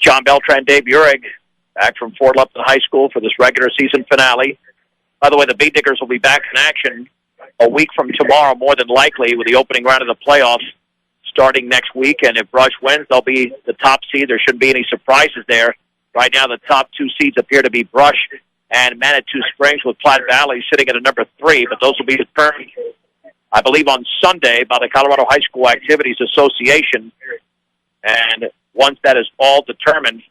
John Beltran, Dave Urig, back from Fort Lupton High School for this regular season finale. By the way, the Beat Diggers will be back in action a week from tomorrow, more than likely, with the opening round of the playoffs starting next week. And if Brush wins, they'll be the top seed. There shouldn't be any surprises there. Right now, the top two seeds appear to be Brush and Manitou Springs, with Platte Valley sitting at a number 3. But those will be determined, I believe, on Sunday by the Colorado High School Activities Association. And once that is all determined,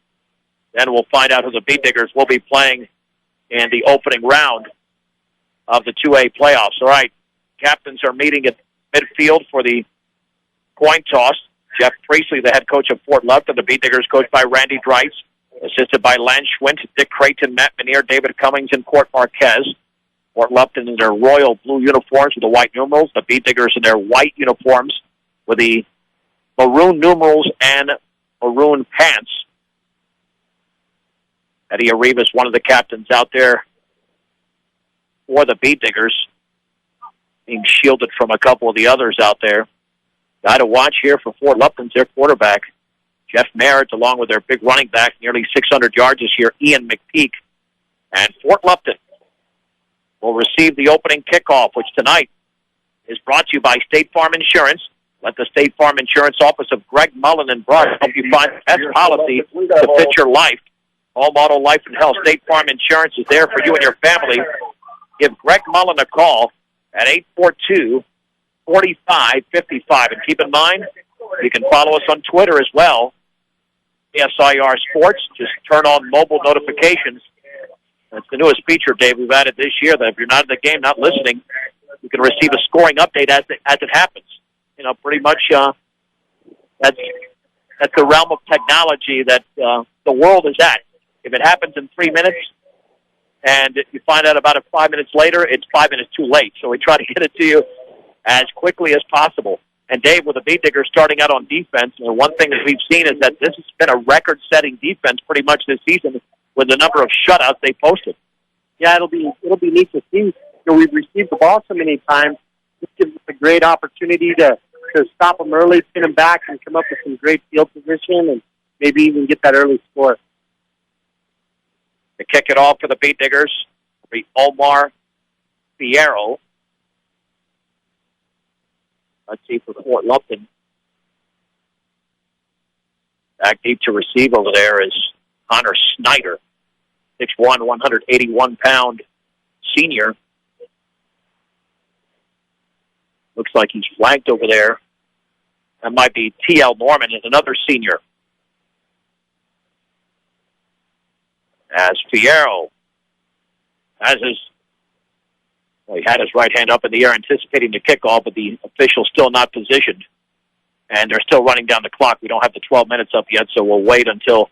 then we'll find out who the Beat Diggers will be playing in the opening round of the 2A playoffs. All right, captains are meeting at midfield for the coin toss. Jeff Priestley, the head coach of Fort Lupton. The Beat Diggers coached by Randy Dreitz, assisted by Lance Schwint, Dick Creighton, Matt Menier, David Cummings, and Court Marquez. Fort Lupton in their royal blue uniforms with the white numerals. The Beat Diggers in their white uniforms with the maroon numerals and maroon pants. Eddie Arribas, one of the captains out there for the Beat Diggers, being shielded from a couple of the others out there. Guy to watch here for Fort Lupton's their quarterback, Jeff Merritt, along with their big running back, nearly 600 yards this year, Ian McPeak. And Fort Lupton will receive the opening kickoff, which tonight is brought to you by State Farm Insurance. Let the State Farm Insurance office of Greg Mullen and Brush help you find the best policy to fit your life. All model life and health. State Farm Insurance is there for you and your family. Give Greg Mullen a call at 842-4555. And keep in mind, you can follow us on Twitter as well, SIR Sports. Just turn on mobile notifications. That's the newest feature, Dave, we've added this year, that if you're not in the game, not listening, you can receive a scoring update as it happens. You know, pretty much that's the realm of technology that the world is at. If it happens in 3 minutes and you find out about it 5 minutes later, it's 5 minutes too late. So we try to get it to you as quickly as possible. And Dave, with the Beat Diggers starting out on defense, and one thing that we've seen is that this has been a record-setting defense pretty much this season with the number of shutouts they posted. Yeah, it'll be neat to see. You know, we've received the ball so many times. This gives us a great opportunity to stop them early, pin them back, and come up with some great field position and maybe even get that early score. To kick it off for the Beat Diggers will be Omar Fierro. Let's see for Fort Lupton. Back deep to receive over there is Connor Snyder, 6'1", 181-pound senior. Looks like he's flanked over there. That might be T.L. Norman, is another senior. As Fierro he had his right hand up in the air anticipating the kickoff, but the official's still not positioned. And they're still running down the clock. We don't have the 12 minutes up yet, so we'll wait until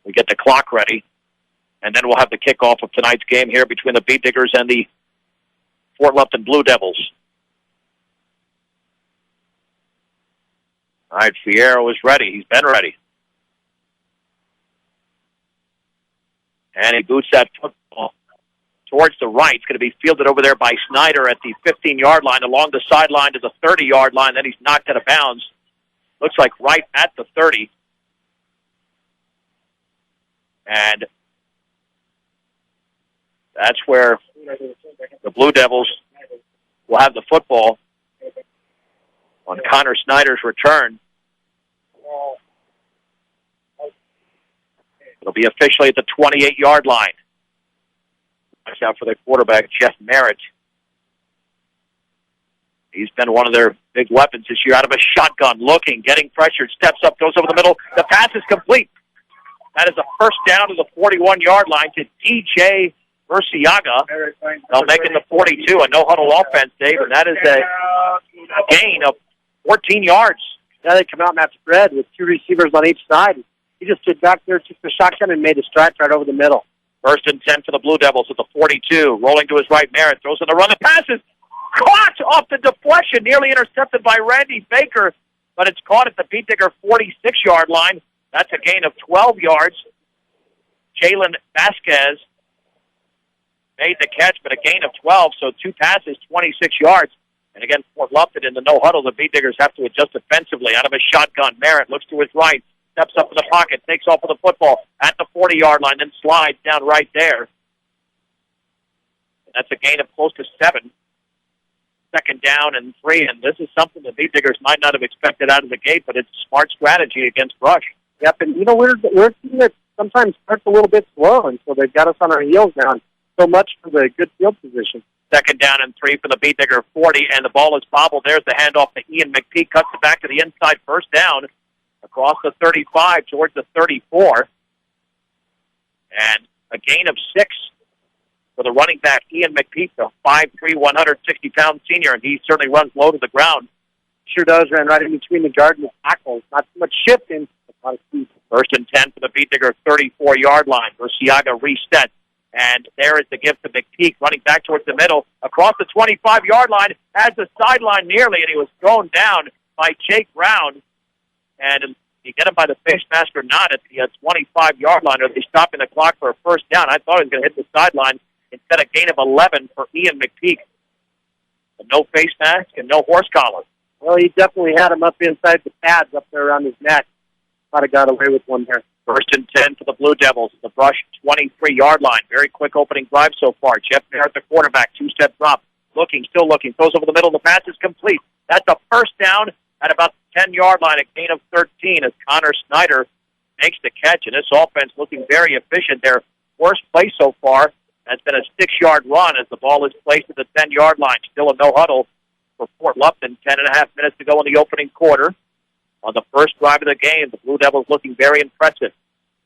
we get the clock ready. And then we'll have the kickoff of tonight's game here between the Beat Diggers and the Fort Lupton Blue Devils. All right, Fierro is ready. He's been ready. And he boots that football towards the right. It's going to be fielded over there by Snyder at the 15-yard line, along the sideline to the 30-yard line. Then he's knocked out of bounds. Looks like right at the 30. And that's where the Blue Devils will have the football on Connor Snyder's return. It'll be officially at the 28-yard line. Watch out for the quarterback, Jeff Merritt. He's been one of their big weapons this year. Out of a shotgun, looking, getting pressured, steps up, goes over the middle. The pass is complete. That is a first down to the 41-yard line to DJ Murciaga. They'll make it the 42, a no-huddle offense, Dave, and that is a gain of 14 yards. Yeah, they come out in that spread with two receivers on each side. He just stood back there, took the shotgun, and made a strike right over the middle. First and 10 for the Blue Devils at the 42. Rolling to his right, Merritt throws in the run. The pass is caught off the deflection, nearly intercepted by Randy Baker, but it's caught at the Beat Digger 46-yard line. That's a gain of 12 yards. Jalen Vasquez made the catch, but a gain of 12, so two passes, 26 yards. And again, Fort Lupton in the no-huddle. The Beat Diggers have to adjust defensively. Out of a shotgun, Merritt looks to his right, steps up in the pocket, takes off with the football at the 40-yard line, then slides down right there. And that's a gain of close to 7. 2nd down and 3, and this is something the Beat Diggers might not have expected out of the gate, but it's smart strategy against Brush. Yep, and we're a team that sometimes starts a little bit slow, and so they've got us on our heels now. And so much for the good field position. 2nd down and 3 for the Beat Digger 40, and the ball is bobbled. There's the handoff to Ian McPeak, cuts it back to the inside, 1st down, across the 35 towards the 34, and a gain of 6. For the running back, Ian McPeak, the 5'3", 160-pound senior, and he certainly runs low to the ground. Sure does, ran right in between the guard and the tackle. Not too much shifting. 1st and 10 for the Beat Digger 34-yard line. Murciaga resets, and there is the gift to McPeak, running back towards the middle, across the 25-yard line, has the sideline nearly, and he was thrown down by Jake Brown. And you get him by the face mask or not at the 25-yard line, or are they stopping the clock for a 1st down? I thought he was going to hit the sideline. Instead, a gain of 11 for Ian McPeak. But no face mask and no horse collar. Well, he definitely had him up inside the pads up there around his neck. Might have got away with one there. 1st and 10 for the Blue Devils. The Brush 23-yard line. Very quick opening drive so far. Jeff Merritt, the quarterback, 2-step drop. Still looking. Throws over the middle. The pass is complete. That's a 1st down at about the 10-yard line. A gain of 13 as Connor Snyder makes the catch. And this offense looking very efficient. Their worst play so far has been a 6-yard run as the ball is placed at the 10-yard line. Still a no-huddle for Fort Lupton. 10.5 minutes to go in the opening quarter. On the first drive of the game, the Blue Devils looking very impressive.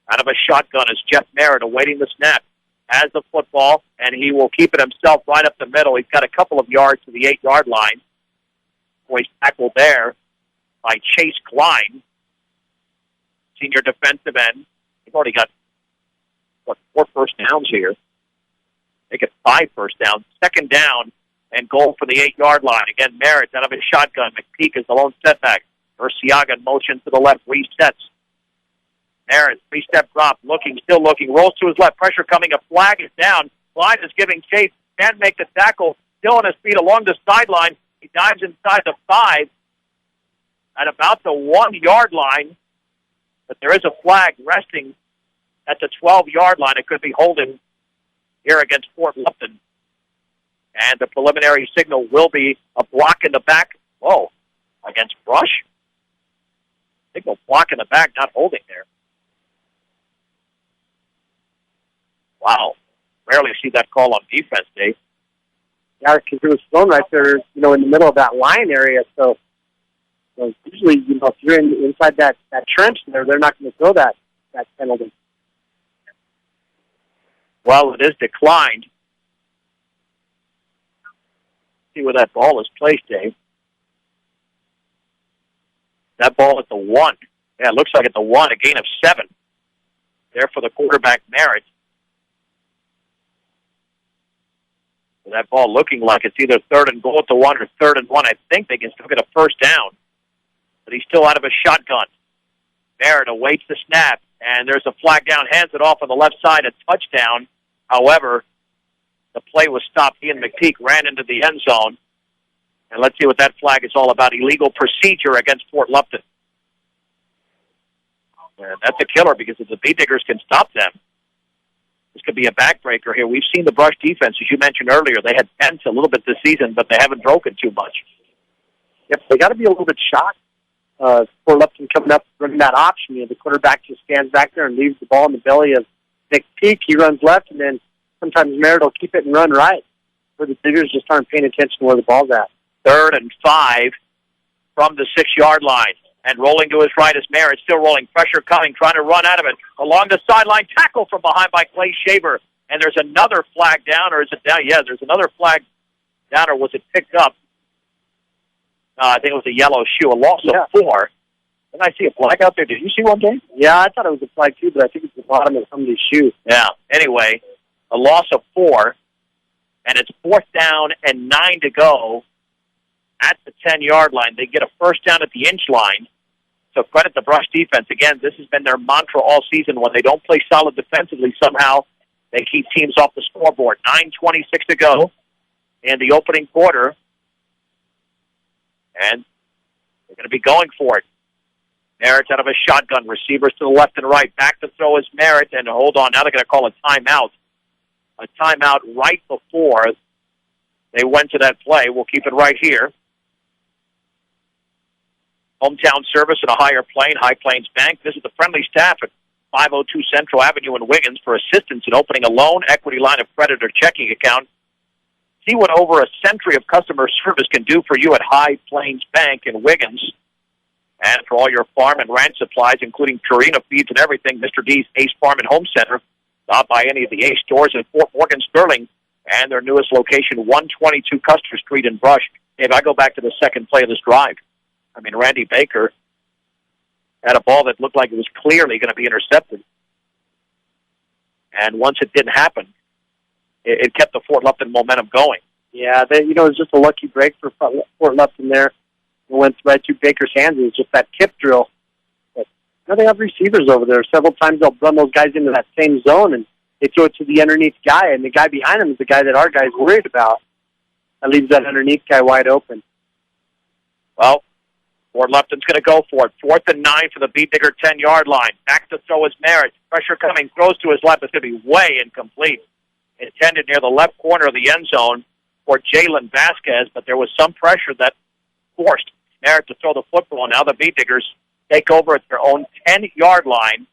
Out of a shotgun is Jeff Merritt awaiting the snap. Has the football, and he will keep it himself right up the middle. He's got a couple of yards to the 8-yard line. Boys tackled there by Chase Klein, senior defensive end. They've already got, 4 first downs here. They get 5 first downs. 2nd down and goal for the 8-yard line. Again, Merritt out of his shotgun. McPeak is the lone setback. Murciaga in motion to the left. Resets. Merritt, 3-step drop. Still looking. Rolls to his left. Pressure coming. A flag is down. Klein is giving chase. Can't make the tackle. Still on his feet along the sideline. He dives inside the 5 at about the 1-yard line. But there is a flag resting at the 12-yard line. It could be holding here against Fort Lupton. And the preliminary signal will be a block in the back. Against Brush? Signal block in the back, not holding there. Wow. Rarely see that call on defense, Dave. Yeah, because it was thrown right there, in the middle of that line area. So usually, if you're inside that trench there, they're not going to throw that penalty. Well, it is declined. See where that ball is placed, Dave. That ball at the 1. Yeah, it looks like at the 1, a gain of 7. There for the quarterback, Merritt. So that ball looking like it's either 3rd and goal at the 1 or 3rd and 1. I think they can still get a 1st down. But he's still out of a shotgun. Merritt awaits the snap, and there's a flag down, hands it off on the left side, a touchdown. However, the play was stopped. Ian McPeak ran into the end zone. And let's see what that flag is all about. Illegal procedure against Fort Lupton. And that's a killer because if the Beat Diggers can stop them, this could be a backbreaker here. We've seen the Brush defense, as you mentioned earlier. They had tense a little bit this season, but they haven't broken too much. Yep, they got to be a little bit shocked. Fort Lupton coming up, running that option. The quarterback just stands back there and leaves the ball in the belly of McPeak. He runs left, and then sometimes Merritt will keep it and run right. Where the Diggers just aren't paying attention to where the ball's at. 3rd and 5 from the 6-yard line. And rolling to his right is Merritt, still rolling. Pressure coming, trying to run out of it. Along the sideline, tackle from behind by Clay Shaver. And there's another flag down, or is it down? Yeah, there's another flag down, or was it picked up? I think it was a yellow shoe, a loss of 4. Didn't I see a flag out there? Did you see one, Dave? Yeah, I thought it was a flag too, but I think it's the bottom of somebody's shoe. Yeah, anyway, a loss of 4. And it's 4th down and 9 to go at the 10-yard line. They get a 1st down at the inch line. So credit the Brush defense. Again, this has been their mantra all season. When they don't play solid defensively, somehow they keep teams off the scoreboard. 9:26 to go in the opening quarter. And they're going to be going for it. Merritt out of a shotgun. Receivers to the left and right. Back to throw is Merritt. And hold on, now they're going to call a timeout. A timeout right before they went to that play. We'll keep it right here. Hometown service at a higher plane, High Plains Bank. Visit the friendly staff at 502 Central Avenue in Wiggins for assistance in opening a loan, equity line of credit, or checking account. See what over a century of customer service can do for you at High Plains Bank in Wiggins. And for all your farm and ranch supplies, including Purina feeds and everything, Mr. D's Ace Farm and Home Center. Stop by any of the Ace stores in Fort Morgan, Sterling, and their newest location, 122 Custer Street in Brush. If I go back to the second play of this drive, I mean, Randy Baker had a ball that looked like it was clearly going to be intercepted. And once it didn't happen, it kept the Fort Lupton momentum going. Yeah, it was just a lucky break for Fort Lupton there. It went right through Baker's hands. It was just that tip drill. But they have receivers over there. Several times they'll run those guys into that same zone, and they throw it to the underneath guy, and the guy behind him is the guy that our guy's worried about. That leaves that underneath guy wide open. Well, Fort Lupton's going to go for it. 4th and 9 for the Beat Digger 10-yard line. Back to throw is Merritt. Pressure coming. Throws to his left. It's going to be way incomplete. Intended near the left corner of the end zone for Jalen Vasquez, but there was some pressure that forced Merritt to throw the football. Now the Beat Diggers take over at their own 10-yard line.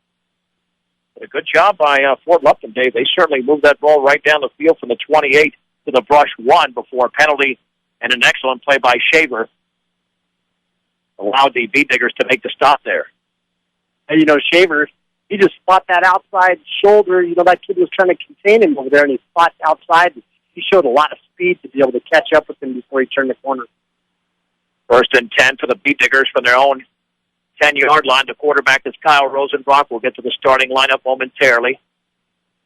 But a good job by Fort Lupton, Dave. They certainly moved that ball right down the field from the 28 to the brush 1 before a penalty and an excellent play by Shaver allowed the Beat Diggers to make the stop there. And, Shaver, he just fought that outside shoulder. That kid was trying to contain him over there, and he fought outside. He showed a lot of speed to be able to catch up with him before he turned the corner. 1st and 10 for the Beat Diggers from their own 10-yard line. The quarterback is Kyle Rosenbrock. We'll get to the starting lineup momentarily.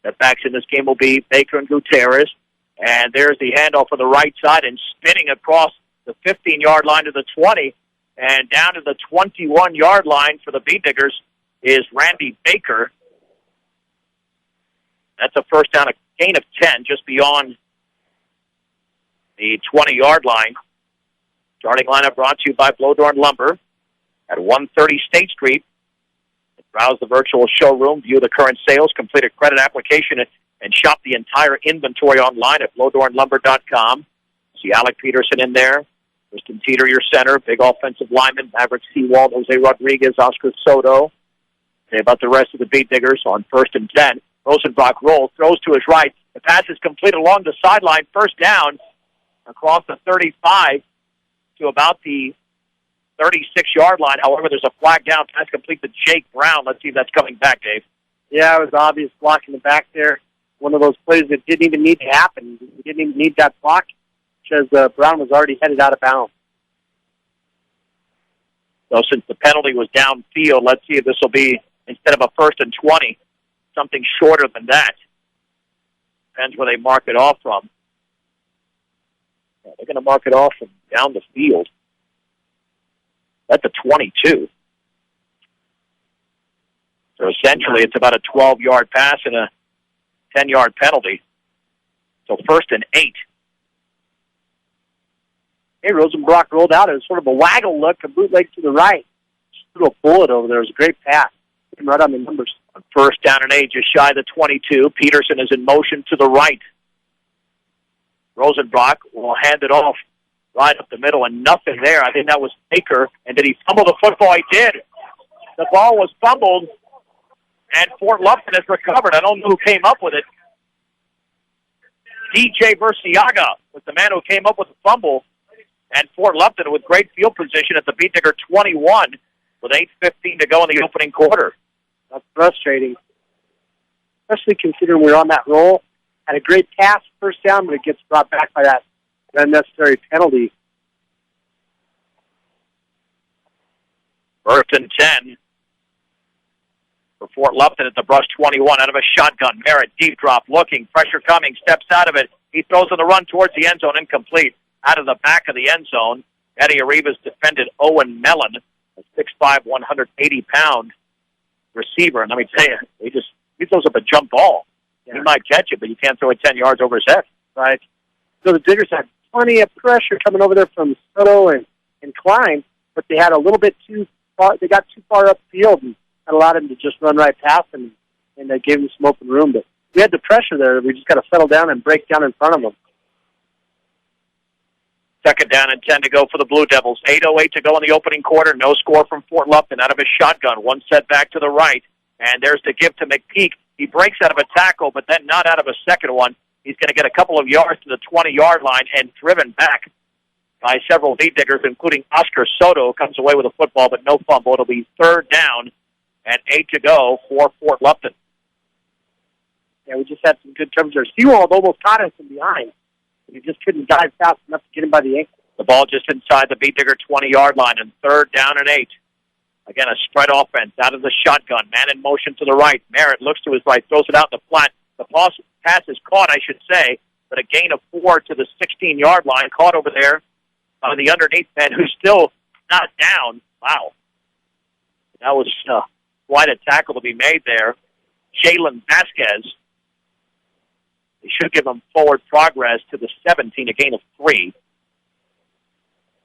The backs in this game will be Baker and Gutierrez. And there's the handoff on the right side, and spinning across the 15-yard line to the 20 and down to the 21-yard line for the Beat Diggers is Randy Baker. That's a first down, a gain of 10 just beyond the 20-yard line. Starting lineup brought to you by Blodorn Lumber at 130 State Street. Browse the virtual showroom, view the current sales, complete a credit application, and shop the entire inventory online at blodornlumber.com. See Alec Peterson in there. Kristen Teeter, your center, big offensive lineman, Maverick Seawald, Jose Rodriguez, Oscar Soto. Say about the rest of the Beat Diggers on 1st and 10. Rosenbach rolls, throws to his right. The pass is complete along the sideline. First down across the 35 to about the 36-yard line. However, there's a flag down. Pass complete to Jake Brown. Let's see if that's coming back, Dave. Yeah, it was obvious block in the back there. One of those plays that didn't even need to happen. We didn't even need that block because Brown was already headed out of bounds. So since the penalty was downfield, let's see if this will be, instead of a 1st and 20, something shorter than that. Depends where they mark it off from. Yeah, they're going to mark it off from down the field. That's a 22. So essentially it's about a 12-yard pass and a 10-yard penalty. So 1st and 8. Hey, Rosenbrock rolled out. It was sort of a waggle look, a bootleg to the right. Just threw a bullet over there. It was a great pass. Right on the numbers. On 1st down and 8, just shy of the 22. Peterson is in motion to the right. Rosenbrock will hand it off right up the middle, and nothing there. I think that was Baker. And did he fumble the football? He did. The ball was fumbled, and Fort Lupton has recovered. I don't know who came up with it. DJ Versiaga was the man who came up with the fumble. And Fort Lupton with great field position at the Beat Digger 21 with 8:15 to go in the opening quarter. That's frustrating, especially considering we're on that roll. Had a great pass, first down, but it gets brought back by that unnecessary penalty. 1st and 10 for Fort Lupton at the Brush 21 out of a shotgun. Merritt, deep drop, looking, pressure coming, steps out of it. He throws on the run towards the end zone, incomplete. Out of the back of the end zone, Eddie Arribas defended Owen Mellon, a 6'5", 180-pound receiver. And let me tell you, he throws up a jump ball. Yeah. He might catch it, but you can't throw it 10 yards over his head. Right. So the Diggers had plenty of pressure coming over there from Soto and Klein, but they had a little bit too they got too far upfield and that allowed him to just run right past him, and they gave him some open room. But we had the pressure there. We just got to settle down and break down in front of them. Second down and 10 to go for the Blue Devils. 8:08 to go in the opening quarter. No score from Fort Lupton out of his shotgun. One setback to the right. And there's the give to McPeak. He breaks out of a tackle, but then not out of a second one. He's going to get a couple of yards to the 20-yard line and driven back by several V-diggers, including Oscar Soto, comes away with a football, but no fumble. It'll be third down and 8 to go for Fort Lupton. Yeah, we just had some good coverage there. Seawald almost caught us from behind. He just couldn't dive fast enough to get him by the ankle. The ball just inside the V-digger 20-yard line, and third down and 8. Again, a spread offense out of the shotgun. Man in motion to the right. Merritt looks to his right, throws it out in the flat. The pass is caught, I should say, but a gain of 4 to the 16-yard line. Caught over there by the underneath man, who's still not down. Wow. That was quite a tackle to be made there. Jalen Vasquez. They should give him forward progress to the 17, a gain of 3.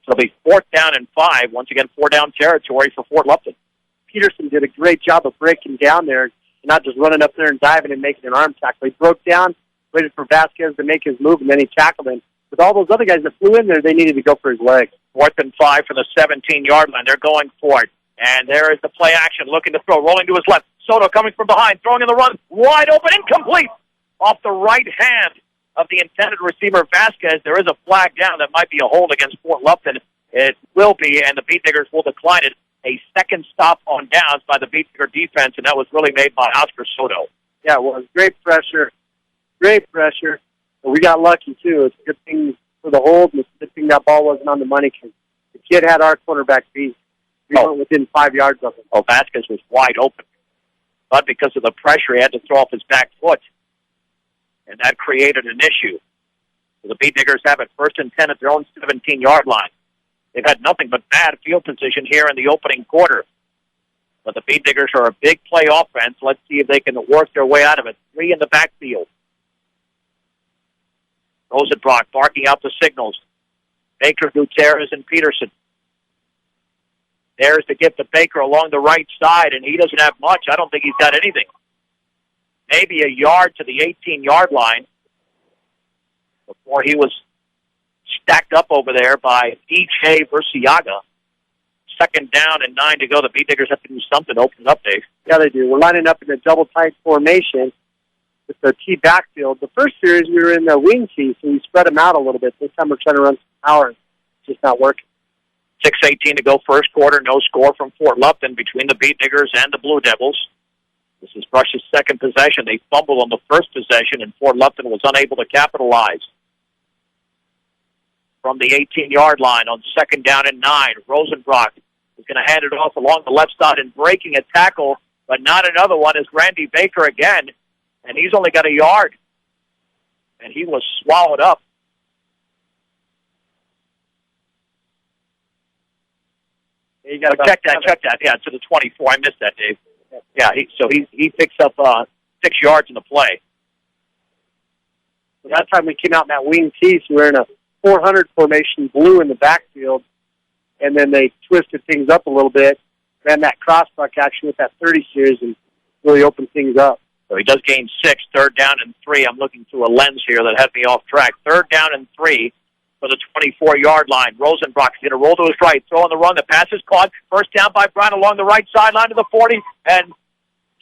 So it'll be fourth down and 5. Once again, 4-down territory for Fort Lupton. Peterson did a great job of breaking down there, and not just running up there and diving and making an arm tackle. He broke down, waited for Vasquez to make his move, and then he tackled him. With all those other guys that flew in there, they needed to go for his legs. Fourth and 5 from the 17-yard line. They're going for it. And there is the play action, looking to throw, rolling to his left. Soto coming from behind, throwing in the run, wide open, incomplete. Off the right hand of the intended receiver, Vasquez. There is a flag down that might be a hold against Fort Lupton. It will be, and the Beat Diggers will decline it. A second stop on downs by the Beat Digger defense, and that was really made by Oscar Soto. Yeah, it was great pressure. Great pressure. But we got lucky, too. It's a good thing for the hold, and it's a good thing that ball wasn't on the money because the kid had our cornerback beat. We went within 5 yards of him. Oh, Vasquez was wide open. But because of the pressure, he had to throw off his back foot. And that created an issue. So the Beat Diggers have it first and 10 at their own 17-yard line. They've had nothing but bad field position here in the opening quarter. But the Beat Diggers are a big play offense. Let's see if they can work their way out of it. 3 in the backfield. Rosenbrock barking out the signals. Baker, Gutierrez, and Peterson. There's the gift to Baker along the right side, and he doesn't have much. I don't think he's got anything. Maybe a yard to the 18-yard line before he was stacked up over there by E.J. Versiaga. Second down and 9 to go. The Beat Diggers have to do something to open it up, Dave. Yeah, they do. We're lining up in a double tight formation with the T backfield. The first series we were in the wing T, so we spread them out a little bit. This time we're trying to run some power. It's just not working. 6:18 to go first quarter. No score from Fort Lupton between the Beat Diggers and the Blue Devils. This is Brush's second possession. They fumbled on the first possession, and Fort Lupton was unable to capitalize. From the 18-yard line on second down and 9, Rosenbrock is going to hand it off along the left side and breaking a tackle, but not another one is Randy Baker again, and he's only got a yard. And he was swallowed up. Check that. Yeah, to the 24. I missed that, Dave. Yeah, he picks up 6 yards in the play. So that time we came out in that wing T, so we're in a 400 formation, blue in the backfield, and then they twisted things up a little bit, ran that crossbuck action with that 30 series, and really opened things up. So he does gain 6, third down and 3. I'm looking through a lens here that had me off track. Third down and 3 for the 24-yard line. Rosenbrock's going to roll to his right, throw on the run. The pass is caught. First down by Brown along the right sideline to the 40, and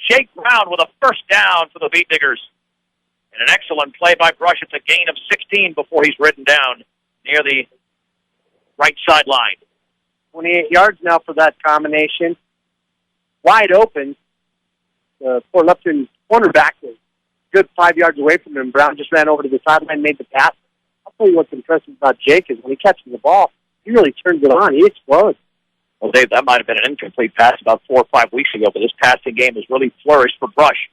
Jake Brown with a first down for the Beat Diggers. And an excellent play by Brush. It's a gain of 16 before he's ridden down near the right sideline. 28 yards now for that combination. Wide open. The Fort Lupton cornerback was good 5 yards away from him. Brown just ran over to the sideline, made the pass. I'll tell you what's impressive about Jake is when he catches the ball, he really turns it on. He explodes. Well, Dave, that might have been an incomplete pass about 4 or 5 weeks ago, but this passing game has really flourished for Brush.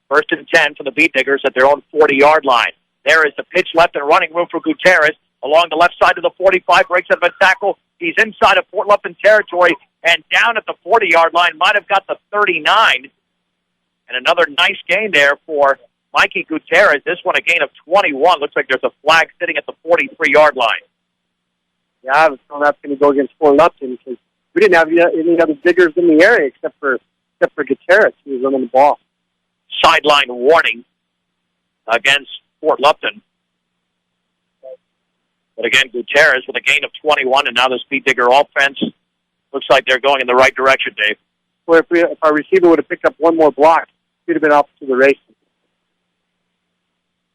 First and 10 for the Beat Diggers at their own 40-yard line. There is the pitch left and running room for Gutierrez. Along the left side of the 45, breaks out of a tackle. He's inside of Fort Lupton territory, and down at the 40-yard line, might have got the 39. And another nice gain there for Mikey Gutierrez. This one a gain of 21. Looks like there's a flag sitting at the 43-yard line. Yeah, I was told that's going to go against Fort Lupton because we didn't have any other diggers in the area except for Gutierrez, who was running the ball. Sideline warning against Fort Lupton. But again, Gutierrez with a gain of 21, and now the Speed Digger offense looks like they're going in the right direction, Dave. Well, if our receiver would have picked up one more block, he'd have been off to the races.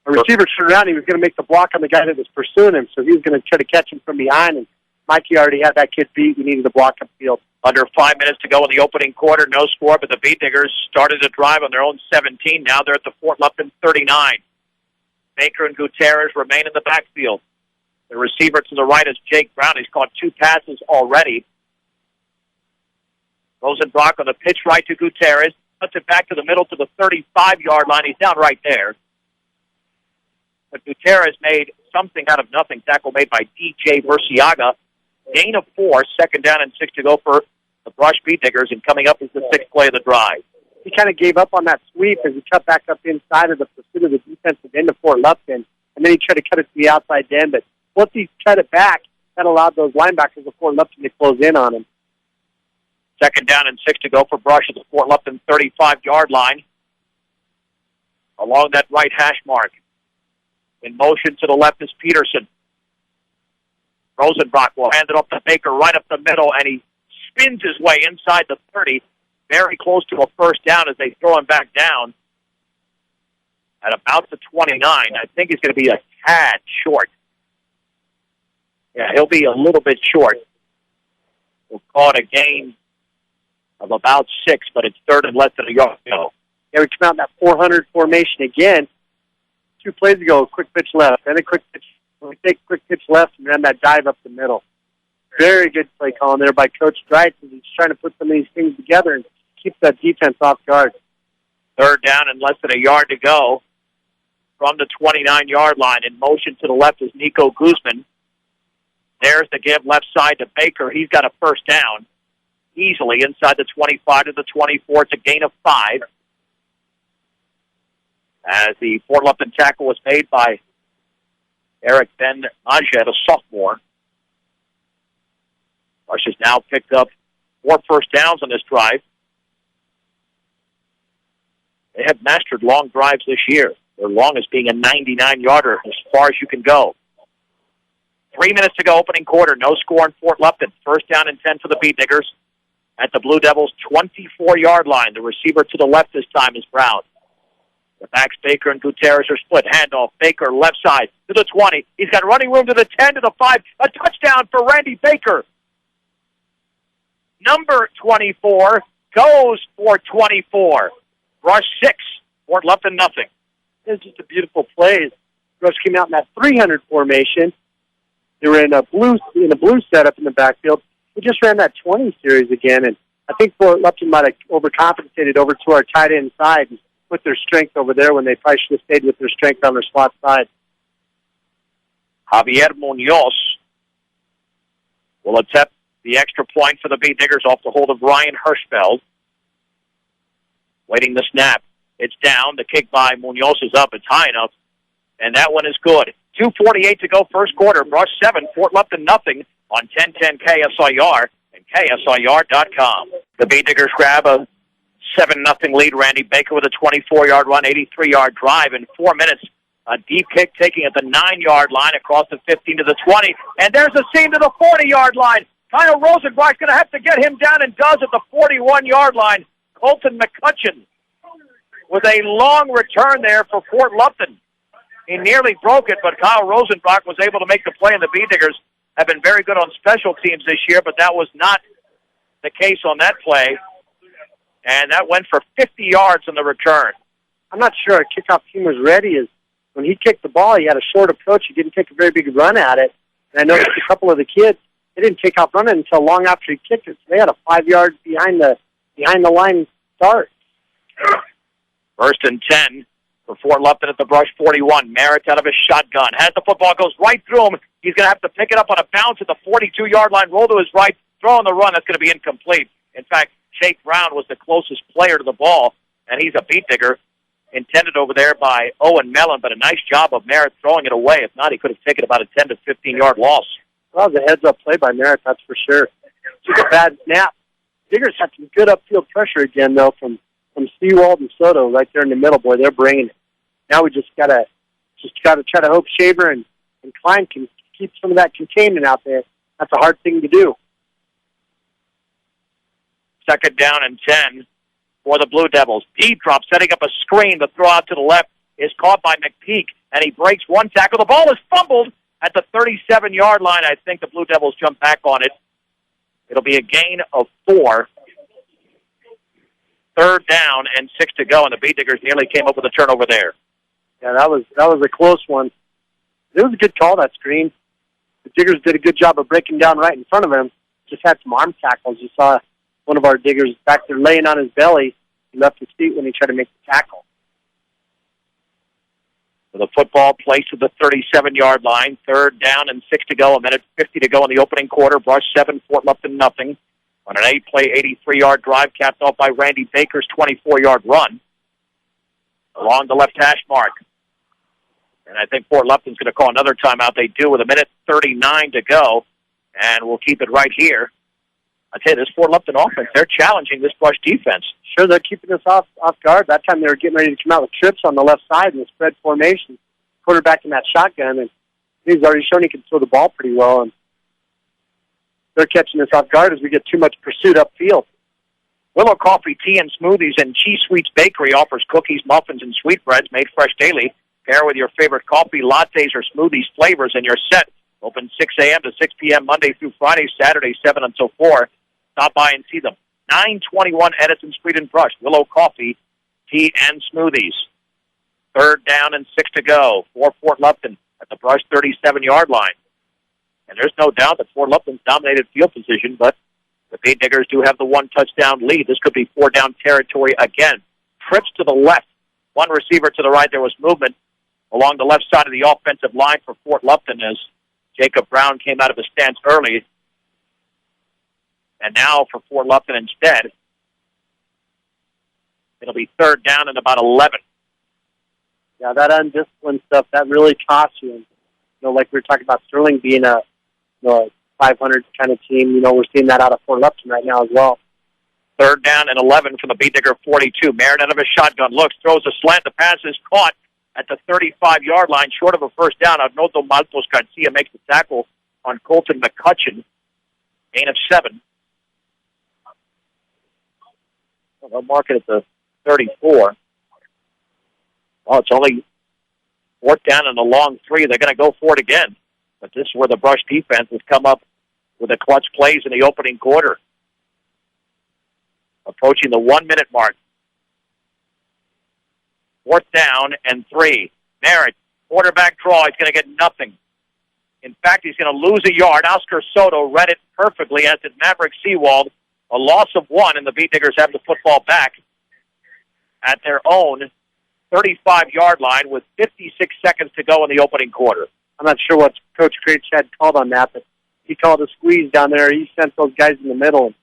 Our receiver turned around, he was going to make the block on the guy that was pursuing him, so he was going to try to catch him from behind, and Mikey already had that kid beat. We needed a block upfield. Under 5 minutes to go in the opening quarter, no score, but the Beat Diggers started to drive on their own 17. Now they're at the Fort Lupton 39. Baker and Gutierrez remain in the backfield. The receiver to the right is Jake Brown. He's caught 2 passes already. Rosenbach on the pitch right to Gutierrez. Puts it back to the middle to the 35-yard line. He's down right there. But Gutierrez made something out of nothing. Tackle made by DJ Burciaga. Gain of 4, 2nd down and 6 to go for the Brush Beat Diggers, and coming up is the 6th play of the drive. He kind of gave up on that sweep as he cut back up inside of the pursuit of the defensive end of Fort Lupton, and then he tried to cut it to the outside end, but once he cut it back, that allowed those linebackers of Fort Lupton to close in on him. 2nd down and 6 to go for Brush at the Fort Lupton 35-yard line. Along that right hash mark. In motion to the left is Peterson. Rosenbach will hand it off to Baker right up the middle, and he spins his way inside the 30, very close to a first down as they throw him back down at about the 29. I think he's going to be a tad short. Yeah, he'll be a little bit short. We'll call it a gain of about 6, but it's 3rd and less than a yard to go. Yeah, we come out in that 400 formation again. 2 plays ago, a quick pitch left, then a quick pitch. We take a quick pitch left and ran that dive up the middle. Very good play calling there by Coach Dreitz, as he's trying to put some of these things together and keep that defense off guard. 3rd down and less than a yard to go from the 29-yard line. In motion to the left is Nico Guzman. There's the give left side to Baker. He's got a first down easily inside the 25 to the 24. It's a gain of 5. As the Fort Lupton tackle was made by Eric Ben Majed, a sophomore. Rush has now picked up 4 first downs on this drive. They have mastered long drives this year. Their longest being a 99-yarder, as far as you can go. 3 minutes to go, opening quarter. No score in Fort Lupton. 1st down and 10 for the Beat Diggers at the Blue Devils' 24-yard line. The receiver to the left this time is Brown. The backs, Baker and Gutierrez, are split. Handoff. Baker, left side to the 20. He's got running room to the 10, to the 5. A touchdown for Randy Baker. Number 24 goes for 24. Rush 6. Fort Lupton nothing. It's just a beautiful play. Rush came out in that 300 formation. They were in a blue setup in the backfield. We just ran that 20 series again, and I think Fort Lupton might have overcompensated over to our tight end side and put their strength over there when they probably should have stayed with their strength on their slot side. Javier Munoz will attempt the extra point for the Beat Diggers off the hold of Ryan Hirschfeld. Waiting the snap. It's down. The kick by Munoz is up. It's high enough, and that one is good. 2:48 to go, first quarter. Brush 7, Fort Lupton nothing on 1010 KSIR and KSIR.com. The Beat Diggers grab a 7-0 lead. Randy Baker with a 24-yard run, 83-yard drive in 4 minutes. A deep kick taking at the 9-yard line across the 15 to the 20. And there's a seam to the 40-yard line. Kyle Rosenbach's going to have to get him down, and does at the 41-yard line. Colton McCutcheon with a long return there for Fort Lupton. He nearly broke it, but Kyle Rosenbach was able to make the play, and the Beat Diggers have been very good on special teams this year, but that was not the case on that play. And that went for 50 yards on the return. I'm not sure our kickoff team was ready. As when he kicked the ball, he had a short approach. He didn't take a very big run at it. And I noticed a couple of the kids, they didn't take off running until long after he kicked it. So they had a 5 yards behind the line start. 1st and 10 for Fort Lupton at the Brush 41. Merritt out of his shotgun. Has the football, goes right through him. He's going to have to pick it up on a bounce at the 42-yard line, roll to his right, throw on the run. That's going to be incomplete. In fact, Jake Brown was the closest player to the ball, and he's a Beat Digger, intended over there by Owen Mellon, but a nice job of Merritt throwing it away. If not, he could have taken about a 10 to 15-yard loss. Well, it was a heads-up play by Merritt, that's for sure. took a bad snap. Diggers had some good upfield pressure again, though, from Seawald and Soto right there in the middle. Boy, they're bringing it. Now we just gotta try to hope Shaver and Klein can keep some of that containment out there. That's a hard thing to do. Second down and 10 for the Blue Devils. Deep drop, setting up a screen. The throw out to the left is caught by McPeak, and he breaks one tackle. The ball is fumbled at the 37-yard line. I think the Blue Devils jump back on it. It'll be a gain of 4. Third down and 6 to go, and the Beat Diggers nearly came up with a turnover there. Yeah, that was a close one. It was a good call, that screen. The Diggers did a good job of breaking down right in front of him. Just had some arm tackles. You saw one of our Diggers back there laying on his belly. He left his feet when he tried to make the tackle. So the football placed at the 37-yard line. Third down and 6 to go. A minute 50 to go in the opening quarter. Brush 7, Fort Lupton nothing. On an 8-play, 83-yard drive capped off by Randy Baker's 24-yard run along the left hash mark. And I think Fort Lupton's going to call another timeout. They do with a minute 39 to go, and we'll keep it right here. I tell you, this Fort Lupton offense, they're challenging this Brush defense. Sure, they're keeping us off guard. That time they were getting ready to come out with trips on the left side in the spread formation. Quarterback in that shotgun, and he's already shown he can throw the ball pretty well. And they're catching us off guard as we get too much pursuit upfield. Willow Coffee, Tea, and Smoothies and Cheese Sweets Bakery offers cookies, muffins, and sweetbreads made fresh daily. Pair with your favorite coffee, lattes, or smoothies flavors, and you're set. Open 6 a.m. to 6 p.m. Monday through Friday, Saturday 7 until 4. Stop by and see them. 921 Edison Street in Brush. Willow Coffee, Tea, and Smoothies. Third down and 6 to go for Fort Lupton at the Brush 37-yard line. And there's no doubt that Fort Lupton's dominated field position, but the Beat Diggers do have the one-touchdown lead. This could be four-down territory again. Trips to the left. One receiver to the right. There was movement along the left side of the offensive line for Fort Lupton as Jacob Brown came out of his stance early. And now for Fort Lupton instead, it'll be third down and about 11. Yeah, that undisciplined stuff, that really costs you. And, like we were talking about Sterling being a 500 kind of team, we're seeing that out of Fort Lupton right now as well. Third down and 11 from the Beat Digger 42. Marin out of his shotgun looks, throws a slant. The pass is caught at the 35-yard line, short of a first down. Arnoldo Maltos Garcia makes the tackle on Colton McCutcheon. Gain of 7. They'll mark it at the 34. Well, it's only fourth down and a long 3. They're going to go for it again. But this is where the Brush defense has come up with the clutch plays in the opening quarter. Approaching the 1-minute mark. Fourth down and 3. Merritt, quarterback draw. He's going to get nothing. In fact, he's going to lose a yard. Oscar Soto read it perfectly, as did Maverick Seawald. A loss of 1, and the Beat Diggers have the football back at their own 35-yard line with 56 seconds to go in the opening quarter. I'm not sure what Coach Craich had called on that, but he called a squeeze down there. He sent those guys in the middle, and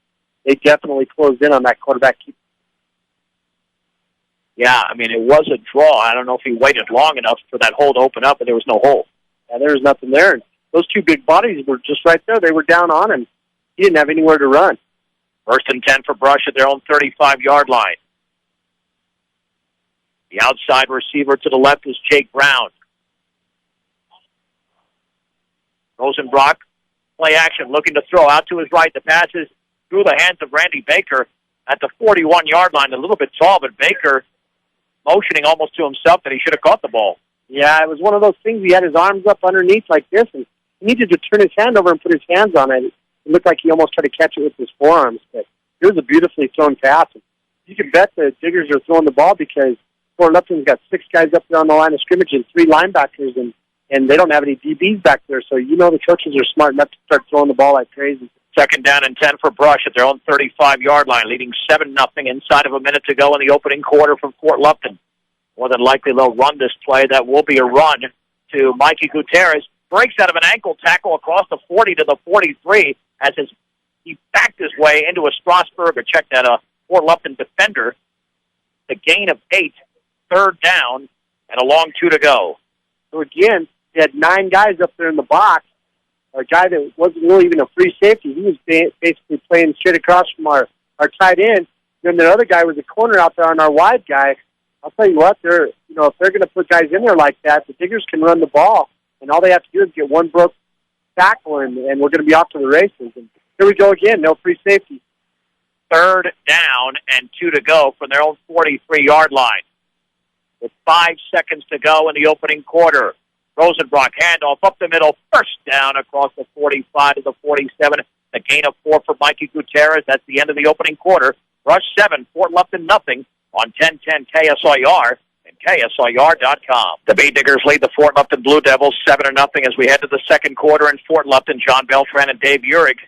they definitely closed in on that quarterback. Yeah, it was a draw. I don't know if he waited long enough for that hole to open up, but there was no hole. Yeah, there was nothing there. And those two big bodies were just right there. They were down on him. He didn't have anywhere to run. First and 10 for Brush at their own 35-yard line. The outside receiver to the left is Jake Brown. Rosenbrock, play action, looking to throw out to his right. The pass is through the hands of Randy Baker at the 41-yard line. A little bit tall, but Baker motioning almost to himself that he should have caught the ball. Yeah, it was one of those things. He had his arms up underneath like this, and he needed to turn his hand over and put his hands on it. It looked like he almost tried to catch it with his forearms, but it was a beautifully thrown pass. You can bet the Diggers are throwing the ball because Fort Lupton's got 6 guys up there on the line of scrimmage and 3 linebackers, and they don't have any DBs back there. So the coaches are smart enough to start throwing the ball like crazy. Second down and 10 for Brush at their own 35-yard line, leading 7-0 inside of a minute to go in the opening quarter from Fort Lupton. More than likely they'll run this play. That will be a run to Mikey Gutierrez. Breaks out of an ankle tackle across the 40 to the 43 as he backed his way into a Strasburg, or check that, a Fort Lupton defender. The gain of 8, third down, and a long 2 to go. So again, they had 9 guys up there in the box, a guy that wasn't really even a free safety. He was basically playing straight across from our tight end. Then the other guy was a corner out there on our wide guy. I'll tell you what, if they're going to put guys in there like that, the Diggers can run the ball, and all they have to do is get one broke tackle, and we're going to be off to the races. And here we go again, no free safety. 3rd down and 2 to go from their own 43-yard line. With 5 seconds to go in the opening quarter. Rosenbrock handoff up the middle, first down across the 45 to the 47. The gain of 4 for Mikey Gutierrez. That's the end of the opening quarter. Rush 7, Fort Lupton nothing on 1010 KSIR and KSIR.com. The Bay Diggers lead the Fort Lupton Blue Devils 7-0 as we head to the second quarter in Fort Lupton. John Beltran and Dave Uhrig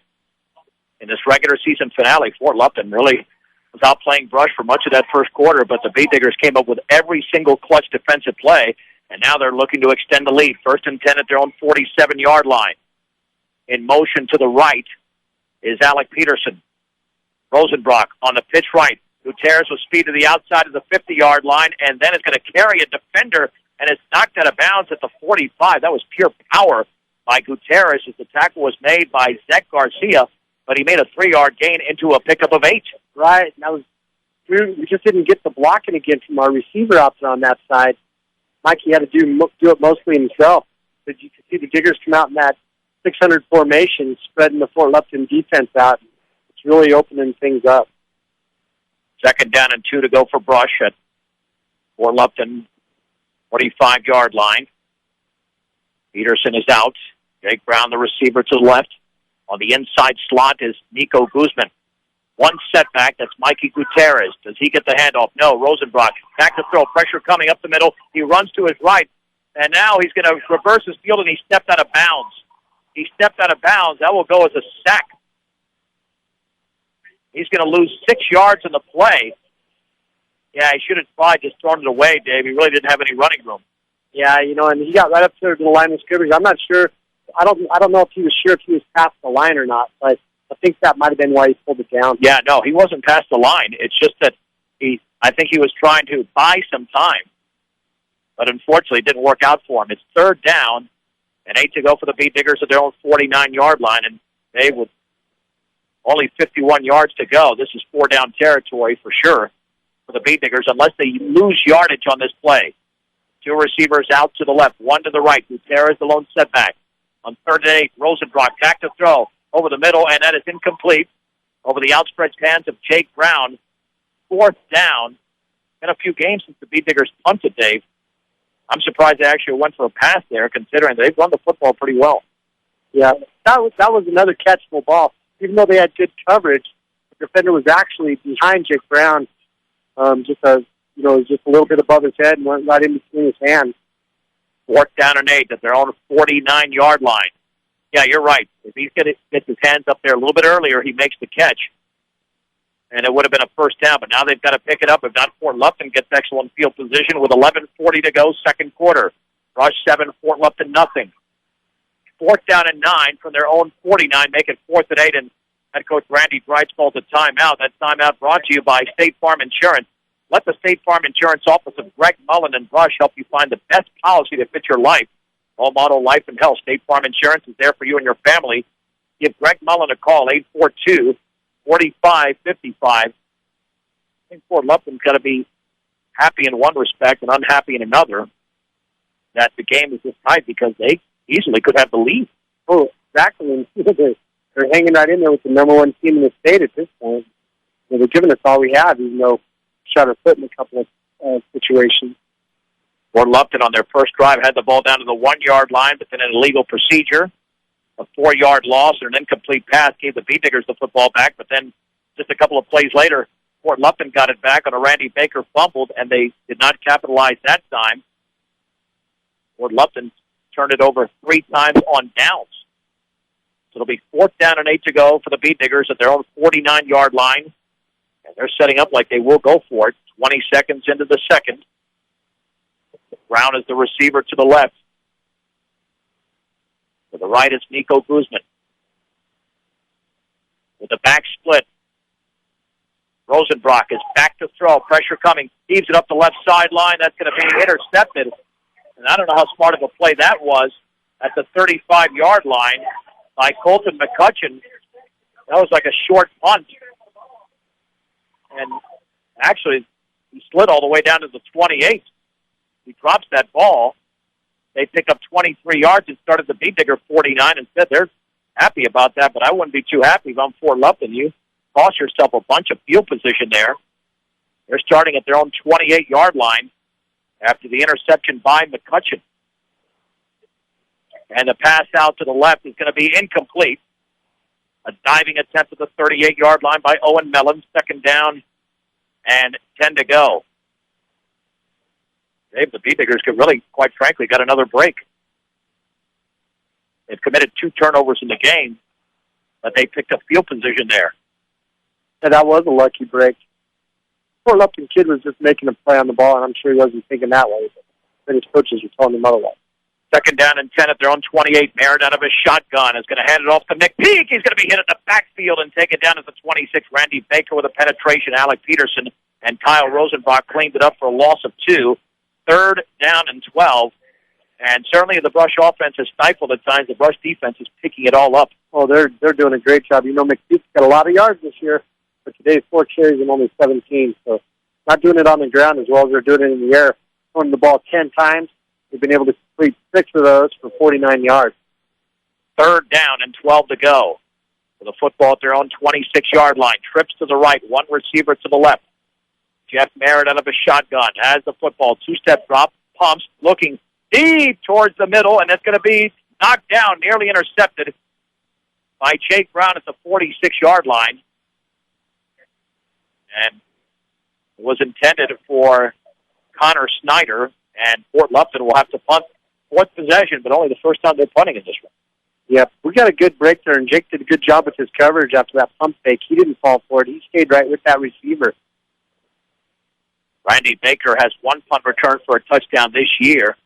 in this regular season finale. Fort Lupton really was out playing brush for much of that first quarter, but the Bay Diggers came up with every single clutch defensive play, and now they're looking to extend the lead. 1st and 10 at their own 47-yard line. In motion to the right is Alec Peterson. Rosenbrock on the pitch right. Gutierrez will speed to the outside of the 50-yard line, and then is going to carry a defender, and it's knocked out of bounds at the 45. That was pure power by Gutierrez as the tackle was made by Zach Garcia, but he made a 3-yard gain into a pickup of 8. Right. We just didn't get the blocking again from our receiver out there on that side. Mikey had to do it mostly himself. But you could see the Diggers come out in that 600 formation, spreading the Fort Lupton defense out. It's really opening things up. 2nd down and 2 to go for Brush at Fort Lupton 45-yard line. Peterson is out. Jake Brown, the receiver, to the left. On the inside slot is Nico Guzman. One setback, that's Mikey Gutierrez. Does he get the handoff? No, Rosenbrock. Back to throw, pressure coming up the middle. He runs to his right, and now he's going to reverse his field, and he stepped out of bounds. That will go as a sack. He's going to lose 6 yards in the play. Yeah, he should have probably just thrown it away, Dave. He really didn't have any running room. Yeah, and he got right up there to the line of scrimmage. I'm not sure. I don't know if he was sure if he was past the line or not, but I think that might have been why he pulled it down. Yeah, no, he wasn't past the line. It's just that I think he was trying to buy some time. But unfortunately, it didn't work out for him. It's 3rd down and 8 to go for the Bee Diggers at their own 49-yard line. And they with only 51 yards to go. This is 4-down territory for sure for the Bee Diggers, unless they lose yardage on this play. 2 receivers out to the left, 1 to the right. Gutierrez, the lone setback. On 3rd and 8, Rosenbrock back to throw over the middle, and that is incomplete. Over the outstretched hands of Jake Brown. 4th down. Been a few games since the Bee Diggers punted, Dave. I'm surprised they actually went for a pass there, considering they've run the football pretty well. Yeah, that was another catchable ball. Even though they had good coverage, the defender was actually behind Jake Brown, just a little bit above his head and went right in between his hands. 4th down and 8 at their own 49-yard line. Yeah, you're right. If he's going to get his hands up there a little bit earlier, he makes the catch. And it would have been a 1st down, but now they've got to pick it up. If not, Fort Lupton gets excellent field position with 11:40 to go, second quarter. Rush 7, Fort Lupton nothing. 4th down and 9 from their own 49, make it 4th and 8, and head coach Randy Bright calls a timeout. That timeout brought to you by State Farm Insurance. Let the State Farm Insurance office of Greg Mullen and Brush help you find the best policy to fit your life. Home, auto, life, and health. State Farm Insurance is there for you and your family. Give Greg Mullen a call, 842-4555. I think Fort Lupton's got to be happy in one respect and unhappy in another that the game is this tight, because they easily could have the lead. Oh, exactly. They're hanging right in there with the number 1 team in the state at this point. They're giving us all we have, even though we shot our foot in a couple of situations. Fort Lupton on their first drive had the ball down to the 1-yard line, but then an illegal procedure, a 4-yard loss, and an incomplete pass gave the Bee Diggers the football back. But then just a couple of plays later, Fort Lupton got it back on a Randy Baker fumbled, and they did not capitalize that time. Fort Lupton turned it over 3 times on downs. So it'll be 4th down and 8 to go for the Bee Diggers at their own 49-yard line. And they're setting up like they will go for it. 20 seconds into the second. Brown is the receiver to the left. To the right is Nico Guzman. With the back split, Rosenbrock is back to throw. Pressure coming. Heaves it up the left sideline. That's going to be intercepted. And I don't know how smart of a play that was at the 35-yard line. by Colton McCutcheon. That was like a short punt. And actually, he slid all the way down to the 28. He drops that ball. They pick up 23 yards and started the Beat Digger 49 instead. They're happy about that, but I wouldn't be too happy if I'm Fort Lupton. You cost yourself a bunch of field position there. They're starting at their own 28-yard line after the interception by McCutcheon. And the pass out to the left is going to be incomplete. A diving attempt at the 38-yard line by Owen Mellon. Second down and 10 to go. Dave, the Beat Diggers could really, quite frankly, got another break. They've committed 2 turnovers in the game, but they picked up field position there. Yeah, that was a lucky break. Poor Lupton kid was just making a play on the ball, and I'm sure he wasn't thinking that way. But his coaches were telling him otherwise. Second down and 10 at their own 28. Merritt out of his shotgun is going to hand it off to Nick Peak. He's going to be hit at the backfield and take it down at the 26. Randy Baker with a penetration. Alec Peterson and Kyle Rosenbach cleaned it up for a loss of 2. Third down and 12. And certainly the Brush offense is stifled at times. The Brush defense is picking it all up. Oh, they're doing a great job. You know, McPeak's got a lot of yards this year, but today 4 carries and only 17. So not doing it on the ground as well as they're doing it in the air. Throwing the ball 10 times. They've been able to complete 6 of those for 49 yards. Third down and 12 to go. With the football at their own 26-yard line. Trips to the right, one receiver to the left. Jeff Merritt out of a shotgun has the football. 2-step drop, pumps, looking deep towards the middle, and it's going to be knocked down, nearly intercepted by Jake Brown at the 46-yard line. And it was intended for Connor Snyder, and Fort Lupton will have to punt 4th possession, but only the first time they're punting in this one. Yep, we got a good break there, and Jake did a good job with his coverage after that pump fake. He didn't fall for it. He stayed right with that receiver. Randy Baker has 1 punt return for a touchdown this year.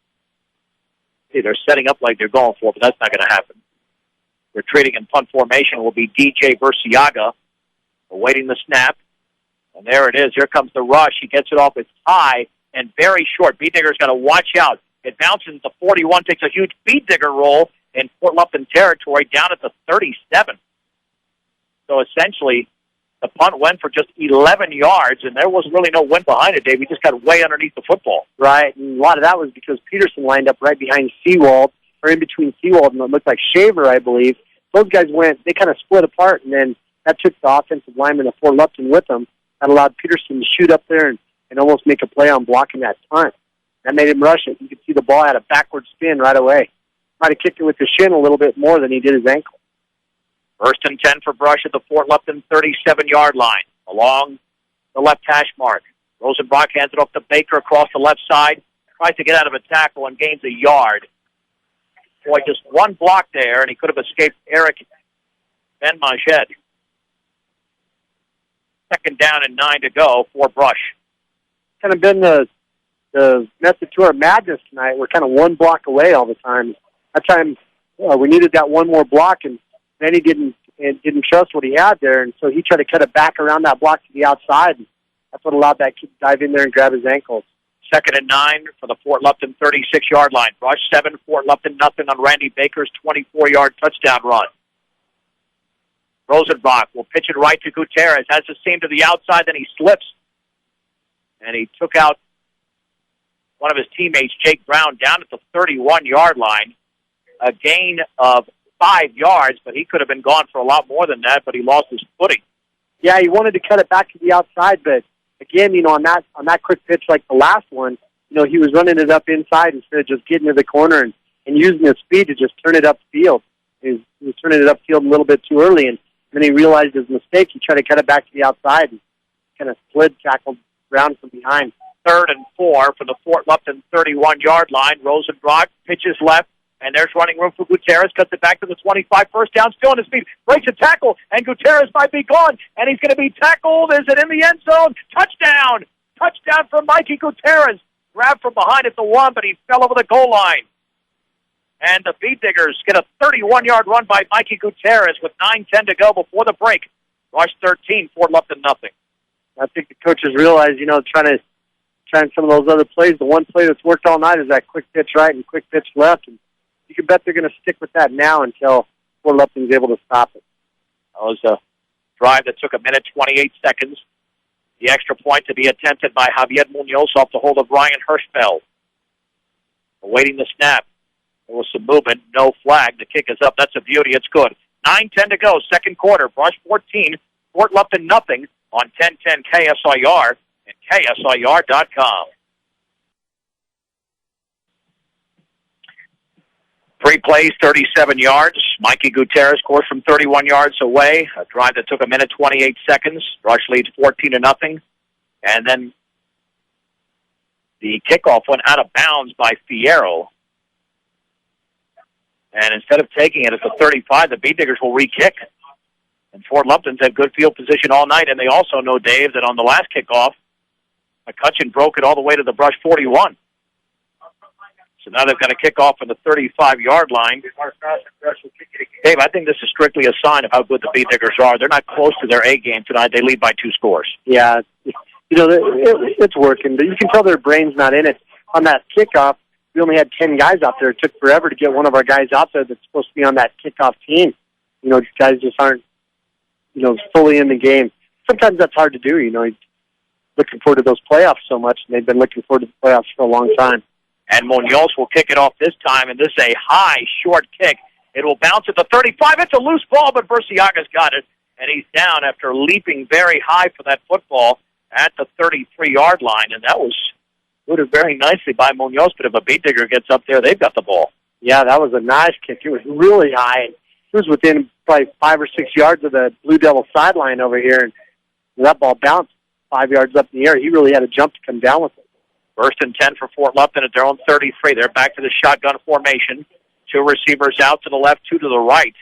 See, they're setting up like they're going for it, but that's not going to happen. Retreating in punt formation will be DJ Burciaga, awaiting the snap. And there it is. Here comes the rush. He gets it off. It's high and very short. Beat Digger's got to watch out. It bounces at the 41, takes a huge Beat Digger roll in Fort Lupton territory down at the 37. So essentially, the punt went for just 11 yards, and there was really no wind behind it, Dave. He just got way underneath the football. Right, and a lot of that was because Peterson lined up right behind Seawald, or in between Seawald and it looked like Shaver, I believe. Those guys they kind of split apart, and then that took the offensive lineman of Fort Lupton with them. That allowed Peterson to shoot up there and almost make a play on blocking that punt. That made him rush it. You could see the ball had a backward spin right away. Might have kicked it with the shin a little bit more than he did his ankle. First and 10 for Brush at the Fort Lupton 37-yard line, along the left hash mark. Rosenbach hands it off to Baker across the left side, tries to get out of a tackle and gains a yard. Boy, just one block there, and he could have escaped Eric Ben Majed. Second down and 9 to go for Brush. Kind of been the method to our madness tonight. We're kind of one block away all the time. That time we needed that one more block, and then he didn't trust what he had there, and so he tried to cut it back around that block to the outside. And that's what allowed that kid to dive in there and grab his ankles. Second and 9 for the Fort Lupton 36-yard line. Brush 7, Fort Lupton nothing on Randy Baker's 24-yard touchdown run. Rosenbach will pitch it right to Gutierrez. Has the seam to the outside, then he slips. And he took out one of his teammates, Jake Brown, down at the 31-yard line. A gain of 5 yards, but he could have been gone for a lot more than that, but he lost his footing. Yeah, he wanted to cut it back to the outside, but again, on that quick pitch like the last one, he was running it up inside instead of just getting to the corner and using his speed to just turn it upfield. He was turning it upfield a little bit too early, and then he realized his mistake. He tried to cut it back to the outside and kind of slid, tackled Brown from behind. Third and 4 for the Fort Lupton 31-yard line. Rosenbach pitches left, and there's running room for Gutierrez. Cuts it back to the 25. First down, still on his feet. Breaks a tackle, and Gutierrez might be gone, and he's going to be tackled. Is it in the end zone? Touchdown! Touchdown for Mikey Gutierrez. Grabbed from behind at the 1, but he fell over the goal line. And the Beat Diggers get a 31-yard run by Mikey Gutierrez with 9:10 to go before the break. Rush 13, Fort Lupton nothing. I think the coaches realize, trying some of those other plays. The one play that's worked all night is that quick pitch right and quick pitch left. And you can bet they're going to stick with that now until Fort Lupton was able to stop it. That was a drive that took 1:28. The extra point to be attempted by Javier Munoz off the hold of Ryan Hirschfeld. Awaiting the snap. There was some movement, no flag. The kick is up. That's a beauty. It's good. 9:10 to go, second quarter. Brush 14, Fort Lupton nothing on 1010 KSIR and KSIR.com. 3 plays, 37 yards. Mikey Gutierrez scores from 31 yards away. A drive that took 1:28. Brush leads 14-0. And then the kickoff went out of bounds by Fierro. And instead of taking it at the 35, the Beat Diggers will re-kick. And Fort Lupton's had good field position all night. And they also know, Dave, that on the last kickoff, McCutcheon broke it all the way to the Brush 41. So now they've got to kick off from the 35-yard line. Dave, I think this is strictly a sign of how good the Beat Diggers are. They're not close to their A game tonight. They lead by 2 scores. Yeah, it's working, but you can tell their brain's not in it. On that kickoff, we only had 10 guys out there. It took forever to get one of our guys out there that's supposed to be on that kickoff team. Guys just aren't, fully in the game. Sometimes that's hard to do, looking forward to those playoffs so much, and they've been looking forward to the playoffs for a long time. And Munoz will kick it off this time, and this is a high, short kick. It will bounce at the 35. It's a loose ball, but Burciaga's got it, and he's down after leaping very high for that football at the 33-yard line, and that was rooted very nicely by Munoz, but if a Beat Digger gets up there, they've got the ball. Yeah, that was a nice kick. It was really high. It was within probably 5 or 6 yards of the Blue Devil sideline over here, and that ball bounced 5 yards up in the air. He really had a jump to come down with it. 1st and 10 for Fort Lupton at their own 33. They're back to the shotgun formation. 2 receivers out to the left, 2 to the right.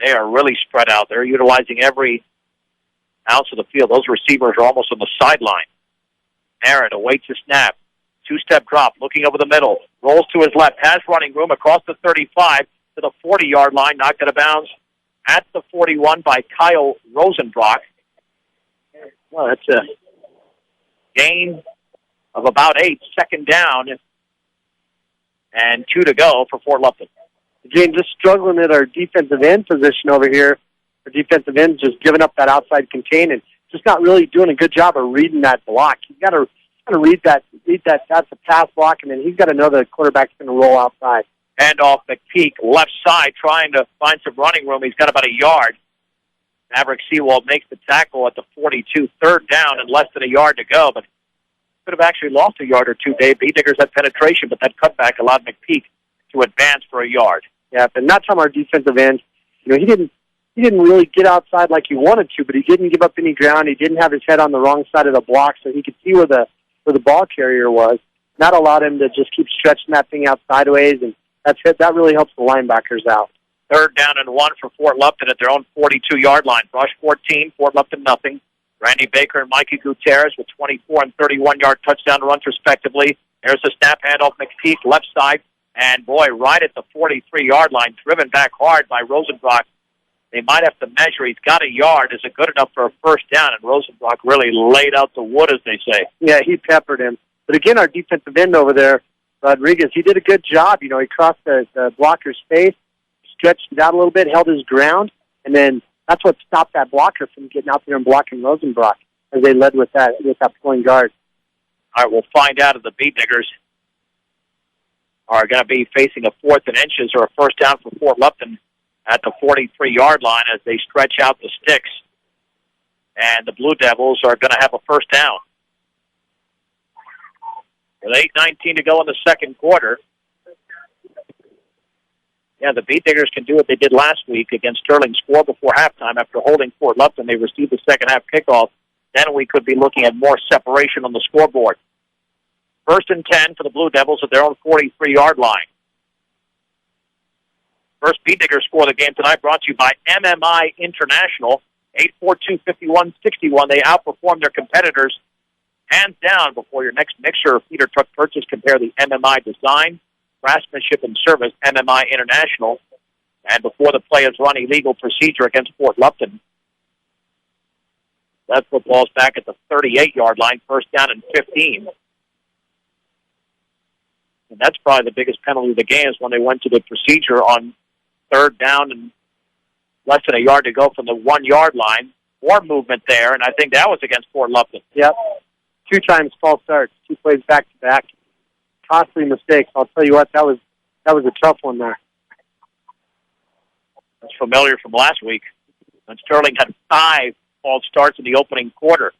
They are really spread out. They're utilizing every ounce of the field. Those receivers are almost on the sideline. Aaron awaits a snap. 2-step drop, looking over the middle. Rolls to his left. Has running room across the 35 to the 40-yard line. Knocked out of bounds at the 41 by Kyle Rosenbrock. Well, that's a gain of about 8, second down, and 2 to go for Fort Lupton. Again, just struggling at our defensive end position over here. Our defensive end just giving up that outside contain and just not really doing a good job of reading that block. You've got to read that. That's a pass block, and then he's got to know the quarterback's going to roll outside. Hand off McPeak, left side, trying to find some running room. He's got about a yard. Maverick Seawald makes the tackle at the 42, 3rd down and less than a yard to go, but could have actually lost a yard or two, Dave. Beat Diggers had penetration, but that cutback allowed McPeak to advance for a yard. Yeah, and that's on our defensive end. He didn't really get outside like he wanted to, but he didn't give up any ground. He didn't have his head on the wrong side of the block, so he could see where the ball carrier was. That allowed him to just keep stretching that thing out sideways, and that really helps the linebackers out. 3rd down and 1 for Fort Lupton at their own 42-yard line. Brush 14, Fort Lupton nothing. Randy Baker and Mikey Gutierrez with 24 and 31-yard touchdown runs respectively. There's a snap handoff McPeak left side, and boy, right at the 43-yard line, driven back hard by Rosenbrock. They might have to measure. He's got a yard. Is it good enough for a 1st down? And Rosenbrock really laid out the wood, as they say. Yeah, he peppered him. But again, our defensive end over there, Rodriguez, he did a good job. He crossed the blocker's face, stretched it out a little bit, held his ground, and then that's what stopped that blocker from getting out there and blocking Rosenbrock as they led with that pulling guard. All right, we'll find out if the Beat Diggers are going to be facing a 4th and inches or a 1st down for Fort Lupton at the 43-yard line as they stretch out the sticks. And the Blue Devils are going to have a 1st down. With 8:19 to go in the second quarter. Yeah, the Beat Diggers can do what they did last week against Sterling, score before halftime. After holding Fort Lupton, they received the second-half kickoff. Then we could be looking at more separation on the scoreboard. 1st and 10 for the Blue Devils at their own 43-yard line. First Beat Diggers score of the game tonight brought to you by MMI International. 842-5161. They outperform their competitors hands down. Before your next mixer or feeder truck purchase, compare the MMI design, craftsmanship, and service, MMI International. And before the players run illegal procedure against Fort Lupton, that football's back at the 38-yard line, 1st down and 15. And that's probably the biggest penalty of the game is when they went to the procedure on Third down and less than a yard to go from the 1 yard line. More movement there, and I think that was against Fort Lupton. Yep. 2 times false starts, 2 plays back to back. Costly mistakes. I'll tell you what, that was a tough one there. That's familiar from last week. And Sterling had 5 false starts in the opening quarter.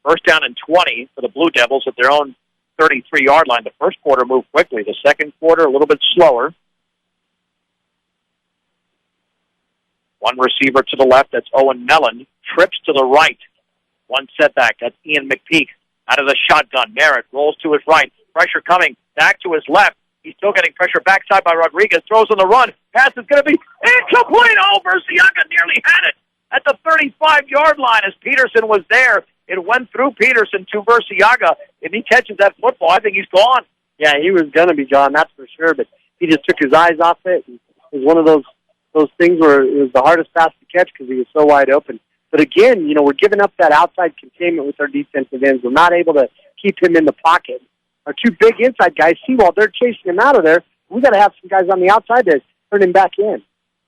First down and 20 for the Blue Devils at their own 33-yard line. The first quarter moved quickly. The second quarter a little bit slower. One receiver to the left, that's Owen Mellon. Trips to the right. One setback, that's Ian McPeak. Out of the shotgun, Merritt rolls to his right. Pressure coming back to his left. He's still getting pressure backside by Rodriguez. Throws on the run. Pass is going to be incomplete. Oh, Burciaga nearly had it at the 35-yard line as Peterson was there. It went through Peterson to Burciaga. If he catches that football, I think he's gone. Yeah, he was going to be gone, that's for sure, but he just took his eyes off it. It was one of those things where it was the hardest pass to catch because he was so wide open. But again, we're giving up that outside containment with our defensive ends. We're not able to keep him in the pocket. Our 2 big inside guys, see, while they're chasing him out of there, we got to have some guys on the outside to turn him back in.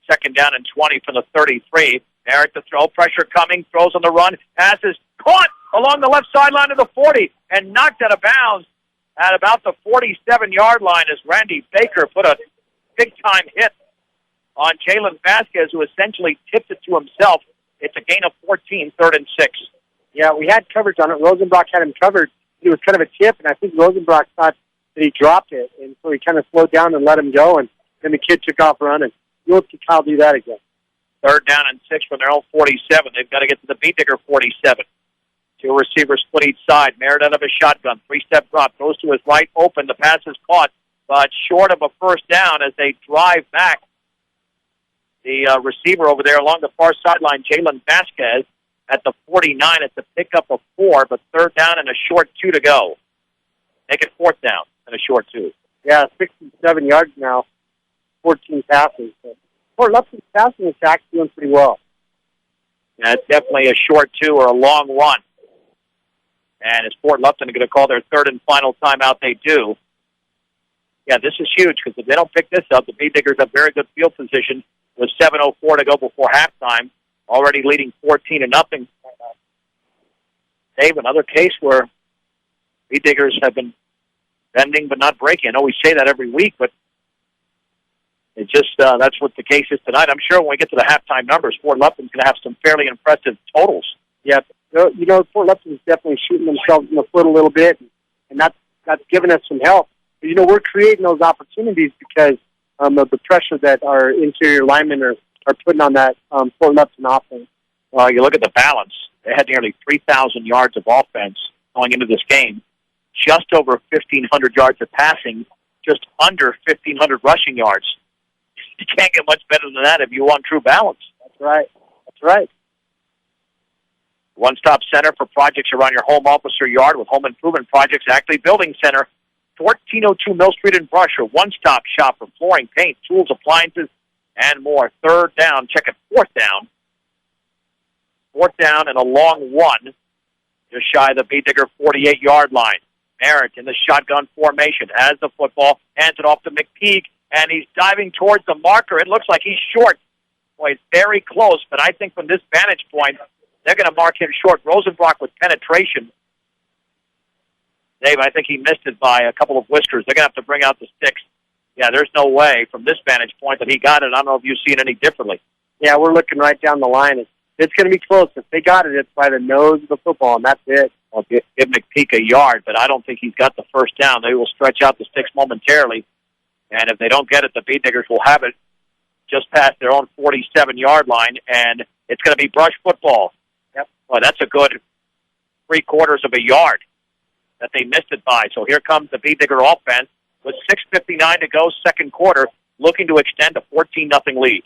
Second down and 20 for the 33. Merritt to throw, pressure coming, throws on the run, passes, caught along the left sideline of the 40 and knocked out of bounds at about the 47-yard line as Randy Baker put a big-time hit on Jalen Vasquez, who essentially tipped it to himself. It's a gain of 14, 3rd and 6. Yeah, we had coverage on it. Rosenbrock had him covered. It was kind of a tip, and I think Rosenbrock thought that he dropped it, and so he kind of slowed down and let him go, and then the kid took off running. You'll see Kyle do that again. 3rd down and 6 from their own 47. They've got to get to the Beat Digger 47. 2 receivers split each side. Merritt out of his shotgun. 3-step drop. Goes to his right, open. The pass is caught, but short of a first down as they drive back. The receiver over there along the far sideline, Jalen Vasquez, at the 49. It's a pickup of 4, but 3rd down and a short 2 to go. Make it 4th down and a short 2. Yeah, 67 yards now, 14 passes. Fort Lupton's passing attack doing pretty well. Yeah, it's definitely a short 2 or a long 1. And is Fort Lupton going to call their 3rd and final timeout? They do. Yeah, this is huge because if they don't pick this up, the Beat Diggers have very good field position with 7:04 to go before halftime, already leading 14-0. Dave, another case where Beat Diggers have been bending but not breaking. I know we say that every week, but it just that's what the case is tonight. I'm sure when we get to the halftime numbers, Fort Lupton's going to have some fairly impressive totals. Yeah, Fort Lupton's definitely shooting themselves in the foot a little bit, and that's given us some help. But, we're creating those opportunities because of the pressure that our interior linemen are putting on that Fort Lupton offense. Well, you look at the balance. They had nearly 3,000 yards of offense going into this game, just over 1,500 yards of passing, just under 1,500 rushing yards. You can't get much better than that if you want true balance. That's right. That's right. One-stop center for projects around your home, office, or yard with home improvement projects. Ackley Building Center, 1402 Mill Street in Brush, a one-stop shop for flooring, paint, tools, appliances, and more. 3rd down. Check it. 4th down. 4th down and a long 1. Just shy of the Beat Digger 48-yard line. Merritt in the shotgun formation has the football, hands it off to McPeak, and he's diving towards the marker. It looks like he's short. Boy, it's very close, but I think from this vantage point, they're going to mark him short. Rosenbrock with penetration. Dave, I think he missed it by a couple of whiskers. They're going to have to bring out the sticks. Yeah, there's no way from this vantage point that he got it. I don't know if you see it any differently. Yeah, we're looking right down the line. It's going to be close. If they got it, it's by the nose of the football, and that's it. Well, give McPeak a yard, but I don't think he's got the first down. They will stretch out the sticks momentarily, and if they don't get it, the Beat Diggers will have it just past their own 47-yard line, and it's going to be brush football. Yep. Well, that's a good 3/4 of a yard that they missed it by. So here comes the Beat Digger offense with 6:59 to go, second quarter, looking to extend a 14-0 lead.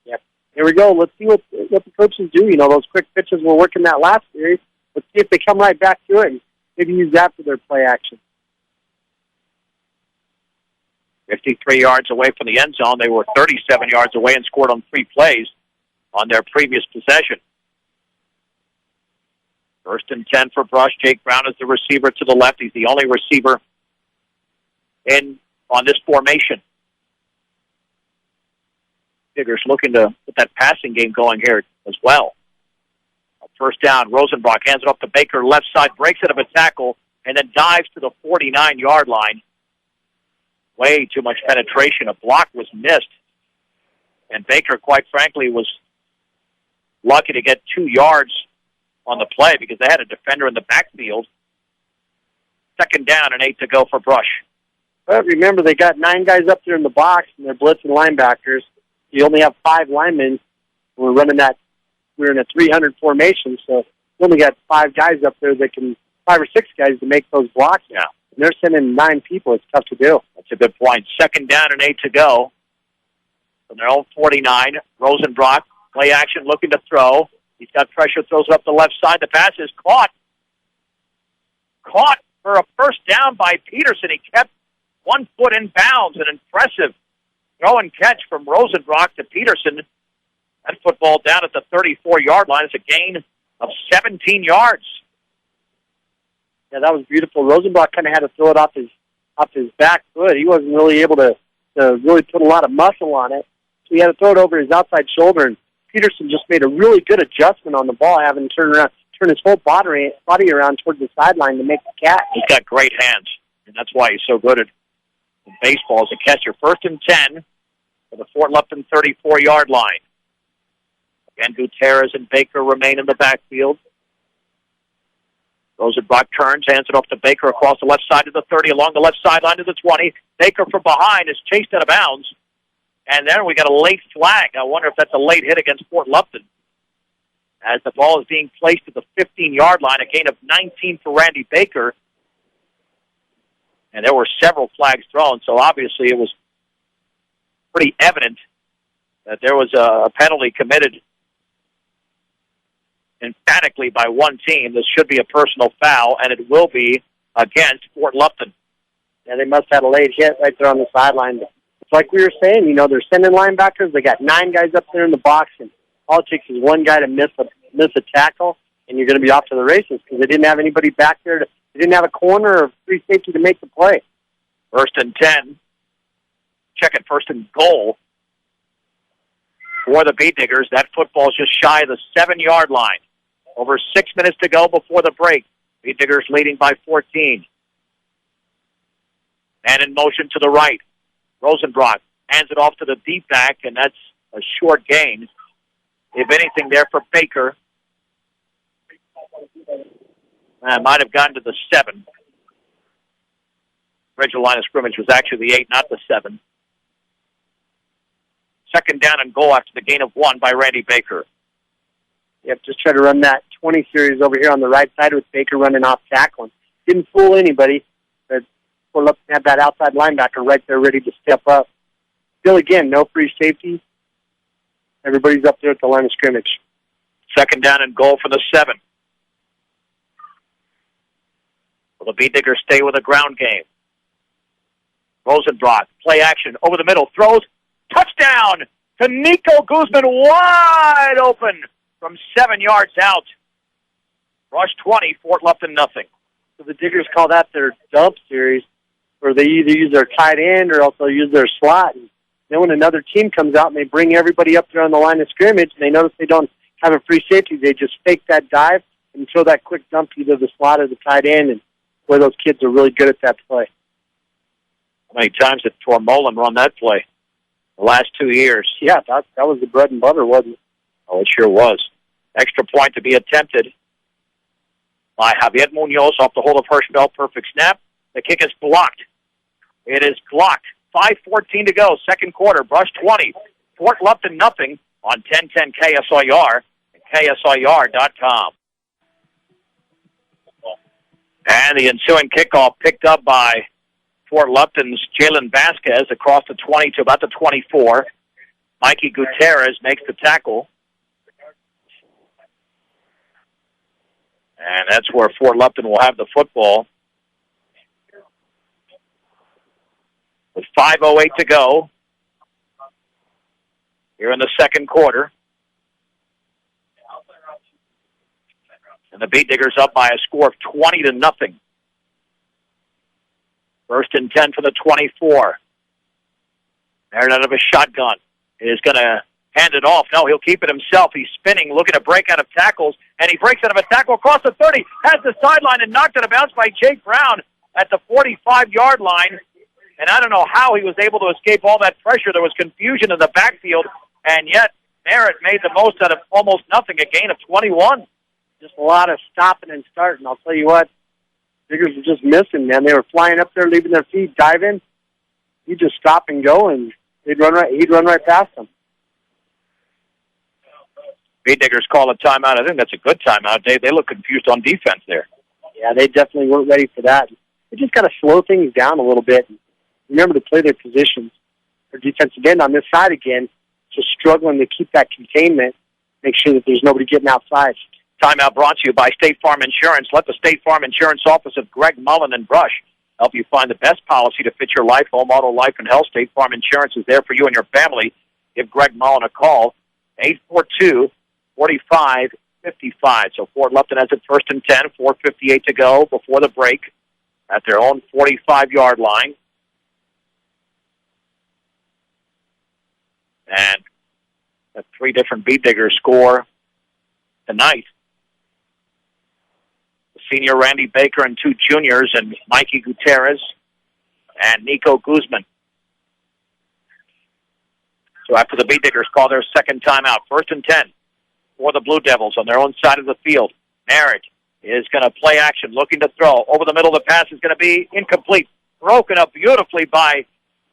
Yep. Here we go. Let's see what the coaches do. Those quick pitches were working that last series. Let's see if they come right back to it and maybe use that for their play action. 53 yards away from the end zone. They were 37 yards away and scored on 3 plays on their previous possession. 1st and 10 for Brush. Jake Brown is the receiver to the left. He's the only receiver in on this formation. Diggers looking to get that passing game going here as well. First down, Rosenbach hands it off to Baker, left side, breaks it of a tackle, and then dives to the 49-yard line. Way too much penetration. A block was missed. And Baker, quite frankly, was lucky to get 2 yards on the play because they had a defender in the backfield. Second down and 8 to go for Brush. But remember, they got 9 guys up there in the box, and they're blitzing linebackers. You only have 5 linemen. We're running that. We're in a 300 formation, so we only got 5 guys up there that can, 5 or 6 guys to make those blocks. Yeah. And they're sending 9 people. It's tough to do. That's a good point. Second down and 8 to go. From their own 49, Rosenbach, play action, looking to throw. He's got pressure, throws it up the left side. The pass is caught. Caught for a first down by Peterson. He kept 1 foot in bounds. An impressive throw and catch from Rosenbach to Peterson. That football down at the 34-yard line is a gain of 17 yards. Yeah, that was beautiful. Rosenbach kind of had to throw it off his back foot. He wasn't really able to really put a lot of muscle on it. So he had to throw it over his outside shoulder, and Peterson just made a really good adjustment on the ball, having to turn his whole body around towards the sideline to make the catch. He's got great hands, and that's why he's so good at baseball as a catcher. First and 10 for the Fort Lupton 34-yard line. Again, Gutierrez and Baker remain in the backfield. Rosenbach turns, hands it off to Baker across the left side to the 30, along the left sideline to the 20. Baker from behind is chased out of bounds. And then we got a late flag. I wonder if that's a late hit against Fort Lupton. As the ball is being placed at the 15-yard line, a gain of 19 for Randy Baker. And there were several flags thrown, so obviously it was pretty evident that there was a penalty committed emphatically by one team. This should be a personal foul, and it will be against Fort Lupton. Yeah, they must have had a late hit right there on the sideline. It's like we were saying, they're sending linebackers. They got 9 guys up there in the box, and all it takes is one guy to miss a tackle, and you're going to be off to the races because they didn't have anybody back there. They didn't have a corner or free safety to make the play. First and 10. Check it, first and goal for the Beat Diggers. That football is just shy of the 7-yard line. Over 6 minutes to go before the break. Beat Diggers leading by 14. And in motion to the right. Rosenbach hands it off to the deep back, and that's a short gain. If anything there for Baker. Might have gotten to the 7. Original line of scrimmage was actually the 8, not the 7. Second down and goal after the gain of 1 by Randy Baker. Yep, just try to run that 20 series over here on the right side with Baker running off tackling. Didn't fool anybody. But Fort Lupton had that outside linebacker right there ready to step up. Still, again, no free safety. Everybody's up there at the line of scrimmage. Second down and goal for the 7. Will the Beat Diggers stay with a ground game? Rosenbach, play action, over the middle, throws, touchdown to Nico Guzman, wide open from 7 yards out. Rush 20, Fort Lupton nothing. So the Diggers call that their dump series, where they either use their tight end or also use their slot. And then when another team comes out and they bring everybody up there on the line of scrimmage and they notice they don't have a free safety, they just fake that dive and throw that quick dump either the slot or the tight end, and boy, those kids are really good at that play. How many times did Tormolen run that play the last 2 years? Yeah, that was the bread and butter, wasn't it? Oh, it sure was. Extra point to be attempted by Javier Munoz off the hold of Hirschfeld. Perfect snap. The kick is blocked. It is blocked. 5:14 to go, second quarter. Brush 20. Fort Lupton nothing on 1010 KSIR and KSIR.com. And the ensuing kickoff picked up by Fort Lupton's Jalen Vasquez across the 20 to about the 24. Mikey Gutierrez makes the tackle. And that's where Fort Lupton will have the football. With 5:08 to go here in the second quarter. And the Beat Diggers up by a score of 20-0. First and 10 for the 24. They're out of a shotgun. is going to hand it off. No, he'll keep it himself. He's spinning, looking to break out of tackles, and he breaks out of a tackle across the 30, has the sideline, and knocked it out of bounds by Jake Brown at the 45-yard line. And I don't know how he was able to escape all that pressure. There was confusion in the backfield, and yet Merritt made the most out of almost nothing, a gain of 21. Just a lot of stopping and starting. I'll tell you what, Diggers were just missing, man. They were flying up there, leaving their feet, diving. He'd just stop and go, and he'd run right past them. Beat Diggers call a timeout. I think that's a good timeout, Dave. They look confused on defense there. Yeah, they definitely weren't ready for that. They just got to slow things down a little bit. Remember to play their positions. Their defensive end on this side again, just struggling to keep that containment, make sure that there's nobody getting outside. Timeout brought to you by State Farm Insurance. Let the State Farm Insurance office of Greg Mullen and Brush help you find the best policy to fit your life, home, auto, life, and health. State Farm Insurance is there for you and your family. Give Greg Mullen a call, 842-4555. So Fort Lupton has it 1st and 10, 4:58 to go before the break at their own 45-yard line. And the 3 different Beat Diggers score tonight. The senior Randy Baker and 2 juniors, and Mikey Gutierrez and Nico Guzman. So after the Beat Diggers call their second timeout, 1st and 10 for the Blue Devils on their own side of the field. Merritt is going to play action, looking to throw. Over the middle, the pass is going to be incomplete. Broken up beautifully by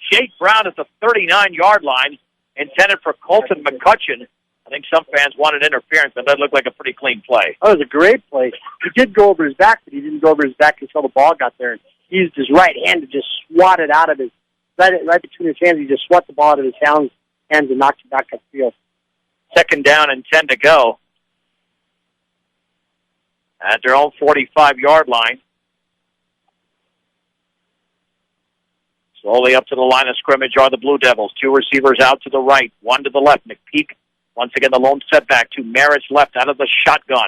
Jake Brown at the 39-yard line, intended for Colton McCutcheon. I think some fans wanted interference, but that looked like a pretty clean play. That was a great play. He did go over his back, but he didn't go over his back until the ball got there. And he used his right hand to just swat it out of his, right between his hands. He just swat the ball out of his hands and knocked it back upfield. 2nd down and 10 to go at their own 45-yard line. Slowly up to the line of scrimmage are the Blue Devils. 2 receivers out to the right, 1 to the left. McPeak, once again, the lone setback to Merritt's left out of the shotgun.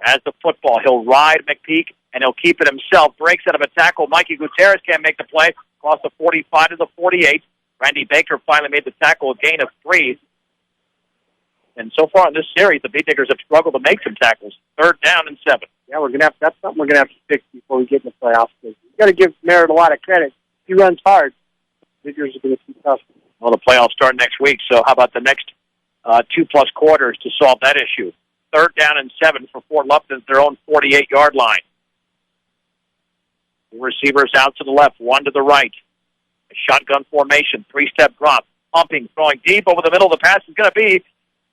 As the football, he'll ride McPeak, and he'll keep it himself. Breaks out of a tackle. Mikey Gutierrez can't make the play. Across the 45 to the 48. Randy Baker finally made the tackle, a gain of 3. And so far in this series, the Beat Diggers have struggled to make some tackles. 3rd down and 7. Yeah, that's something we're going to have to fix before we get in the playoffs. You've got to give Merritt a lot of credit. He runs hard. Diggers are going to be tough. Well, the playoffs start next week, so how about the next 2+ quarters to solve that issue? 3rd down and 7 for Fort Lupton at their own 48-yard line. 2 receivers out to the left, 1 to the right. A shotgun formation, 3-step drop, pumping, throwing deep over the middle. The pass is going to be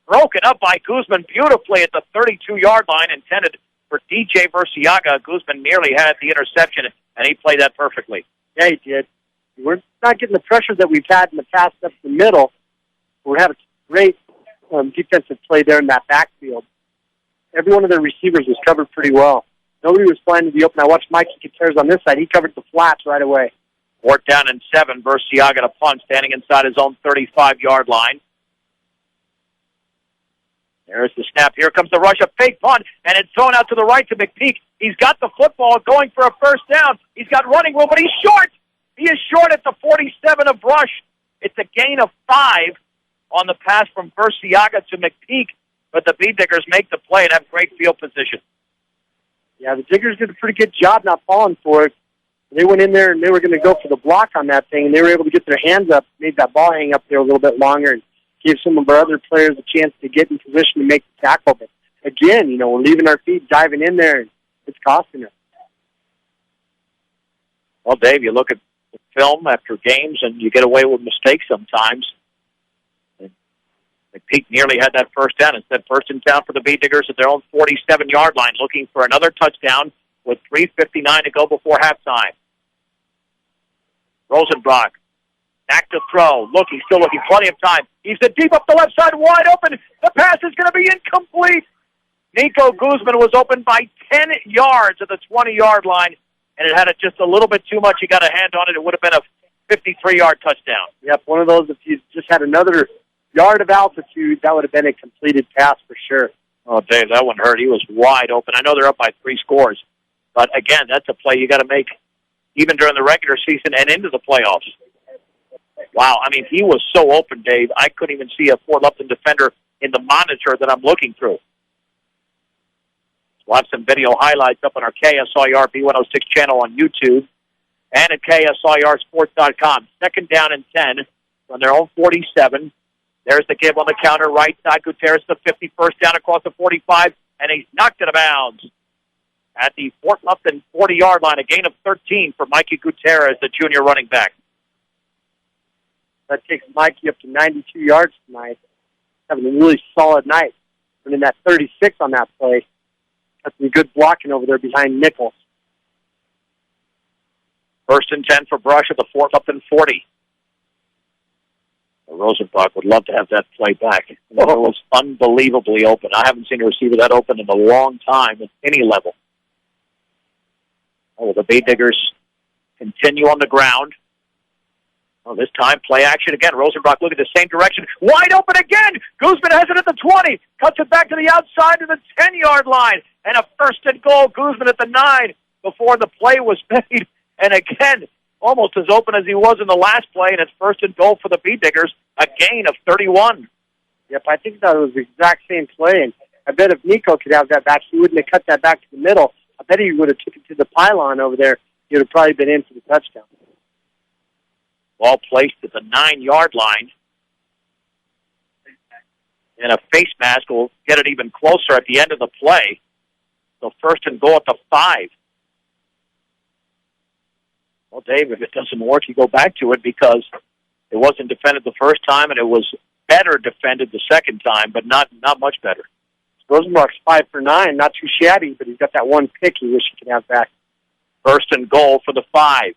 broken up by Guzman beautifully at the 32-yard line, intended for DJ Versiaga. Guzman nearly had the interception, and he played that perfectly. Yeah, he did. We're not getting the pressure that we've had in the past up the middle. We're having great defensive play there in that backfield. Every one of their receivers was covered pretty well. Nobody was flying to the open. I watched Mikey Gutierrez on this side. He covered the flats right away. 4th down and 7. Versiaga to punt, standing inside his own 35-yard line. There's the snap. Here comes the rush, a fake punt, and it's thrown out to the right to McPeak. He's got the football going for a 1st down. He's got running room, but he's short. He is short at the 47 of Brush. It's a gain of 5 on the pass from Versiaga to McPeak, but the Beat Diggers make the play and have great field position. Yeah, the Diggers did a pretty good job not falling for it. They went in there and they were going to go for the block on that thing, and they were able to get their hands up, made that ball hang up there a little bit longer, and gave some of our other players a chance to get in position to make the tackle. But again, we're leaving our feet, diving in there, and it's costing us. Well, Dave, you look at the film after games, and you get away with mistakes sometimes. And McPeak nearly had that 1st down. Instead, 1st and 10 for the Beat Diggers at their own 47-yard line, looking for another touchdown with 3:59 to go before halftime. Rosenbrock, back to throw. Look, he's still looking. Plenty of time. He's deep up the left side, wide open. The pass is going to be incomplete. Nico Guzman was open by 10 yards at the 20-yard line, and it had just a little bit too much. He got a hand on it. It would have been a 53-yard touchdown. Yep, one of those, if you just had another yard of altitude, that would have been a completed pass for sure. Oh, Dave, that one hurt. He was wide open. I know they're up by 3 scores, but again, that's a play you got to make even during the regular season and into the playoffs. Wow, I mean, he was so open, Dave. I couldn't even see a Fort Lupton defender in the monitor that I'm looking through. We'll have some video highlights up on our KSIR B106 channel on YouTube and at KSIRsports.com. Second down and 10 from their own 47. There's the give on the counter, right side. Gutierrez, the 50, first down across the 45, and he's knocked it out of bounds at the Fort Lupton 40-yard line. A gain of 13 for Mikey Gutierrez, the junior running back. That takes Mikey up to 92 yards tonight. Having a really solid night. And in that 36 on that play. Got some good blocking over there behind Nichols. First and 10 for Brush at the Fort Lupton 40. Rosenbach would love to have that play back. It was unbelievably open. I haven't seen a receiver that open in a long time at any level. Oh, the Bay Diggers continue on the ground. Oh, this time, play action again. Rosenbach looking the same direction. Wide open again! Guzman has it at the 20. Cuts it back to the outside to the 10-yard line. And a first and goal. Guzman at the 9 before the play was made. And again, almost as open as he was in the last play. And it's first and goal for the Bee Diggers. A gain of 31. Yep, I think that was the exact same play. And I bet if Nico could have that back, he wouldn't have cut that back to the middle. I bet he would have took it to the pylon over there. He would have probably been in for the touchdown. Ball placed at the 9-yard line. And a face mask will get it even closer at the end of the play. So first and goal at the 5. Well, Dave, if it doesn't work, you go back to it because it wasn't defended the first time and it was better defended the second time, but not much better. Rosenbach's 5 for 9, not too shabby, but he's got that one pick he wish he could have back. First and goal for the 5.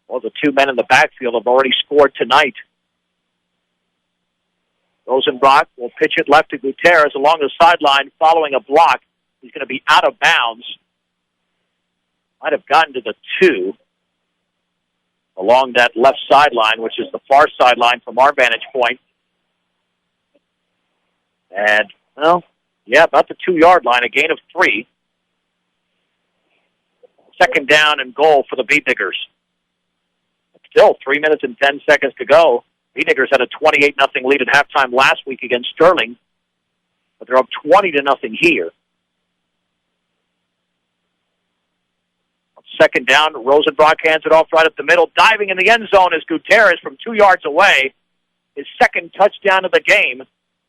Well, the two men in the backfield have already scored tonight. Rosenbach will pitch it left to Gutierrez along the sideline following a block. He's going to be out of bounds. Might have gotten to the 2 along that left sideline, which is the far sideline from our vantage point. And, well, yeah, about the 2-yard line, a gain of 3. Second down and goal for the Bee Diggers. Still 3 minutes and 10 seconds to go. Bee Diggers had a 28-0 lead at halftime last week against Sterling, but they're up 20-0 here. Second down, Rosenbach hands it off right up the middle. Diving in the end zone is Gutierrez from 2 yards away. His second touchdown of the game.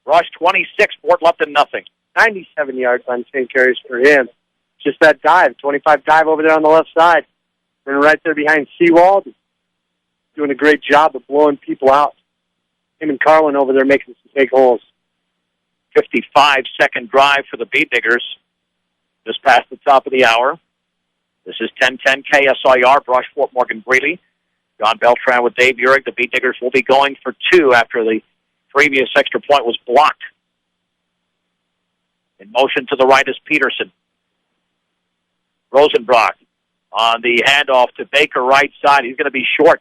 Rush 26, Fort Lupton nothing. 97 yards on 10 carries for him. Just that dive, 25 dive over there on the left side. And right there behind Seawald, doing a great job of blowing people out. Him and Carlin over there making some big holes. 55-second drive for the Bee Diggers. Just past the top of the hour. This is 10-10 KSIR, Brush, Fort Morgan, Greeley. John Beltran with Dave Urich. The Bee Diggers will be going for 2 after the previous extra point was blocked. In motion to the right is Peterson. Rosenbach on the handoff to Baker, right side. He's going to be short.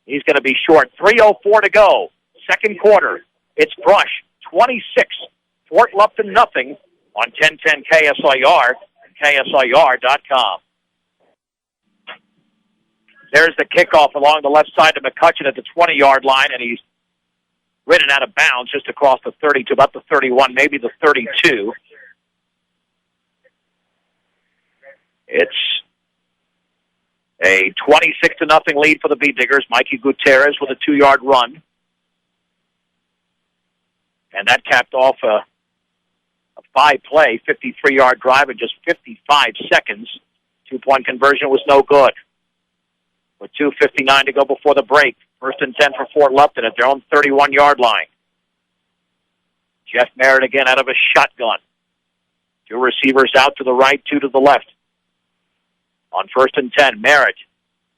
He's going to be short. 3:04 to go. Second quarter. It's Brush 26, Fort Lupton nothing on 1010 KSIR and KSIR.com. There's the kickoff along the left side to McCutcheon at the 20-yard line, and he's ridden out of bounds just across the 30 to about the 31, maybe the 32. It's a 26-0 lead for the Bee Diggers. Mikey Gutierrez with a 2-yard run. And that capped off a 5-play, 53-yard drive in just 55 seconds. 2-point conversion was no good. With 2:59 to go before the break. First and 10 for Fort Lupton at their own 31-yard line. Jeff Merritt again out of a shotgun. 2 receivers out to the right, 2 to the left. On first and 10, Merritt.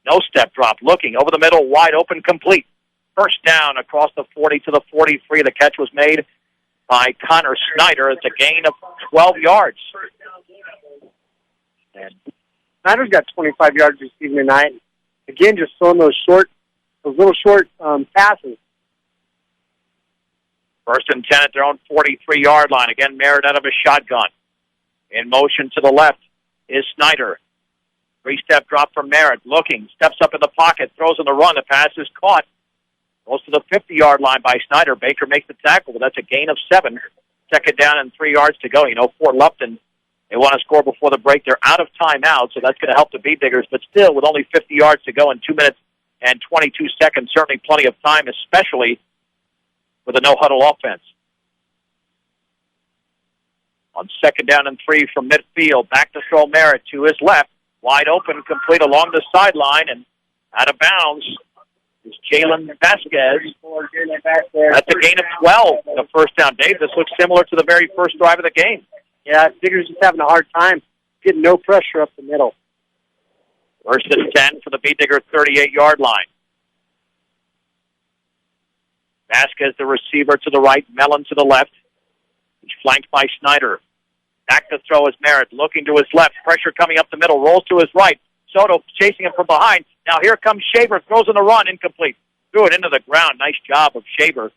No step drop, looking over the middle, wide open, complete. First down across the 40 to the 43. The catch was made by Connor Snyder. It's a gain of 12 yards. And Snyder's got 25 yards receiving tonight. Again, just throwing those little short passes. First and 10 at their own 43-yard line. Again, Merritt out of a shotgun. In motion to the left is Snyder. Three-step drop from Merritt. Looking. Steps up in the pocket. Throws on the run. The pass is caught. Goes to the 50-yard line by Snyder. Baker makes the tackle, but that's a gain of 7. Second down and 3 yards to go. You know, Fort Lupton, they want to score before the break. They're out of timeout, so that's going to help the Bee Diggers. But still, with only 50 yards to go in 2 minutes and 22 seconds, certainly plenty of time, especially with a no-huddle offense. On second down and 3 from midfield, back to throw Merritt to his left. Wide open, complete along the sideline, and out of bounds is Jalen Vasquez. That's a gain of 12, the first down. Dave, this looks similar to the very first drive of the game. Yeah, Diggers just having a hard time getting no pressure up the middle. First and 10 for the Bee Digger 38-yard line. Vasquez, the receiver, to the right. Mellon to the left. He's flanked by Snyder. Back to throw is Merritt, looking to his left. Pressure coming up the middle. Rolls to his right. Soto chasing him from behind. Now here comes Shaver. Throws on the run. Incomplete. Threw it into the ground. Nice job of Shaver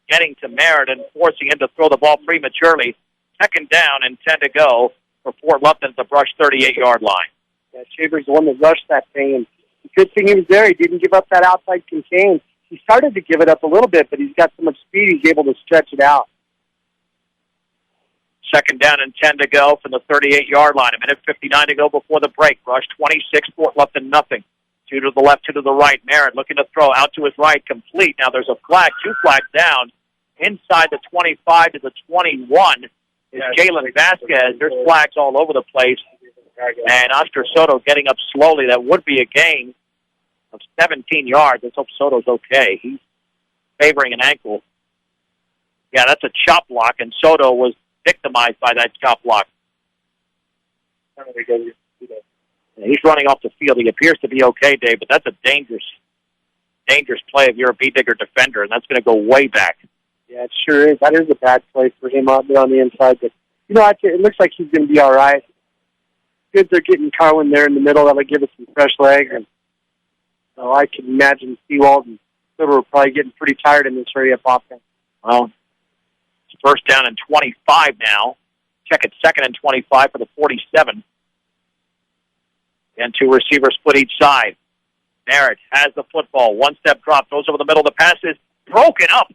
getting to Merritt and forcing him to throw the ball prematurely. Second down and 10 to go for Fort Lupton at the Brush 38-yard line. Yeah, Shaver's the one that rushed that thing. And the good thing he was there. He didn't give up that outside contain. He started to give it up a little bit, but he's got so much speed he's able to stretch it out. Second down and 10 to go from the 38-yard line. 1:59 to go before the break. Rush 26, Fort Lupton nothing. 2 to the left, 2 to the right. Merritt looking to throw out to his right, complete. Now there's a flag, 2 flags down. Inside the 25 to the 21 is Jalen Vasquez. There's flags all over the place. And Oscar Soto getting up slowly. That would be a gain of 17 yards. Let's hope Soto's okay. He's favoring an ankle. Yeah, that's a chop block, and Soto was victimized by that chop block. He's running off the field. He appears to be okay, Dave, but that's a dangerous play if you're a Bee Digger defender, and that's going to go way back. Yeah, it sure is. That is a bad play for him out there on the inside. But, you know, it looks like he's going to be all right. Good they're getting Carwin there in the middle. That'll give us some fresh legs. And I can imagine Seawald and Silver are probably getting pretty tired in this hurry-up offense. Well, it's first down and 25 now. Check it, second and 25 for the 47. And 2 receivers split each side. Merritt has the football. One-step drop, goes over the middle. The pass is broken up.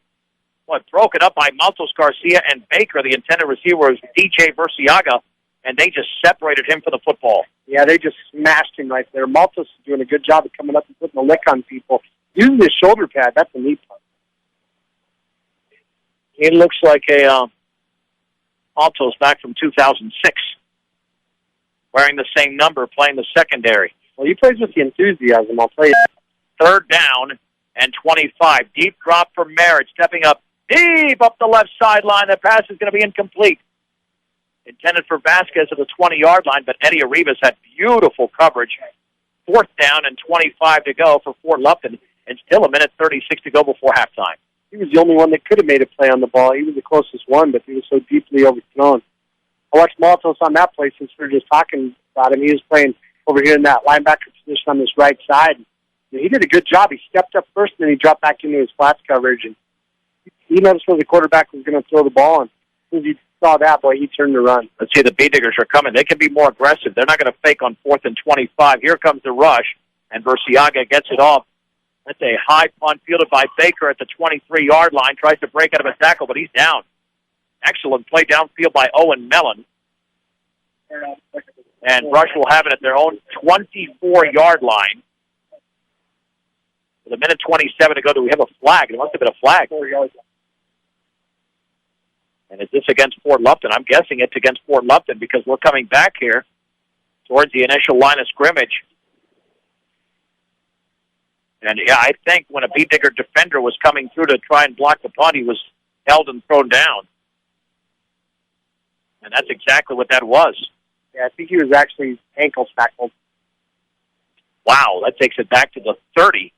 Broken up by Maltos Garcia and Baker. The intended receiver was DJ Burciaga, and they just separated him for the football. Yeah, they just smashed him right there. Maltos is doing a good job of coming up and putting a lick on people. Using his shoulder pad, that's a neat part. It looks like a Maltos back from 2006. Wearing the same number, playing the secondary. Well, he plays with the enthusiasm, I'll tell you. Third down and 25. Deep drop for Merritt, stepping up deep up the left sideline. The pass is going to be incomplete. Intended for Vasquez at the 20-yard line, but Eddie Arribas had beautiful coverage. Fourth down and 25 to go for Fort Lupton, and still 1:36 to go before halftime. He was the only one that could have made a play on the ball. He was the closest one, but he was so deeply overthrown. I watched Maltos on that play since we were just talking about him. He was playing over here in that linebacker position on this right side. And he did a good job. He stepped up first, and then he dropped back into his flats coverage. And he noticed where the quarterback was going to throw the ball, and as soon as he saw that, he turned to run. Let's see, the Bee Diggers are coming. They can be more aggressive. They're not going to fake on 4th and 25. Here comes the rush, and Burciaga gets it off. That's a high punt fielded by Baker at the 23-yard line. Tries to break out of a tackle, but he's down. Excellent play downfield by Owen Mellon. And Rush will have it at their own 24-yard line. With 1:27 to go, do we have a flag? It must have been a flag. And is this against Fort Lupton? I'm guessing it's against Fort Lupton because we're coming back here towards the initial line of scrimmage. And, yeah, I think when a Bee Digger defender was coming through to try and block the punt, he was held and thrown down. And that's exactly what that was. Yeah, I think he was actually ankle tackled. Wow, that takes it back to the 30.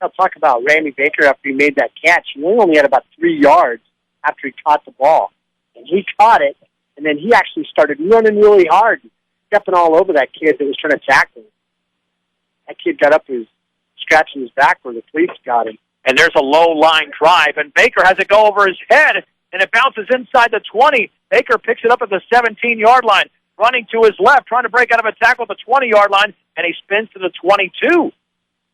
I'll talk about Randy Baker after he made that catch. He only had about 3 yards after he caught the ball. And he caught it, and then he actually started running really hard, stepping all over that kid that was trying to tackle him. That kid got up and was scratching his back where the police got him. And there's a low-line drive, and Baker has it go over his head, and it bounces inside the 20. Baker picks it up at the 17-yard line. running to his left, trying to break out of a tackle at the 20-yard line, and he spins to the 22.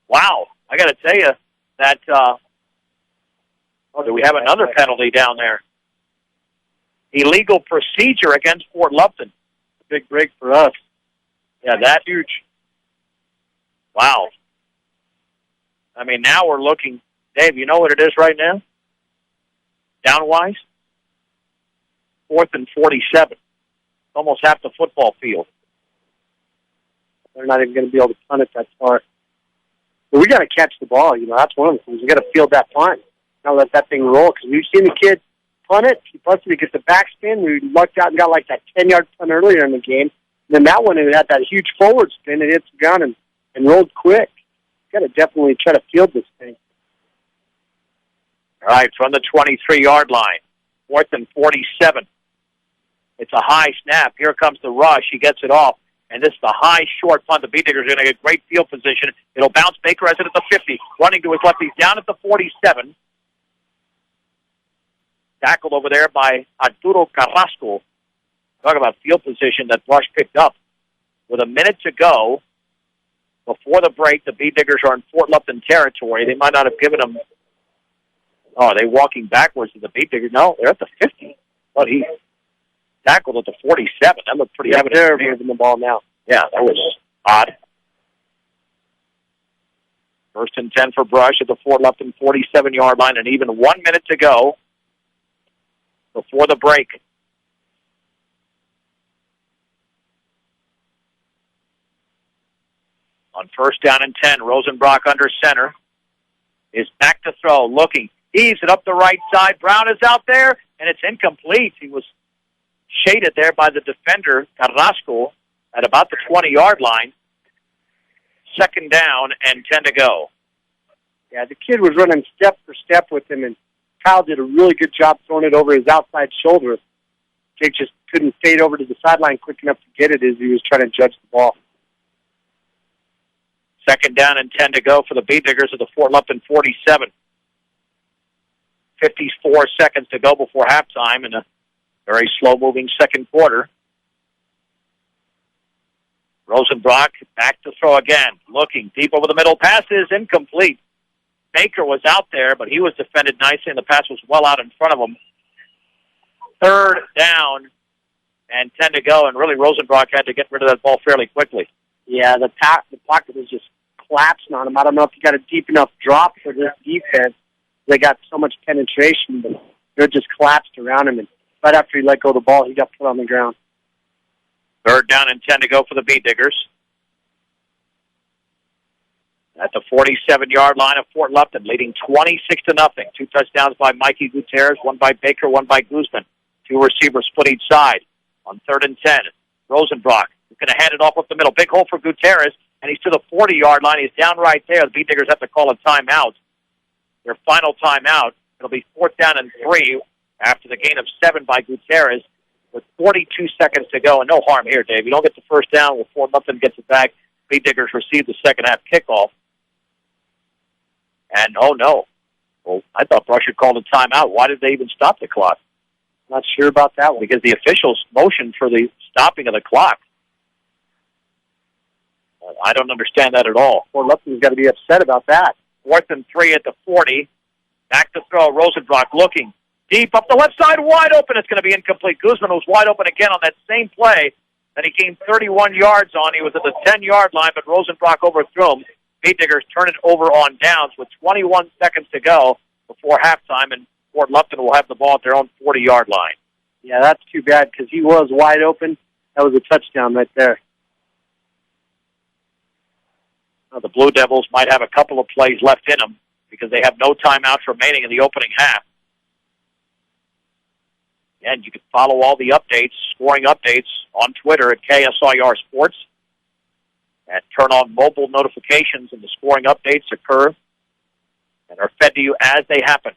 Wow. I got to tell you that, do we have another penalty down there? Illegal procedure against Fort Lupton. Big break for us. Yeah, that's huge. Wow. I mean, now we're looking. Dave, you know what it is right now? Downwise? 4th and 47. Almost half the football field. They're not even going to be able to punt it that far. But we got to catch the ball. That's one of the things. We got to field that punt. Not let that thing roll. Because we've seen the kid punt it. He punts it, he gets the backspin. We lucked out and got like that 10-yard punt earlier in the game. And then that one, it had that huge forward spin. It hits the ground and rolled quick. Got to definitely try to field this thing. All right, from the 23-yard line. 4th and 47. It's a high snap. Here comes the rush. He gets it off. And this is the high, short punt. The Beat Diggers are going to get great field position. It'll bounce. Baker has it at the 50. Running to his left. He's down at the 47. Tackled over there by Arturo Carrasco. Talk about field position that Rush picked up. With a minute to go, before the break, the Beat Diggers are in Fort Lupton territory. They might not have given them... Oh, are they walking backwards to the Beat Diggers? No, they're at the 50. But he tackled at the 47. That looked pretty evident. They're moving the ball now. Yeah, that was odd. 1st and 10 for Brush at the Fort Lupton 47-yard line, and even 1 minute to go before the break. On 1st down and 10, Rosenbrock under center is back to throw, looking. Heaves it up the right side. Brown is out there, and it's incomplete. He was shaded there by the defender, Carrasco, at about the 20-yard line. 2nd down and 10 to go. Yeah, the kid was running step for step with him, and Kyle did a really good job throwing it over his outside shoulder. Jake just couldn't fade over to the sideline quick enough to get it as he was trying to judge the ball. 2nd down and 10 to go for the Beat Diggers at the Fort Lupton 47. 54 seconds to go before halftime in a very slow-moving second quarter. Rosenbrock back to throw again. Looking deep over the middle. Pass is incomplete. Baker was out there, but he was defended nicely, and the pass was well out in front of him. 3rd down and 10 to go, and really Rosenbrock had to get rid of that ball fairly quickly. Yeah, the pocket was just collapsing on him. I don't know if he got a deep enough drop for this defense. They got so much penetration, but it just collapsed around him, and right after he let go of the ball, he got put on the ground. 3rd down and 10 to go for the Beat Diggers. At the 47-yard line of Fort Lupton, leading 26-0. 2 touchdowns by Mikey Gutierrez, 1 by Baker, 1 by Guzman. 2 receivers split each side. On 3rd and 10, Rosenbrock is going to hand it off up the middle. Big hole for Gutierrez, and he's to the 40-yard line. He's down right there. The Beat Diggers have to call a timeout. Their final timeout. It'll be 4th down and 3 after the gain of 7 by Gutierrez with 42 seconds to go. And no harm here, Dave. You don't get the first down before Lupton gets it back. Beat Diggers receive the second-half kickoff. And, oh, no. Well, I thought Brush had called a timeout. Why did they even stop the clock? Not sure about that one. Because the officials motioned for the stopping of the clock. I don't understand that at all. Fort Lupton's got to be upset about that. 4th and 3 at the 40. Back to throw. Rosenbrock looking deep up the left side, wide open. It's going to be incomplete. Guzman was wide open again on that same play that he gained 31 yards on. He was at the 10-yard line, but Rosenbrock overthrew him. Beat Diggers turn it over on downs with 21 seconds to go before halftime, and Fort Lupton will have the ball at their own 40-yard line. Yeah, that's too bad because he was wide open. That was a touchdown right there. Now, the Blue Devils might have a couple of plays left in them because they have no timeouts remaining in the opening half. And you can follow all the updates, scoring updates, on Twitter at KSIR Sports. And turn on mobile notifications, and the scoring updates occur and are fed to you as they happen.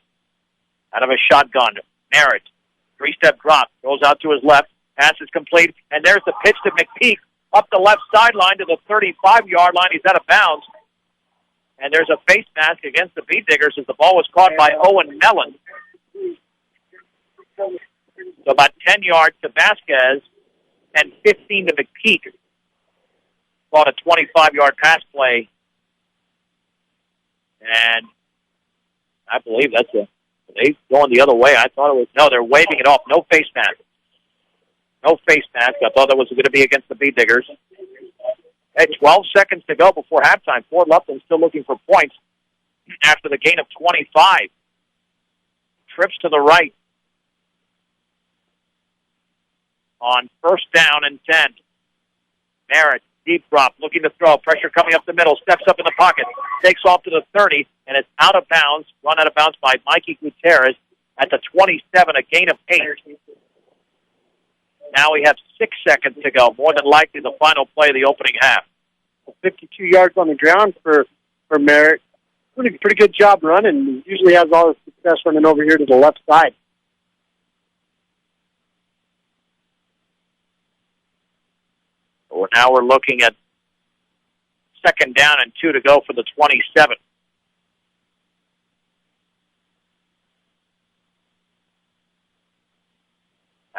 Out of a shotgun, Merritt, 3-step drop, goes out to his left, pass is complete, and there's the pitch to McPeak up the left sideline to the 35-yard line. He's out of bounds. And there's a face mask against the Beat Diggers as the ball was caught by Owen Mellon. So about 10 yards to Vasquez. and 15 to McPeak. Bought a 25-yard pass play. And I believe that's they going the other way. I thought it was, no, they're waving it off. No face mask. No face mask. I thought that was going to be against the Bee Diggers. At 12 seconds to go before halftime, Fort Lupton still looking for points after the gain of 25. Trips to the right on first down and 10. Merritt, deep drop, looking to throw. Pressure coming up the middle, steps up in the pocket, takes off to the 30, and it's out of bounds, run out of bounds by Mikey Gutierrez at the 27, a gain of 8. Now we have 6 seconds to go, more than likely the final play of the opening half. 52 yards on the ground for Merritt. Pretty good job running. He usually has all his success running over here to the left side. So now we're looking at second down and 2 to go for the 27.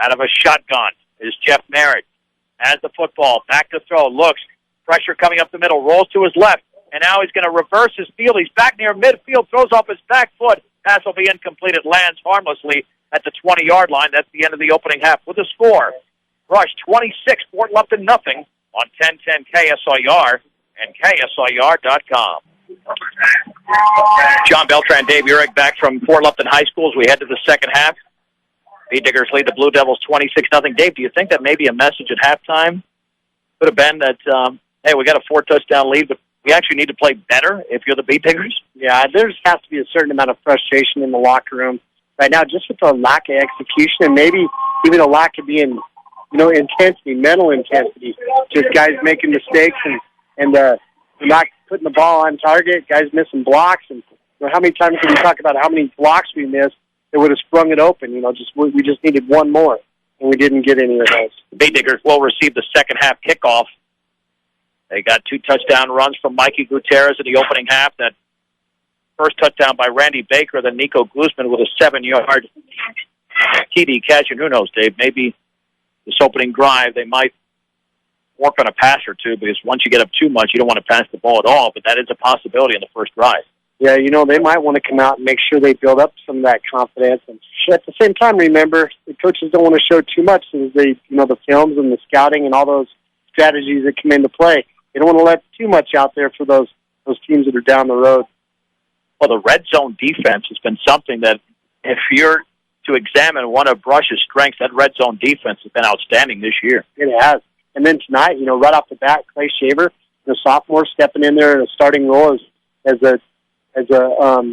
Out of a shotgun is Jeff Merritt. Has the football, back to throw, looks, pressure coming up the middle, rolls to his left, and now he's going to reverse his field. He's back near midfield, throws off his back foot. Pass will be incomplete. It lands harmlessly at the 20-yard line. That's the end of the opening half. With the score, Rush 26, Fort Lupton nothing on 1010 KSIR and KSIR.com. John Beltran, Dave Urich back from Fort Lupton High School as we head to the second half. Bee Diggers lead the Blue Devils 26-0. Dave, do you think that maybe a message at halftime could have been that, hey, we got a 4-touchdown lead, but we actually need to play better if you're the Bee Diggers? Yeah, there has to be a certain amount of frustration in the locker room right now, just with the lack of execution and maybe even a lack of being, intensity, mental intensity. Just guys making mistakes and not putting the ball on target, guys missing blocks. And how many times can we talk about how many blocks we missed that would have sprung it open? We just needed one more, and we didn't get any of those. The Bee Diggers will receive the second half kickoff. They got 2 touchdown runs from Mikey Gutierrez in the opening half. That first touchdown by Randy Baker, then Nico Guzman with a 7-yard TD catch. And who knows, Dave, maybe this opening drive they might work on a pass or two, because once you get up too much, you don't want to pass the ball at all. But that is a possibility in the first drive. Yeah, they might want to come out and make sure they build up some of that confidence. And at the same time, remember, the coaches don't want to show too much as they, the films and the scouting and all those strategies that come into play. They don't want to let too much out there for those teams that are down the road. Well, the red zone defense has been something that, if you're to examine one of Brush's strengths, that red zone defense has been outstanding this year. It has. And then tonight, right off the bat, Clay Shaver, the sophomore, stepping in there in a starting role as a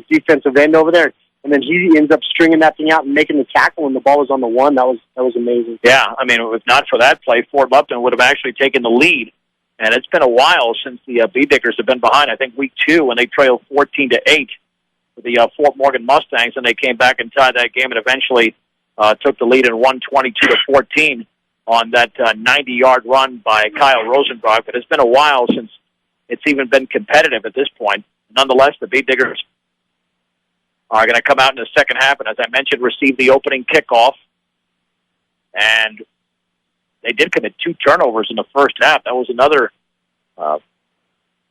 defensive end over there. And then he ends up stringing that thing out and making the tackle when the ball was on the 1. That was amazing. Yeah, if not for that play, Fort Lupton would have actually taken the lead. And it's been a while since the Bee Diggers have been behind. I think week 2 when they trailed 14-8 for the Fort Morgan Mustangs, and they came back and tied that game and eventually took the lead and won 22-14 on that 90-yard run by Kyle Rosenbrock. But it's been a while since it's even been competitive at this point. Nonetheless, the Bee Diggers are going to come out in the second half, and as I mentioned, receive the opening kickoff. And they did commit 2 turnovers in the first half. That was another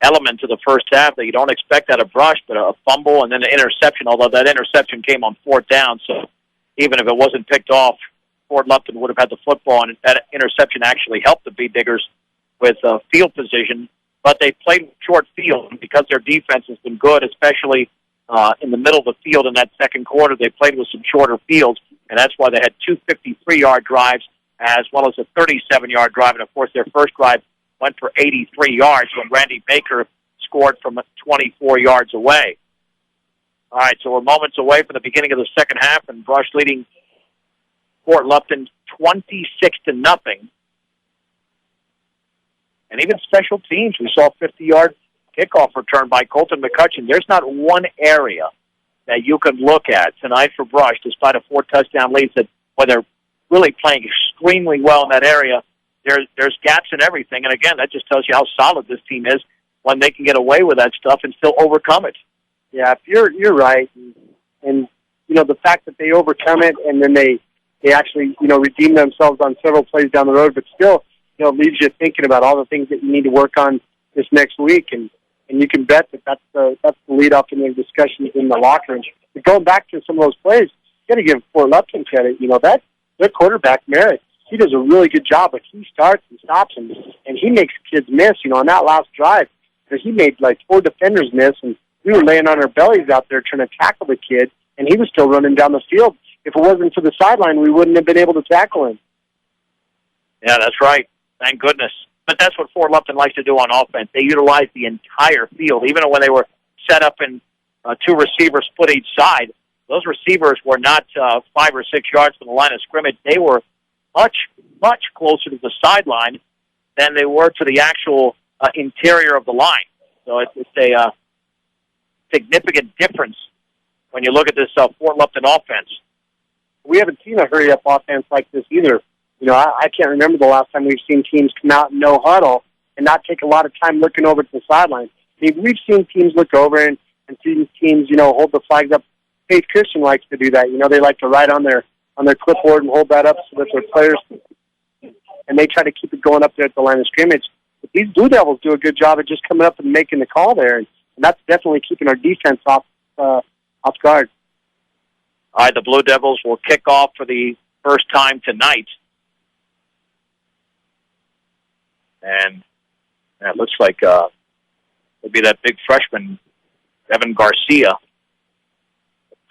element to the first half that you don't expect out of Brush, but a fumble and then an interception, although that interception came on 4th down. So even if it wasn't picked off, Fort Lupton would have had the football, and that interception actually helped the Bee Diggers with field position. But they played short field because their defense has been good, especially in the middle of the field in that second quarter. They played with some shorter fields, and that's why they had 2 53-yard drives as well as a 37-yard drive. And, of course, their first drive went for 83 yards when Randy Baker scored from 24 yards away. All right, so we're moments away from the beginning of the second half, and Brush leading Fort Lupton 26-0. And even special teams, we saw a 50-yard kickoff return by Colton McCutcheon. There's not one area that you can look at tonight for Brush, despite a 4-touchdown lead, that when they're really playing extremely well in that area, there's gaps in everything. And again, that just tells you how solid this team is when they can get away with that stuff and still overcome it. Yeah, if you're right. And the fact that they overcome it and then they they actually, redeemed themselves on several plays down the road, but still, it leaves you thinking about all the things that you need to work on this next week, and you can bet that that's the lead off in their discussions in the locker room. But going back to some of those plays, you got to give Fort Lupton credit. That their quarterback Merritt, he does a really good job, but he starts and stops them, and he makes kids miss. On that last drive, he made like 4 defenders miss, and we were laying on our bellies out there trying to tackle the kid, and he was still running down the field. If it wasn't for the sideline, we wouldn't have been able to tackle him. Yeah, that's right. Thank goodness. But that's what Fort Lupton likes to do on offense. They utilize the entire field, even when they were set up in 2 receivers split each side. Those receivers were not 5 or 6 yards from the line of scrimmage. They were much, much closer to the sideline than they were to the actual interior of the line. So it's a significant difference when you look at this Fort Lupton offense. We haven't seen a hurry-up offense like this either. I can't remember the last time we've seen teams come out in no huddle and not take a lot of time looking over to the sideline. We've seen teams look over and seen teams, hold the flags up. Paige Christian likes to do that. They like to write on their clipboard and hold that up so that their players, and they try to keep it going up there at the line of scrimmage. But these Blue Devils do a good job of just coming up and making the call there, and that's definitely keeping our defense off guard. All right, the Blue Devils will kick off for the first time tonight. And it looks like it'll be that big freshman, Evan Garcia,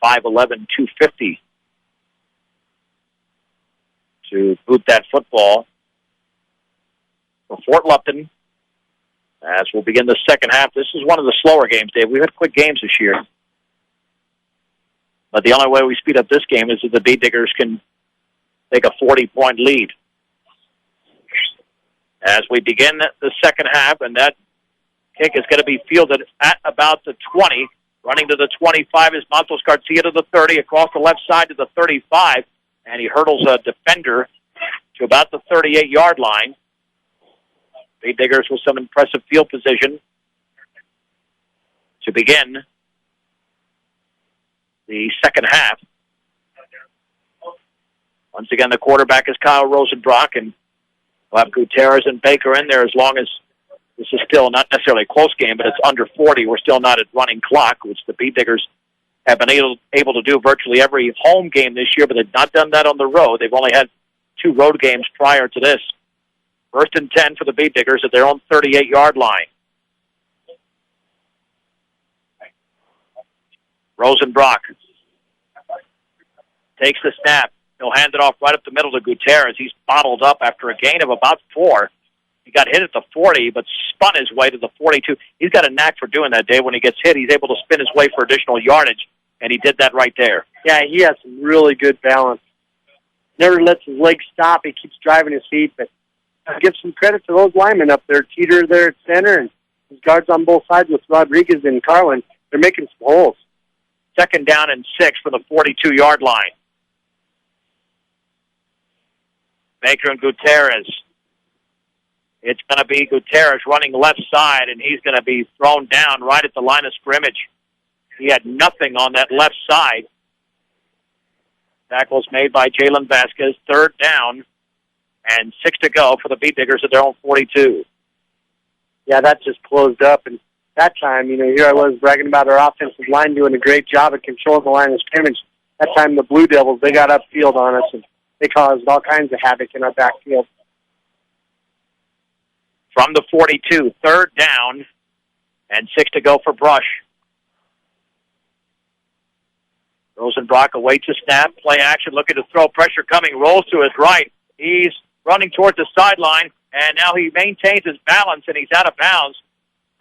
5'11", 250, to boot that football for Fort Lupton as we'll begin the second half. This is one of the slower games, Dave. We've had quick games this year. But the only way we speed up this game is if the Bee Diggers can take a 40-point lead. As we begin the second half, and that kick is going to be fielded at about the 20. Running to the 25 is Matos Garcia to the 30, across the left side to the 35, and he hurdles a defender to about the 38-yard line. Bee Diggers with some impressive field position to begin the second half. Once again, the quarterback is Kyle Rosenbrock, and we'll have Gutierrez and Baker in there as long as this is still not necessarily a close game, but it's under 40. We're still not at running clock, which the Bee Diggers have been able to do virtually every home game this year, but they've not done that on the road. They've only had 2 road games prior to this. 1st and 10 for the Bee Diggers at their own 38-yard line. Rosenbrock takes the snap. He'll hand it off right up the middle to Gutierrez. He's bottled up after a gain of about 4. He got hit at the 40, but spun his way to the 42. He's got a knack for doing that, Dave. When he gets hit, he's able to spin his way for additional yardage, and he did that right there. Yeah, he has some really good balance. Never lets his legs stop. He keeps driving his feet, but give some credit to those linemen up there. Teeter there at center, and his guards on both sides with Rodriguez and Carlin. They're making some holes. 2nd down and 6 for the 42-yard line. Baker and Gutierrez. It's going to be Gutierrez running left side, and he's going to be thrown down right at the line of scrimmage. He had nothing on that left side. Tackles made by Jalen Vasquez. 3rd down and 6 to go for the Bee Diggers at their own 42. Yeah, that just closed up, and that time, here I was bragging about our offensive line doing a great job at controlling the line of scrimmage. That time, the Blue Devils, they got upfield on us, and they caused all kinds of havoc in our backfield. From the 42, 3rd down and 6 to go for Brush. Rosenbrock awaits a snap, play action, looking to throw, pressure coming, rolls to his right. He's running towards the sideline, and now he maintains his balance, and he's out of bounds.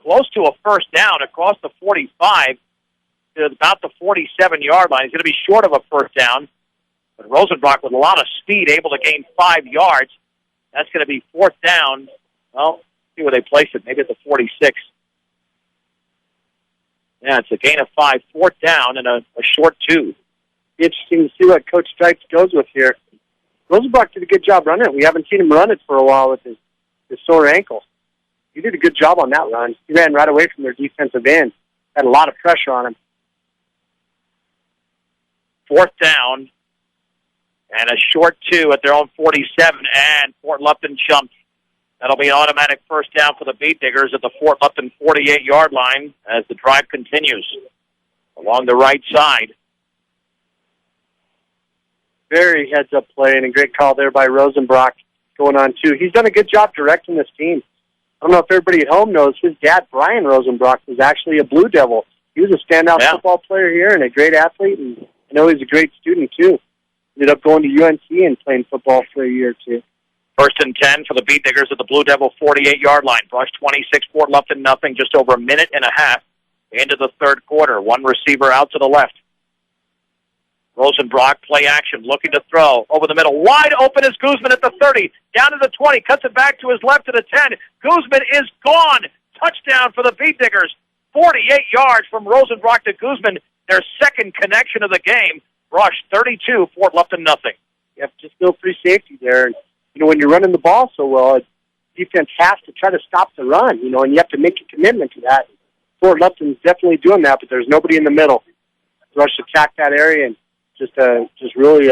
Close to a 1st down across the 45 to about the 47-yard line. He's going to be short of a 1st down, but Rosenbrock with a lot of speed able to gain 5 yards. That's going to be 4th down. Well, see where they place it, maybe at the 46. Yeah, it's a gain of 5, 4th down, and a short 2. Interesting to see what Coach Stripes goes with here. Rosenbrock did a good job running it. We haven't seen him run it for a while with his sore ankle. He did a good job on that run. He ran right away from their defensive end. Had a lot of pressure on him. 4th down And a short 2 at their own 47, and Fort Lupton jumps. That'll be an automatic first down for the Beat Diggers at the Fort Lupton 48-yard line as the drive continues along the right side. Very heads-up play, and a great call there by Rosenbrock going on, too. He's done a good job directing this team. I don't know if everybody at home knows, his dad, Brian Rosenbrock, was actually a Blue Devil. He was a standout football player here and a great athlete, and I know he's a great student, too. Ended up going to UNC and playing football for a year or two. First and 10 for the Beat Diggers at the Blue Devil 48-yard line. Brush 26, Fort Lupton nothing, just over a minute and a half into the third quarter. One receiver out to the left. Rosenbrock, play action, looking to throw over the middle. Wide open is Guzman at the 30, down to the 20, cuts it back to his left to the 10. Guzman is gone. Touchdown for the Beat Diggers. 48 yards from Rosenbrock to Guzman, their second connection of the game. Brush 32, Fort Lupton nothing. You have to still free safety there. And, when you're running the ball so well, defense has to try to stop the run, and you have to make a commitment to that. Fort Lupton's definitely doing that, but there's nobody in the middle. Rush attacked that area and just really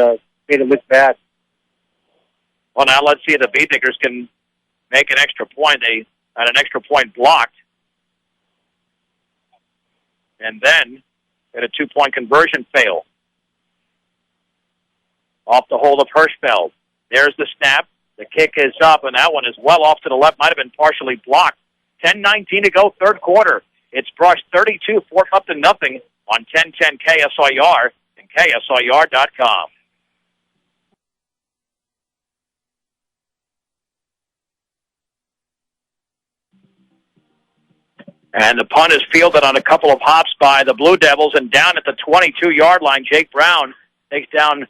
made it look bad. Well, now let's see if the Beat Diggers can make an extra point. They had an extra point blocked. And then had a 2-point conversion fail. Off the hold of Hirschfeld. There's the snap. The kick is up, and that one is well off to the left. Might have been partially blocked. 10:19 to go, third quarter. It's Brush 32, Fort Lupton nothing on 1010 KSIR and KSIR.com. And the punt is fielded on a couple of hops by the Blue Devils, and down at the 22-yard line, Jake Brown takes down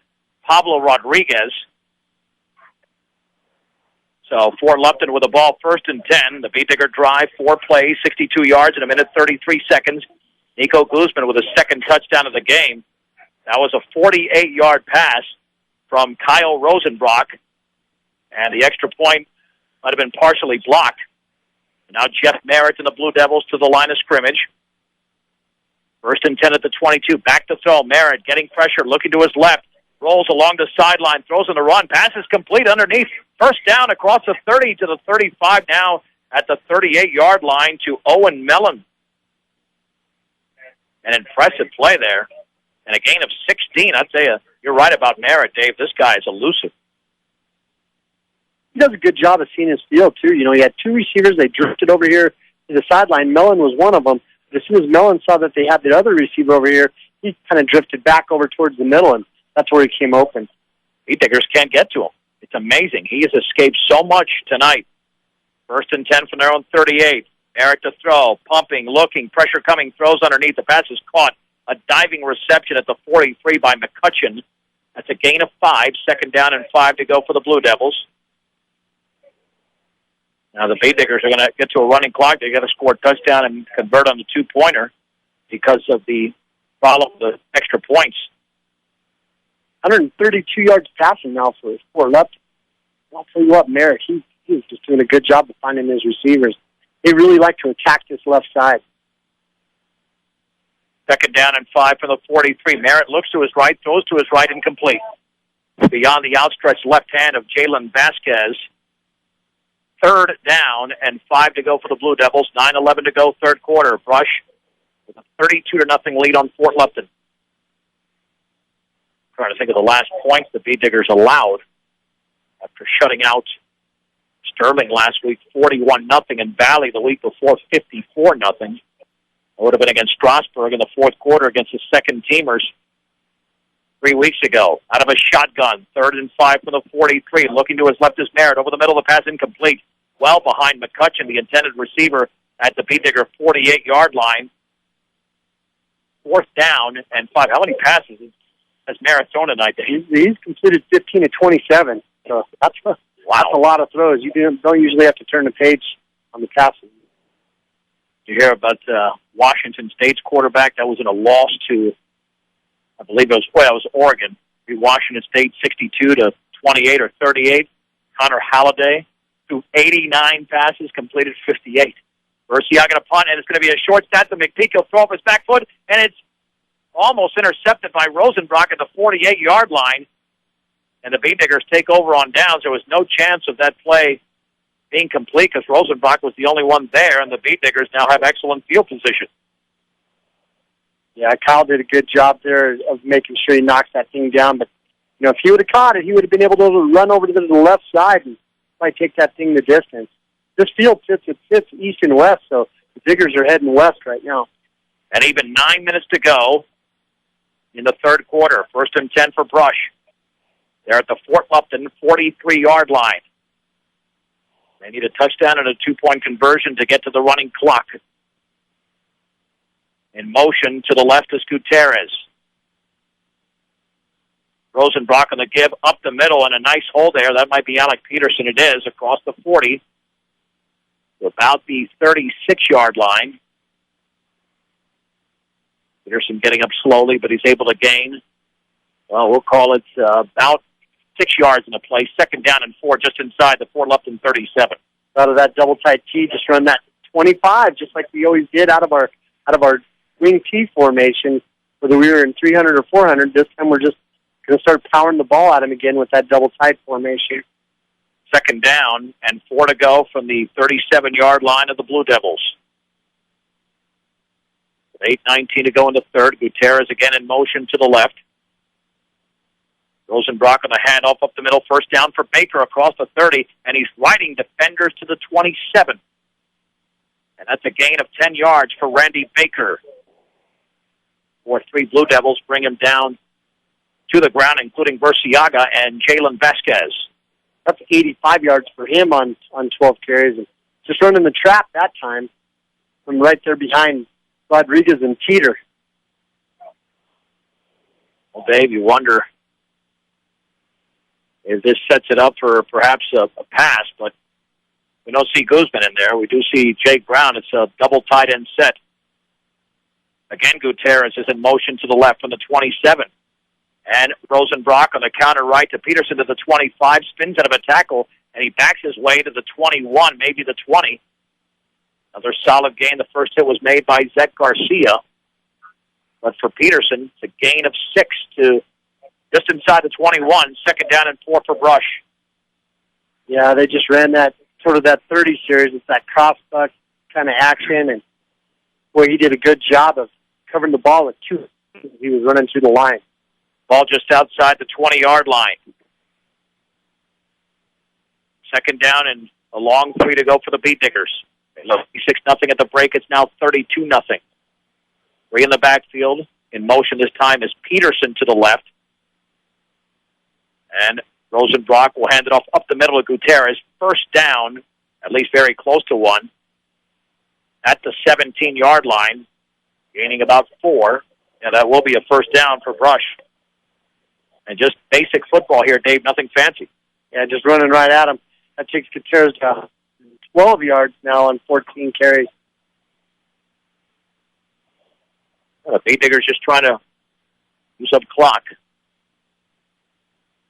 Pablo Rodriguez. So Fort Lupton with the ball first and 10. The Beat Digger drive, 4 plays, 62 yards in a minute, 33 seconds. Nico Guzman with a second touchdown of the game. That was a 48-yard pass from Kyle Rosenbrock, and the extra point might have been partially blocked. And now Jeff Merritt and the Blue Devils to the line of scrimmage. First and 10 at the 22. Back to throw. Merritt getting pressure, looking to his left. Rolls along the sideline, throws on the run. Pass is complete underneath. First down across the 30 to the 35, now at the 38-yard line to Owen Mellon. An impressive play there. And a gain of 16. I'd say you're right about Merritt, Dave. This guy is elusive. He does a good job of seeing his field, too. He had 2 receivers. They drifted over here to the sideline. Mellon was one of them. But as soon as Mellon saw that they had the other receiver over here, he kind of drifted back over towards the middle, and that's where he came open. Beat Diggers can't get to him. It's amazing. He has escaped so much tonight. First and 10 from their own 38. Merritt to throw, pumping, looking, pressure coming, throws underneath. The pass is caught. A diving reception at the 43 by McCutcheon. That's a gain of 5. Second down and 5 to go for the Blue Devils. Now the Beat Diggers are going to get to a running clock. They've got to score a touchdown and convert on the 2-pointer because of the the extra points. 132 yards passing now for Fort Lupton. I'll tell you what, Merritt, he's just doing a good job of finding his receivers. They really like to attack this left side. Second down and 5 from the 43. Merritt looks to his right, throws to his right, incomplete. Beyond the outstretched left hand of Jalen Vasquez. Third down and 5 to go for the Blue Devils. 9:11 to go, third quarter. Brush with a 32-0 lead on Fort Lupton. Trying to think of the last points the Beat Diggers allowed after shutting out Sterling last week, 41-0, and Valley the week before, 54-0. It would have been against Strasburg in the fourth quarter against the second-teamers 3 weeks ago. Out of a shotgun, 3rd and 5 for the 43. Looking to his left is Merritt. Over the middle, the pass incomplete. Well behind McCutcheon, the intended receiver at the Beat Digger 48-yard line. Fourth down and 5. How many passes has Merritt thrown tonight? He's completed 15 of 27. So that's a lot of throws. You don't usually have to turn the page on the passes. You hear about Washington State's quarterback that was in a loss to, I believe it was Oregon. Washington State 62-28 or 38. Connor Halliday threw 89 passes, completed 58. Versiak going to punt, and it's going to be a short snap to McPeak. He'll throw off his back foot, and it's almost intercepted by Rosenbrock at the 48-yard line. and the Beat Diggers take over on downs. There was no chance of that play being complete because Rosenbach was the only one there, and the Beat Diggers now have excellent field position. Yeah, Kyle did a good job there of making sure he knocks that thing down. But, if he would have caught it, he would have been able to run over to the left side and probably take that thing the distance. This field sits east and west, so the Diggers are heading west right now. And even 9 minutes to go in the third quarter. 1st and 10 for Brush. They're at the Fort Lupton 43-yard line. They need a touchdown and a 2-point conversion to get to the running clock. In motion to the left is Gutierrez. Rosenbach on the give up the middle, and a nice hole there. That might be Alec Peterson. It is across the 40 to about the 36-yard line. Peterson getting up slowly, but he's able to gain. Well, we'll call it about 6 yards in the play. 2nd down and 4 just inside the Fort Lupton 37. Out of that double tight T, just run that 25, just like we always did out of our wing T formation, whether we were in 300 or 400. This time we're just going to start powering the ball at him again with that double tight formation. 2nd down and 4 to go from the 37-yard line of the Blue Devils. 8:19 to go in the third. Gutierrez again in motion to the left. Rosenbach on the handoff up the middle. 1st down for Baker across the 30, and he's riding defenders to the 27. And that's a gain of 10 yards for Randy Baker. 4-3 Blue Devils bring him down to the ground, including Burciaga and Jalen Vasquez. That's 85 yards for him on 12 carries. And just running the trap that time from right there behind Rodriguez and Teeter. Well, Dave, you wonder if this sets it up for perhaps a pass, but we don't see Guzman in there. We do see Jake Brown. It's a double tight end set. Again, Gutierrez is in motion to the left from the 27. And Rosenbach on the counter right to Peterson to the 25, spins out of a tackle, and he backs his way to the 21, maybe the 20. Another solid gain. The first hit was made by Zach Garcia. But for Peterson, it's a gain of 6 to just inside the 21. 2nd down and 4 for Brush. Yeah, they just ran that sort of that 30 series. It's that crossbuck kind of action, and boy, he did a good job of covering the ball with 2. He was running through the line. Ball just outside the 20-yard line. 2nd down and a long 3 to go for the Beat Diggers. They look 6-0 at the break. It's now 32-0. 3 in the backfield. In motion this time is Peterson to the left. And Rosenbach will hand it off up the middle of Gutierrez. 1st down, at least very close to 1, at the 17-yard line, gaining about 4. And that will be a 1st down for Brush. And just basic football here, Dave, nothing fancy. Yeah, just running right at him. That takes Gutierrez to 12 yards now on 14 carries. Well, the Beat Diggers just trying to use up clock.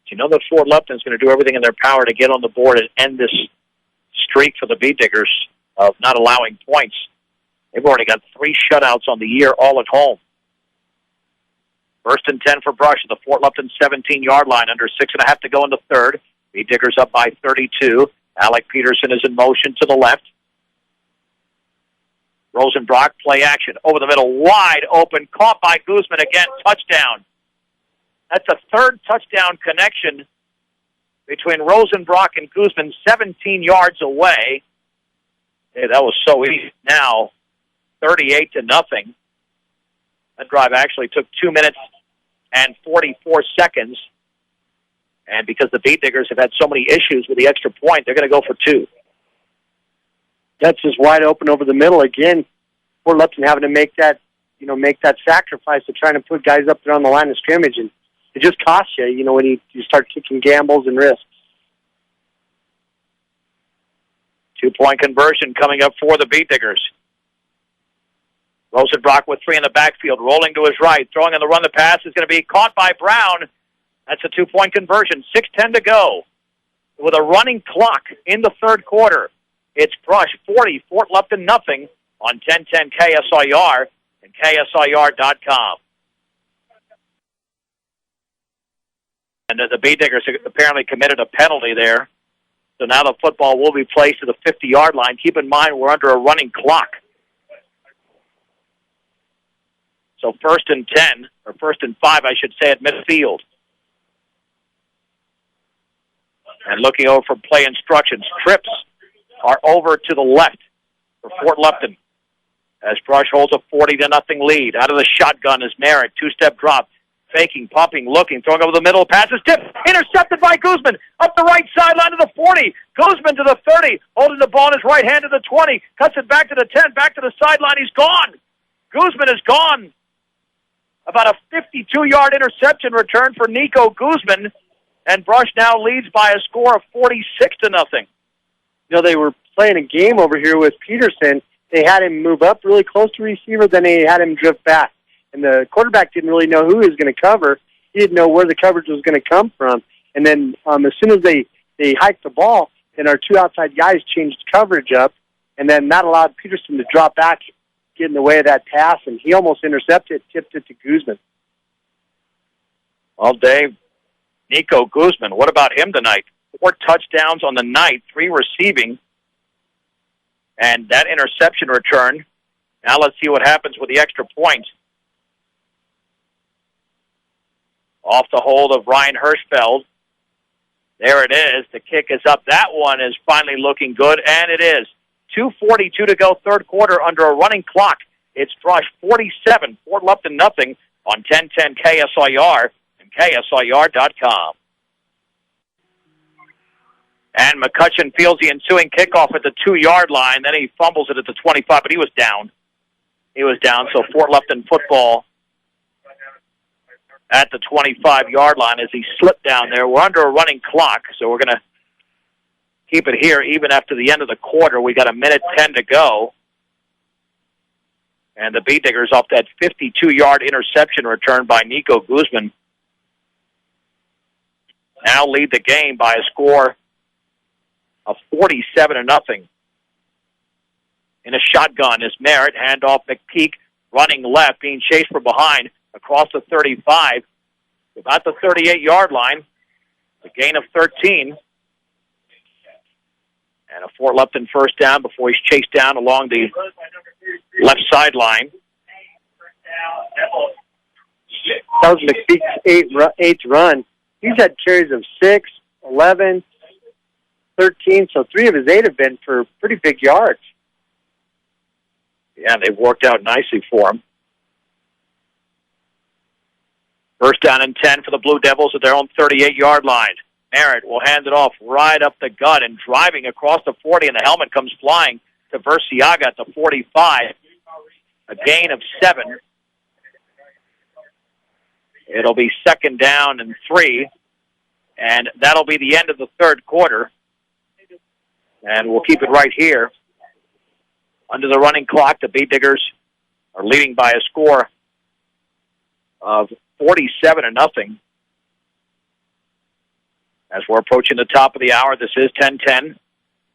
You know that Fort Lupton is going to do everything in their power to get on the board and end this streak for the Beat Diggers of not allowing points. They've already got 3 shutouts on the year, all at home. 1st and 10 for Brush at the Fort Lupton 17-yard line, under 6.5 to go in the third. Beat Diggers up by 32. Alec Peterson is in motion to the left. Rosenbach, play action, over the middle, wide open, caught by Guzman again, touchdown. That's a 3rd touchdown connection between Rosenbach and Guzman, 17 yards away. Hey, that was so easy. Now, 38-0. That drive actually took 2 minutes and 44 seconds. And because the Beat Diggers have had so many issues with the extra point, they're going to go for 2. That's just wide open over the middle again. Fort Lupton having to make that sacrifice of trying to put guys up there on the line of scrimmage, and it just costs you, when you start taking gambles and risks. 2-point conversion coming up for the Beat Diggers. Rosenbach with 3 in the backfield, rolling to his right, throwing on the run. The pass is going to be caught by Brown. That's a 2-point conversion. 6:10 to go. With a running clock in the third quarter, it's Brush 40, Fort Lupton nothing on 1010 KSIR and KSIR.com. the Bee Diggers apparently committed a penalty there. So now the football will be placed to the 50-yard line. Keep in mind, we're under a running clock. So 1st and 10, or 1st and 5, I should say, at midfield. And looking over for play instructions, trips are over to the left for Fort Lupton as Brush holds a 40-0 lead. Out of the shotgun is Merritt. Two-step drop. Faking, pumping, looking, throwing over the middle. Passes tipped. Intercepted by Guzman. Up the right sideline to the 40. Guzman to the 30. Holding the ball in his right hand to the 20. Cuts it back to the 10. Back to the sideline. He's gone. Guzman is gone. About a 52-yard interception return for Nico Guzman. And Brush now leads by a score of 46-0. You know, they were playing a game over here with Peterson. They had him move up really close to receiver, then they had him drift back. And the quarterback didn't really know who he was going to cover. He didn't know where the coverage was going to come from. And then as soon as they hiked the ball, then our two outside guys changed coverage up, and then that allowed Peterson to drop back, get in the way of that pass, and he almost intercepted, tipped it to Guzman. Well, Dave, Nico Guzman, what about him tonight? 4 touchdowns on the night, 3 receiving, and that interception return. Now let's see what happens with the extra point. Off the hold of Ryan Hirschfeld. There it is. The kick is up. That one is finally looking good, and it is. 2:42 to go, third quarter, under a running clock. It's Brush 47, Fort Lupton nothing on 1010 KSIR and KSIR.com. And McCutcheon fields the ensuing kickoff at the 2-yard line. Then he fumbles it at the 25, but he was down. So Fort Lupton football at the 25-yard line as he slipped down there. We're under a running clock, so we're going to keep it here even after the end of the quarter. We got 1:10 to go. And the Bee Diggers off that 52-yard interception return by Nico Guzman now lead the game by a score of 47-0. In a shotgun is Merritt. Handoff McPeak running left, being chased from behind across the 35, about the 38-yard line. A gain of 13. And a Fort Lupton first down before he's chased down along the left sideline. That was McPeak's eighth run. He's had carries of 6, 11, 13, so 3 of his 8 have been for pretty big yards. Yeah, they've worked out nicely for him. First down and 10 for the Blue Devils at their own 38-yard line. Merritt will hand it off right up the gut and driving across the 40, and the helmet comes flying to Versiaga at the 45. A gain of 7. It'll be 2nd down and 3, and that'll be the end of the third quarter. And we'll keep it right here. Under the running clock, the Bee Diggers are leading by a score of 47-0. As we're approaching the top of the hour, this is 1010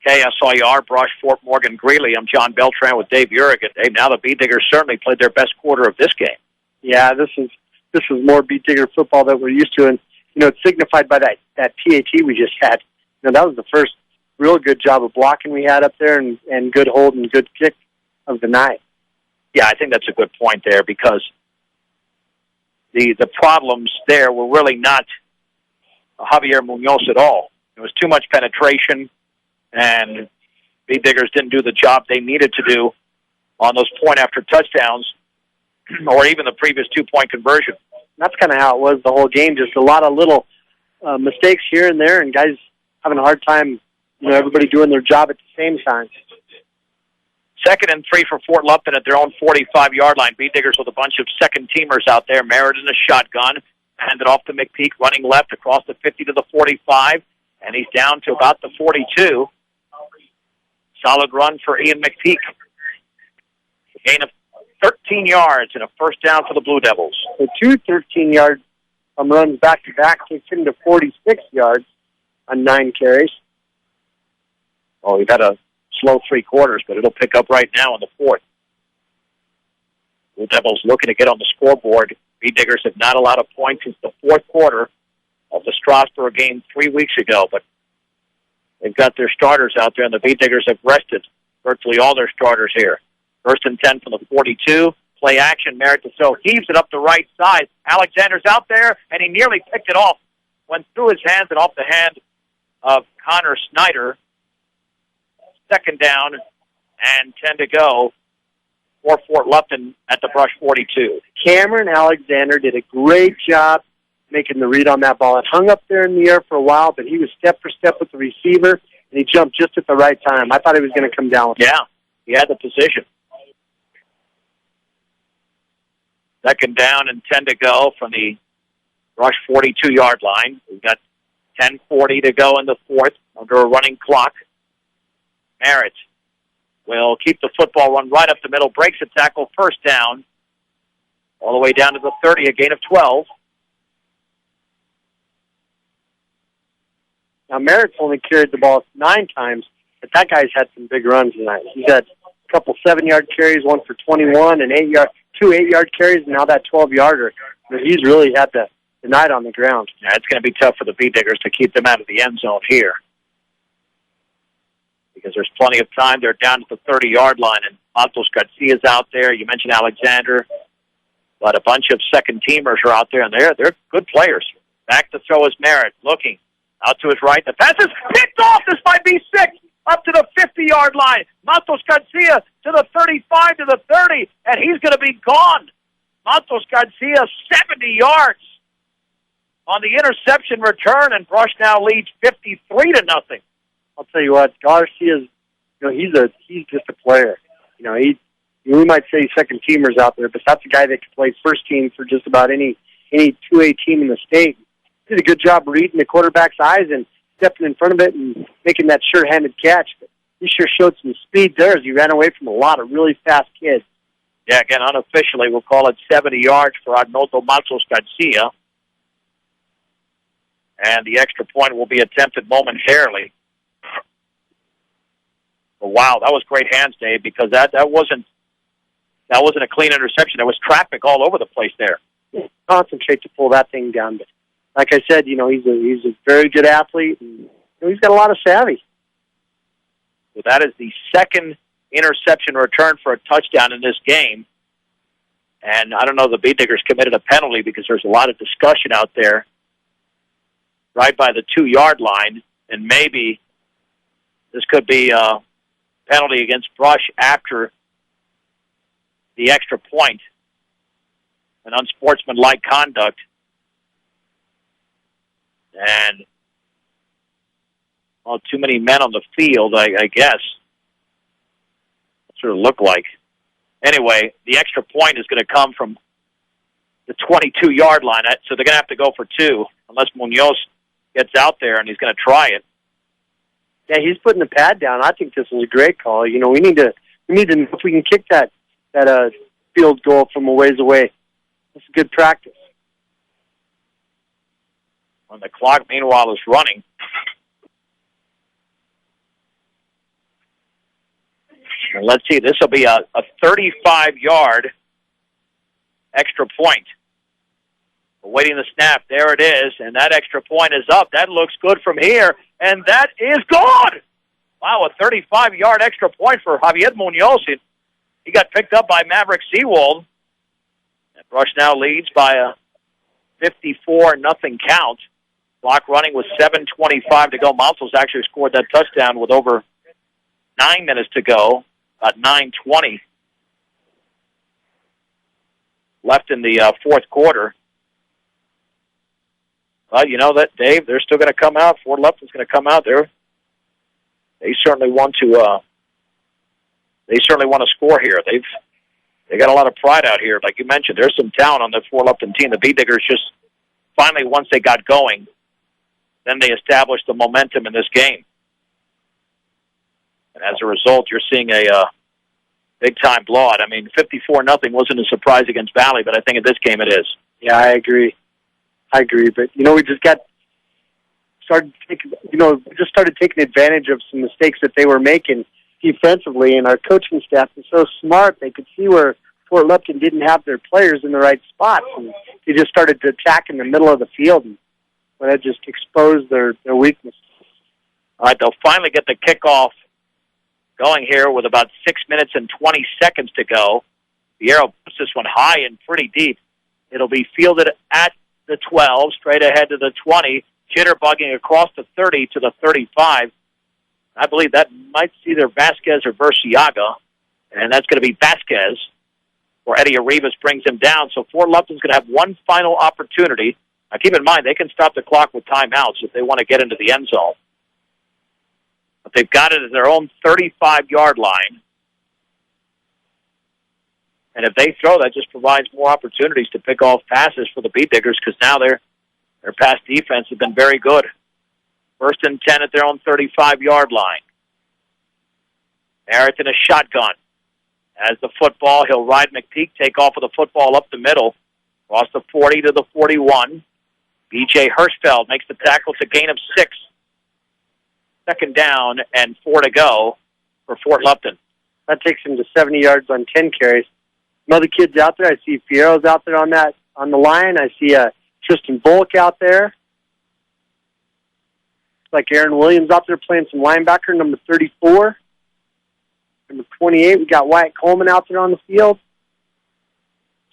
KSIR, Brush, Fort Morgan, Greeley. I'm John Beltran with Dave Urick. Dave, now the Bee Diggers certainly played their best quarter of this game. Yeah, this is more Bee Digger football that we're used to, and it's signified by that PAT we just had. That was the first real good job of blocking we had up there, and good hold and good kick of the night. Yeah, I think that's a good point there, because the problems there were really not Javier Munoz at all. There was too much penetration, and Bee Diggers didn't do the job they needed to do on those point-after touchdowns or even the previous 2-point conversion. That's kind of how it was the whole game, just a lot of little mistakes here and there, and guys having a hard time, everybody doing their job at the same time. 2nd and 3 for Fort Lupton at their own 45-yard line. Bee Diggers with a bunch of second-teamers out there. Merritt in a shotgun. Handed off to McPeak, running left across the 50 to the 45, and he's down to about the 42. Solid run for Ian McPeak. A gain of 13 yards and a first down for the Blue Devils. So 2 13-yard runs back-to-back takes him to 46 yards on 9 carries. Well, we've had a slow 3 quarters, but it'll pick up right now in the 4th. Blue Devils looking to get on the scoreboard. Bee Diggers have not allowed a point since the 4th quarter. of the Strasburg game 3 weeks ago, but they've got their starters out there, and the Beat Diggers have rested virtually all their starters here. 1st and 10 from the 42. Play action. Merritt to throw. Heaves it up the right side. Alexander's out there, and he nearly picked it off. Went through his hands and off the hand of Connor Snyder. 2nd down and 10 to go for Fort Lupton at the Brush 42. Cameron Alexander did a great job making the read on that ball. It hung up there in the air for a while, but he was step for step with the receiver, and he jumped just at the right time. I thought he was going to come down with it. Yeah, he had the position. 2nd down and 10 to go from the Brush 42-yard line. We've got 10:40 to go in the 4th under a running clock. Merritt will keep the football run right up the middle, breaks a tackle, 1st down, all the way down to the 30, a gain of 12. Now, Merritt's only carried the ball 9 times, but that guy's had some big runs tonight. He's had a couple 7-yard carries, one for 21, and 2 8-yard carries, and now that 12-yarder. He's really had the night on the ground. Yeah, it's going to be tough for the Beat Diggers to keep them out of the end zone here, because there's plenty of time. They're down to the 30-yard line, and Matos Garcia's out there. You mentioned Alexander, but a bunch of second-teamers are out there, and they're good players. Back to throw is Merritt, looking out to his right. The pass is picked off. This might be 6. Up to the 50-yard line. Matos Garcia to the 35, to the 30, and he's going to be gone. Matos Garcia, 70 yards on the interception return, and Brush now leads 53-0. I'll tell you what, Garcia's, he's just a player. We might say second teamers out there, but that's a guy that can play first team for just about any 2A team in the state. He did a good job reading the quarterback's eyes and stepping in front of it and making that sure-handed catch. But he sure showed some speed there as he ran away from a lot of really fast kids. Yeah, again, unofficially, we'll call it 70 yards for Arnoldo Matos Garcia. And the extra point will be attempted momentarily. But wow, that was great hands, Dave, because that wasn't a clean interception. There was traffic all over the place there. Concentrate to pull that thing down. But like I said, he's a very good athlete, and he's got a lot of savvy. So that is the 2nd interception return for a touchdown in this game. And I don't know, the Beat Diggers committed a penalty because there's a lot of discussion out there right by the 2-yard line, and maybe this could be a penalty against Brush after the extra point, an unsportsmanlike conduct. And too many men on the field, I guess. That's what it looked like. Anyway, the extra point is going to come from the 22-yard line, so they're going to have to go for 2 unless Munoz gets out there and he's going to try it. Yeah, he's putting the pad down. I think this is a great call. We need to know if we can kick that field goal from a ways away. That's a good practice. When the clock, meanwhile, is running. And let's see, this will be a 35-yard extra point. Awaiting the snap. There it is, and that extra point is up. That looks good from here, and that is good! Wow, a 35-yard extra point for Javier Munoz. He got picked up by Maverick Seawold. And Brush now leads by a 54-0 count. Clock running with 7:25 to go. Matos actually scored that touchdown with over 9 minutes to go. About 9:20 left in the 4th quarter. Well, you know that, Dave, they're still going to come out. Fort Lupton's going to come out there. They certainly want to. They certainly want to score here. They got a lot of pride out here. Like you mentioned, there's some talent on the Fort Lupton team. The Beat Diggers just finally, once they got going, then they established the momentum in this game. And as a result, you're seeing a big-time blowout. I mean, 54-0 wasn't a surprise against Valley, but I think in this game it is. Yeah, I agree. But, we just started taking advantage of some mistakes that they were making defensively, and our coaching staff was so smart. They could see where Fort Lupton didn't have their players in the right spots, and they just started to attack in the middle of the field. And But that just exposed their weakness. All right, they'll finally get the kickoff going here with about 6 minutes and 20 seconds to go. Viero puts this one high and pretty deep. It'll be fielded at the 12, straight ahead to the 20, jitterbugging across the 30 to the 35. I believe that might see either Vasquez or Burciaga, and that's going to be Vasquez, or Eddie Arribas brings him down. So Fort Lupton's going to have one final opportunity. Now, keep in mind, they can stop the clock with timeouts if they want to get into the end zone. But they've got it at their own 35-yard line. And if they throw, that just provides more opportunities to pick off passes for the Beat Diggers, because now their pass defense has been very good. 1st and 10 at their own 35-yard line. Merritt in a shotgun. As the football, he'll ride McPeak, take off with the football up the middle, across the 40 to the 41. B.J. Hirschfeld makes the tackle to gain of 6. 2nd down and 4 to go for Fort Lupton. That takes him to 70 yards on 10 carries. Some other kids out there. I see Fierro's out there on the line. I see Tristan Bullock out there. Looks like Aaron Williams out there playing some linebacker, number 34. Number 28, we got Wyatt Coleman out there on the field.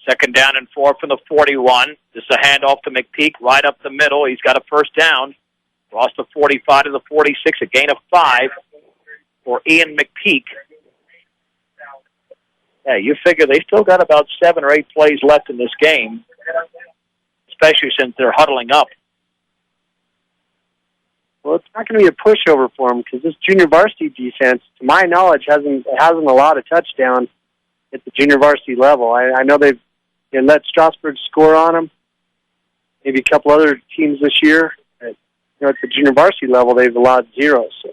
2nd down and 4 from the 41. This is a handoff to McPeak right up the middle. He's got a 1st down. Across the 45 to the 46, a gain of 5 for Ian McPeak. Yeah, you figure they still got about 7 or 8 plays left in this game, especially since they're huddling up. Well, it's not going to be a pushover for them, because this junior varsity defense, to my knowledge, hasn't allowed a touchdown at the junior varsity level. I know they let Strasburg score on them, maybe a couple other teams this year. At the junior varsity level, they've allowed 0. So.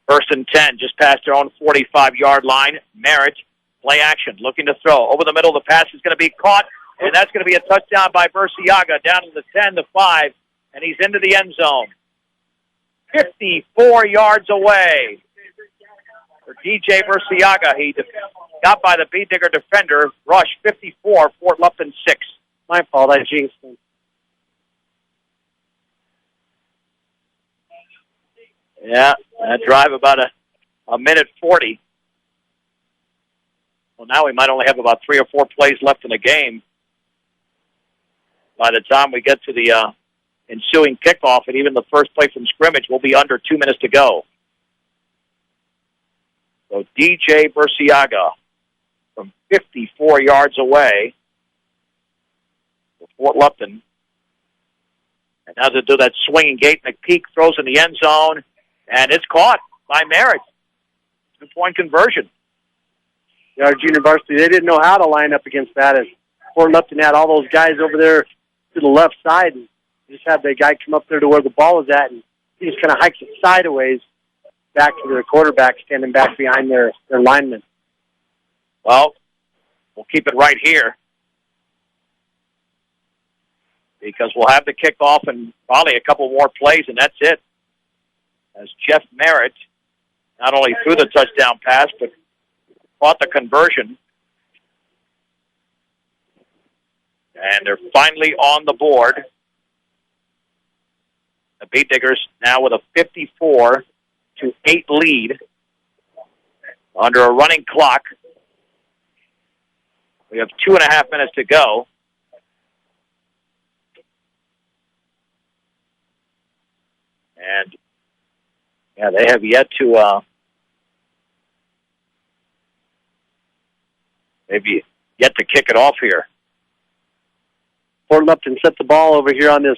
1st and 10, just past their own 45-yard line. Merritt, play action, looking to throw. Over the middle, the pass is going to be caught, and that's going to be a touchdown by Burciaga, down to the 10, the 5, and he's into the end zone. 54 yards away for DJ Burciaga. He got by the Beat Digger defender. Rush 54, Fort Lupton 6. My fault, I jinxed him. Yeah, that drive about a minute 40. Well, now we might only have about 3 or 4 plays left in the game by the time we get to the ensuing kickoff, and even the first play from scrimmage will be under 2 minutes to go. So DJ Burciaga from 54 yards away for Fort Lupton. And now to do that swinging gate, McPeak throws in the end zone, and it's caught by Merritt. 2-point conversion. Yeah, our junior varsity, they didn't know how to line up against that. As Fort Lupton had all those guys over there to the left side, and just had the guy come up there to where the ball was at, and he just kind of hikes it sideways back to their quarterback, standing back behind their lineman. Well, we'll keep it right here, because we'll have the kickoff and probably a couple more plays, and that's it. As Jeff Merritt not only threw the touchdown pass, but caught the conversion. And they're finally on the board. The Beat Diggers now with a 54-8 lead under a running clock. We have 2.5 minutes to go. And yeah, they have yet to maybe yet to kick it off here. Fort Lupton set the ball over here on this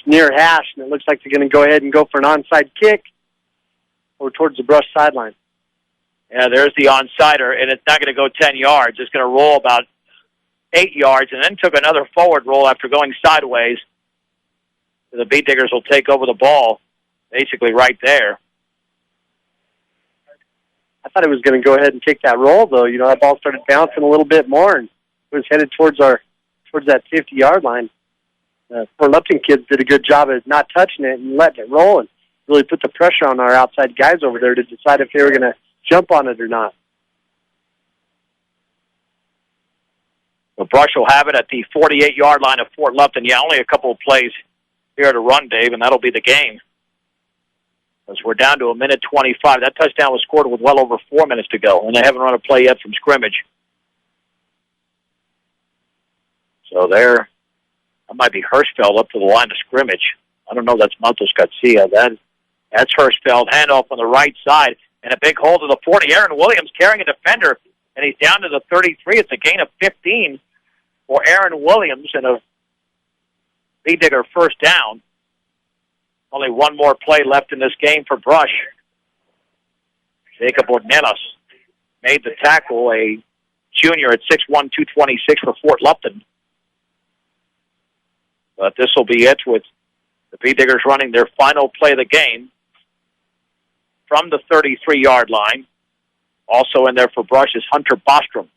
near hash, and it looks like they're going to go ahead and go for an onside kick over towards the brush sideline. Yeah, there's the onsider, and it's not going to go 10 yards. It's going to roll about 8 yards, and then took another forward roll after going sideways. The Beat Diggers will take over the ball basically right there. I thought it was going to go ahead and take that roll, though. You know, that ball started bouncing a little bit more, and it was headed towards that 50-yard line. Fort Lupton kids did a good job of not touching it and letting it roll, and really put the pressure on our outside guys over there to decide if they were going to jump on it or not. The Brush will have it at the 48-yard line of Fort Lupton. Yeah, only a couple of plays here to run, Dave, and that'll be the game. As we're down to 1:25. That touchdown was scored with well over 4 minutes to go, and they haven't run a play yet from scrimmage. So there, that might be Hirschfeld up to the line of scrimmage. I don't know. That's Montos Garcia. That's Hirschfeld. Handoff on the right side, and a big hole to the 40. Aaron Williams carrying a defender, and he's down to the 33. It's a gain of 15 for Aaron Williams, and a B-Digger first down. Only one more play left in this game for Brush. Jacob Ornelas made the tackle, a junior at 6'1", 226 for Fort Lupton. But this will be it with the B-Diggers running their final play of the game from the 33-yard line. Also in there for Brush is Hunter Bostrom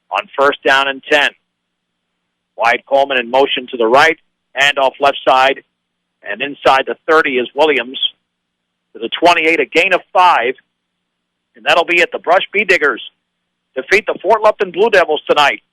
on first down and 10. Wyatt Coleman in motion to the right, handoff left side, and inside the 30 is Williams to the 28, a gain of 5, and that'll be it. The Brush B-Diggers defeat the Fort Lupton Blue Devils tonight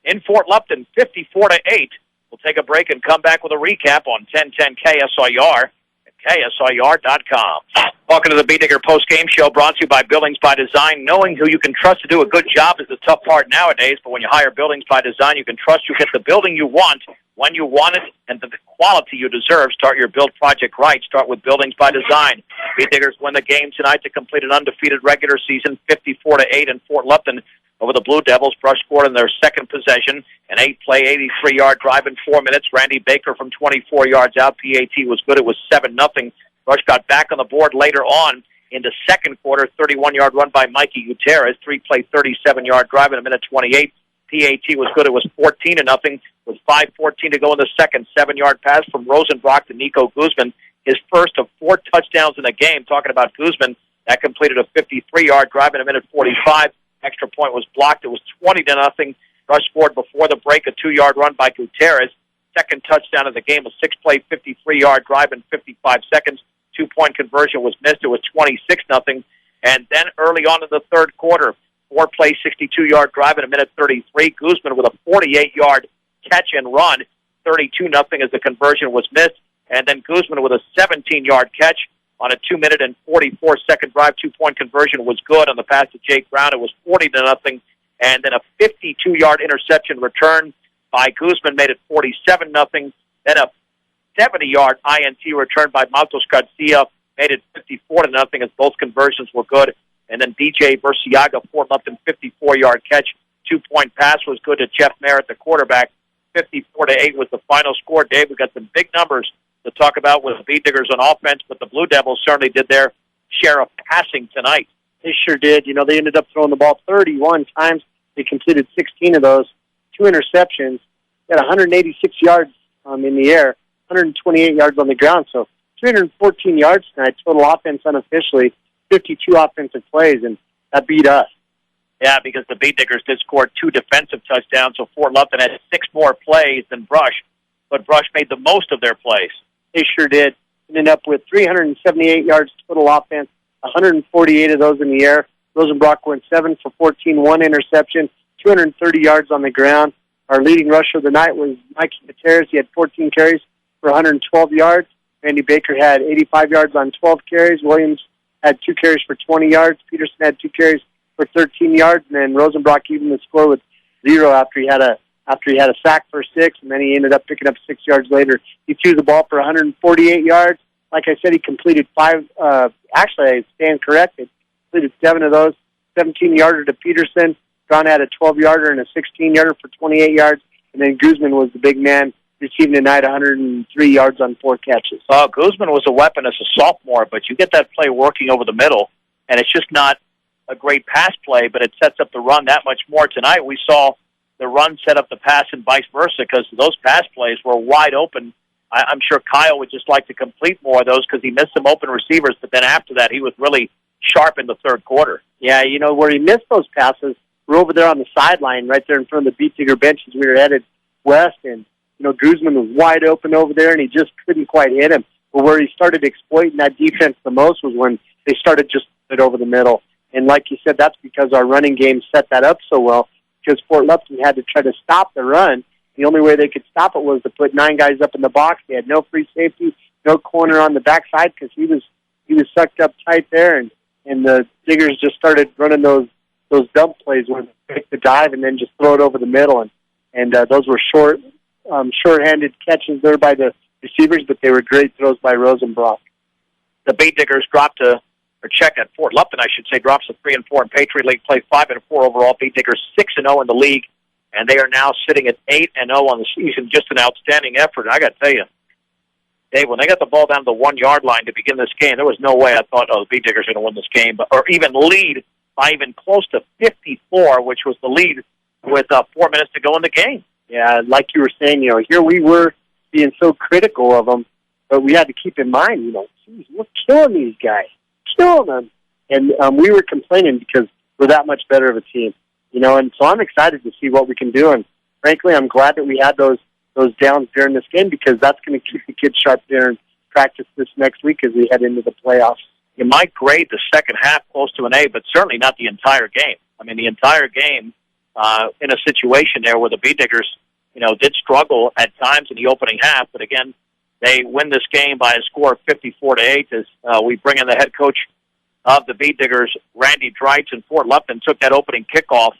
in Fort Lupton, 54-8. We'll take a break and come back with a recap on 1010 KSIR and KSIR.com. Welcome to the B-Digger post-game show brought to you by Buildings by Design. Knowing who you can trust to do a good job is the tough part nowadays, but when you hire Buildings by Design, you can trust you get the building you want, when you want it, and the quality you deserve. Start your build project right. Start with Buildings by Design. B-Diggers win the game tonight to complete an undefeated regular season, 54-8 in Fort Lupton over the Blue Devils. Brush scored in their second possession, an 8-play, 83-yard drive in 4 minutes. Randy Baker from 24 yards out. PAT was good. It was 7-0. Brush got back on the board later on in the second quarter. 31-yard run by Mikey Gutierrez. 3-play, 37-yard drive in 1:28. PAT was good. It was 14-0 with 5:14 to go in the second. 7-yard pass from Rosenbrock to Nico Guzman. His first of 4 touchdowns in the game. Talking about Guzman, that completed a 53-yard drive in 1:45. Extra point was blocked. It was 20-0. Brush scored before the break, a 2-yard run by Gutierrez. Second touchdown of the game, a 6-play, 53-yard drive in 55 seconds. 2-point conversion was missed. It was 26-0. And then early on in the third quarter, 4-play, 62-yard drive in 1:33. Guzman with a 48-yard catch and run. 32-0 as the conversion was missed. And then Guzman with a 17-yard catch on a 2-minute and 44-second drive. 2-point conversion was good on the pass to Jake Brown. It was 40-0. And then a 52-yard interception return by Guzman made it 47-0. Then a 70-yard INT return by Montos Garcia made it 54-0 as both conversions were good. And then DJ Burciaga, Fort Lupton, 54-yard catch. 2-point pass was good to Jeff Merritt, the quarterback. 54-8 was the final score. Dave, we've got some big numbers to talk about with the B-Diggers on offense, but the Blue Devils certainly did their share of passing tonight. They sure did. You know, they ended up throwing the ball 31 times. They completed 16 of those, 2 interceptions. They had 186 yards in the air, 128 yards on the ground. So 314 yards tonight, total offense unofficially, 52 offensive plays, and that beat us. Yeah, because the B-Diggers did score 2 defensive touchdowns, so Fort Lupton had 6 more plays than Brush, but Brush made the most of their plays. They sure did. Ended up with 378 yards total offense, 148 of those in the air. Rosenbrock went 7 for 14, 1 interception, 230 yards on the ground. Our leading rusher of the night was Mikey Gutierrez. He had 14 carries for 112 yards. Randy Baker had 85 yards on 12 carries. Williams had 2 carries for 20 yards. Peterson had 2 carries for 13 yards. And then Rosenbrock evened the score with 0 after he had a sack for 6, and then he ended up picking up 6 yards later. He threw the ball for 148 yards. Like I said, he completed 5. Actually, I stand corrected. Completed 7 of those. 17-yarder to Peterson. Brown had a 12-yarder and a 16-yarder for 28 yards. And then Guzman was the big man, receiving tonight 103 yards on 4 catches. Guzman was a weapon as a sophomore, but you get that play working over the middle, and it's just not a great pass play, but it sets up the run that much more. Tonight we saw the run set up the pass and vice versa, because those pass plays were wide open. I'm sure Kyle would just like to complete more of those because he missed some open receivers, but then after that he was really sharp in the third quarter. Yeah, you know, where he missed those passes, we're over there on the sideline right there in front of the B-Digger benches. We were headed west, and, you know, Guzman was wide open over there, and he just couldn't quite hit him. But where he started exploiting that defense the most was when they started just it over the middle. And like you said, that's because our running game set that up so well, because Fort Lupton had to try to stop the run, The only way they could stop it was to put 9 guys up in the box. They had no free safety, no corner on the backside because he was sucked up tight there, and the Diggers just started running those dump plays where they pick the dive and then just throw it over the middle, and those were short-handed catches there by the receivers, but they were great throws by Rosenbrock. The Beet Diggers check at Fort Lupton, I should say, drops to 3-4 in Patriot League play, 5-4 overall. Beet Diggers 6-0 in the league, and they are now sitting at 8-0 on the season. Just an outstanding effort. I got to tell you, Dave, when they got the ball down to the 1-yard line to begin this game, there was no way I thought, the Beet Diggers are going to win this game, or even lead by even close to 54, which was the lead with 4 minutes to go in the game. Yeah, like you were saying, here we were being so critical of them, but we had to keep in mind, geez, we're killing these guys. Killing them. And we were complaining because we're that much better of a team, and so I'm excited to see what we can do. And frankly, I'm glad that we had those downs during this game because that's going to keep the kids sharp there and practice this next week as we head into the playoffs. You might grade the second half close to an A, but certainly not the entire game. I mean, the entire game in a situation there where the Beet Diggers, did struggle at times in the opening half, but again, they win this game by a score of 54-8 as we bring in the head coach of the Beet Diggers, Randy Dreitz, and Fort Lupton took that opening kickoff,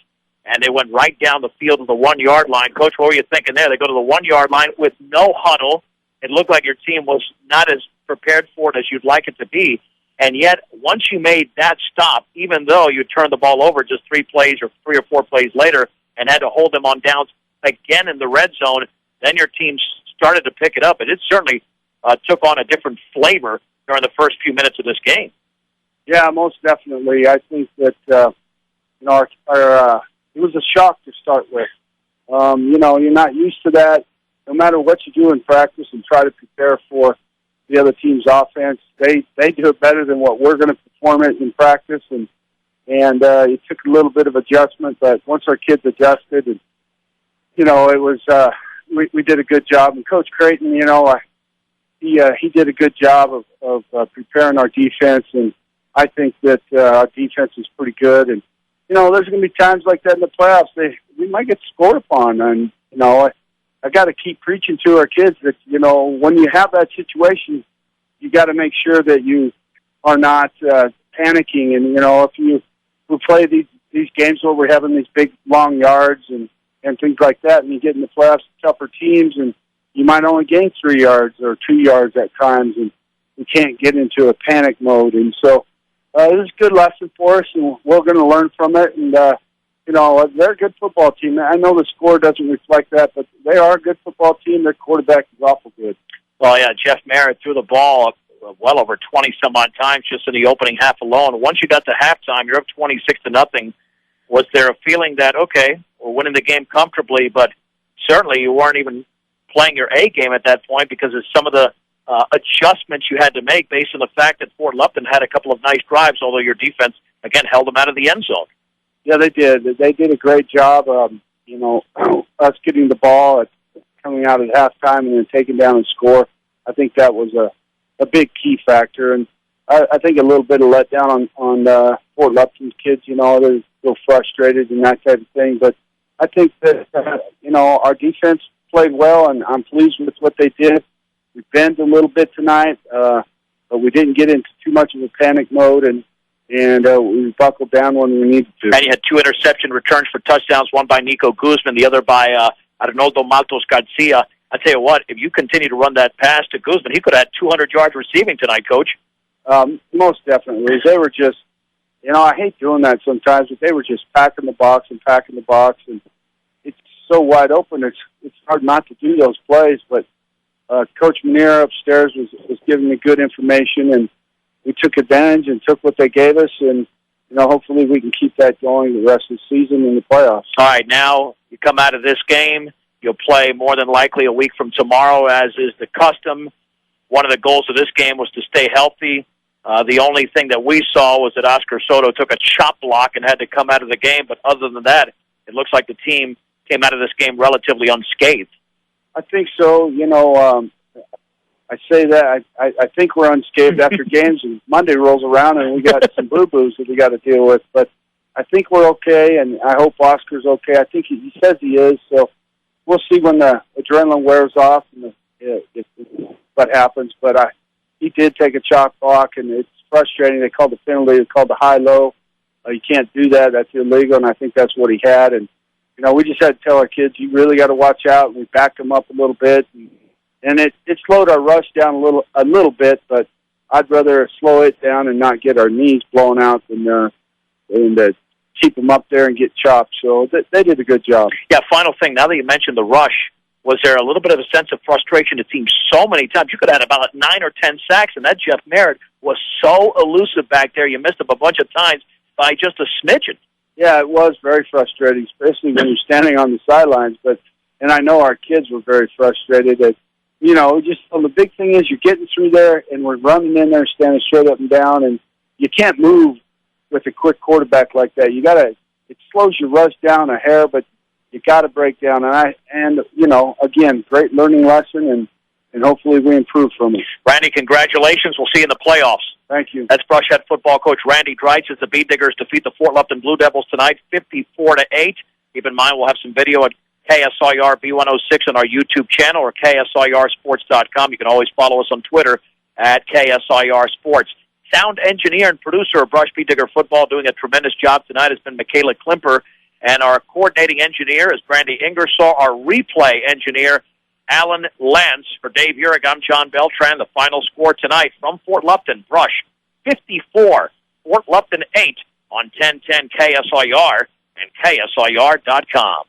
and they went right down the field to the 1-yard line. Coach, what were you thinking there? They go to the 1-yard line with no huddle. It looked like your team was not as prepared for it as you'd like it to be, and yet once you made that stop, even though you turned the ball over just 3 or 4 plays later and had to hold them on downs again in the red zone, then your team started to pick it up, and it certainly took on a different flavor during the first few minutes of this game. Yeah, most definitely. I think that it was a shock to start with. You're not used to that. No matter what you do in practice and try to prepare for the other team's offense, they do it better than what we're going to perform it in practice, and it took a little bit of adjustment. But once our kids adjusted, and it was. We did a good job, and Coach Creighton, he did a good job of preparing our defense, and I think that our defense is pretty good. And there's going to be times like that in the playoffs. We might get scored upon, and I got to keep preaching to our kids that when you have that situation, you got to make sure that you are not panicking. And if we play these games where we're having these big long yards and things like that, and you get in the playoffs, tougher teams, and you might only gain 3 yards or 2 yards at times, and you can't get into a panic mode. And so this is a good lesson for us, and we're going to learn from it. And, they're a good football team. I know the score doesn't reflect that, but they are a good football team. Their quarterback is awful good. Well, yeah, Jeff Merritt threw the ball well over 20-some-odd times just in the opening half alone. Once you got to halftime, you're up 26-0. Was there a feeling that, okay, we're winning the game comfortably, but certainly you weren't even playing your A game at that point because of some of the adjustments you had to make based on the fact that Fort Lupton had a couple of nice drives, although your defense, again, held them out of the end zone? Yeah, they did. They did a great job, us getting the ball coming out at halftime and then taking down and score. I think that was a big key factor. And I think a little bit of letdown on Fort Lupton's kids, they're a little frustrated and that type of thing. But I think that, our defense played well, and I'm pleased with what they did. We bent a little bit tonight, but we didn't get into too much of a panic mode, and we buckled down when we needed to. And you had 2 interception returns for touchdowns, one by Nico Guzman, the other by Arnoldo Maltos Garcia. I tell you what, if you continue to run that pass to Guzman, he could have had 200 yards receiving tonight, Coach. Most definitely. They were just, I hate doing that sometimes, but they were just packing the box, and it's so wide open. It's hard not to do those plays, but Coach Manier upstairs was giving me good information, and we took advantage and took what they gave us, and hopefully we can keep that going the rest of the season in the playoffs. All right, now you come out of this game. You'll play more than likely a week from tomorrow, as is the custom. One of the goals of this game was to stay healthy. The only thing that we saw was that Oscar Soto took a chop block and had to come out of the game, but other than that, it looks like the team came out of this game relatively unscathed. I think so. I say that. I think we're unscathed after games, and Monday rolls around, and we got some boo-boos that we got to deal with. But I think we're okay, and I hope Oscar's okay. I think he says he is. So, we'll see when the adrenaline wears off and what happens. But he did take a chalk block, and it's frustrating. They called the penalty. It's called the high-low. You can't do that. That's illegal, and I think that's what he had. And, we just had to tell our kids, you really got to watch out. And we backed them up a little bit. And it slowed our rush down a little bit, but I'd rather slow it down and not get our knees blown out than to keep them up there and get chopped. So they did a good job. Yeah, final thing. Now that you mentioned the rush, was there a little bit of a sense of frustration? It seems so many times. You could have had about 9 or 10 sacks, and that Jeff Merritt was so elusive back there. You missed him a bunch of times by just a smidgen. Yeah, it was very frustrating, especially when you're standing on the sidelines. And I know our kids were very frustrated. The big thing is you're getting through there, and we're running in there, standing straight up and down, and you can't move with a quick quarterback like that. It slows your rush down a hair, but you got to break down. And again, great learning lesson, and hopefully we improve from it. Randy, congratulations. We'll see you in the playoffs. Thank you. That's Brushhead football coach Randy Dreitz as the Bead Diggers defeat the Fort Lupton Blue Devils tonight, 54-8. Keep in mind, we'll have some video at KSIR B106 on our YouTube channel or KSIRsports.com. You can always follow us on Twitter at KSIR Sports. Sound engineer and producer of Brush Bead Digger Football, doing a tremendous job tonight, has been Michaela Klimper. And our coordinating engineer is Brandy Ingersoll. Our replay engineer, Alan Lance. For Dave Urich, I'm John Beltran. The final score tonight from Fort Lupton, Brush 54, Fort Lupton 8 on 1010 KSIR and KSIR.com.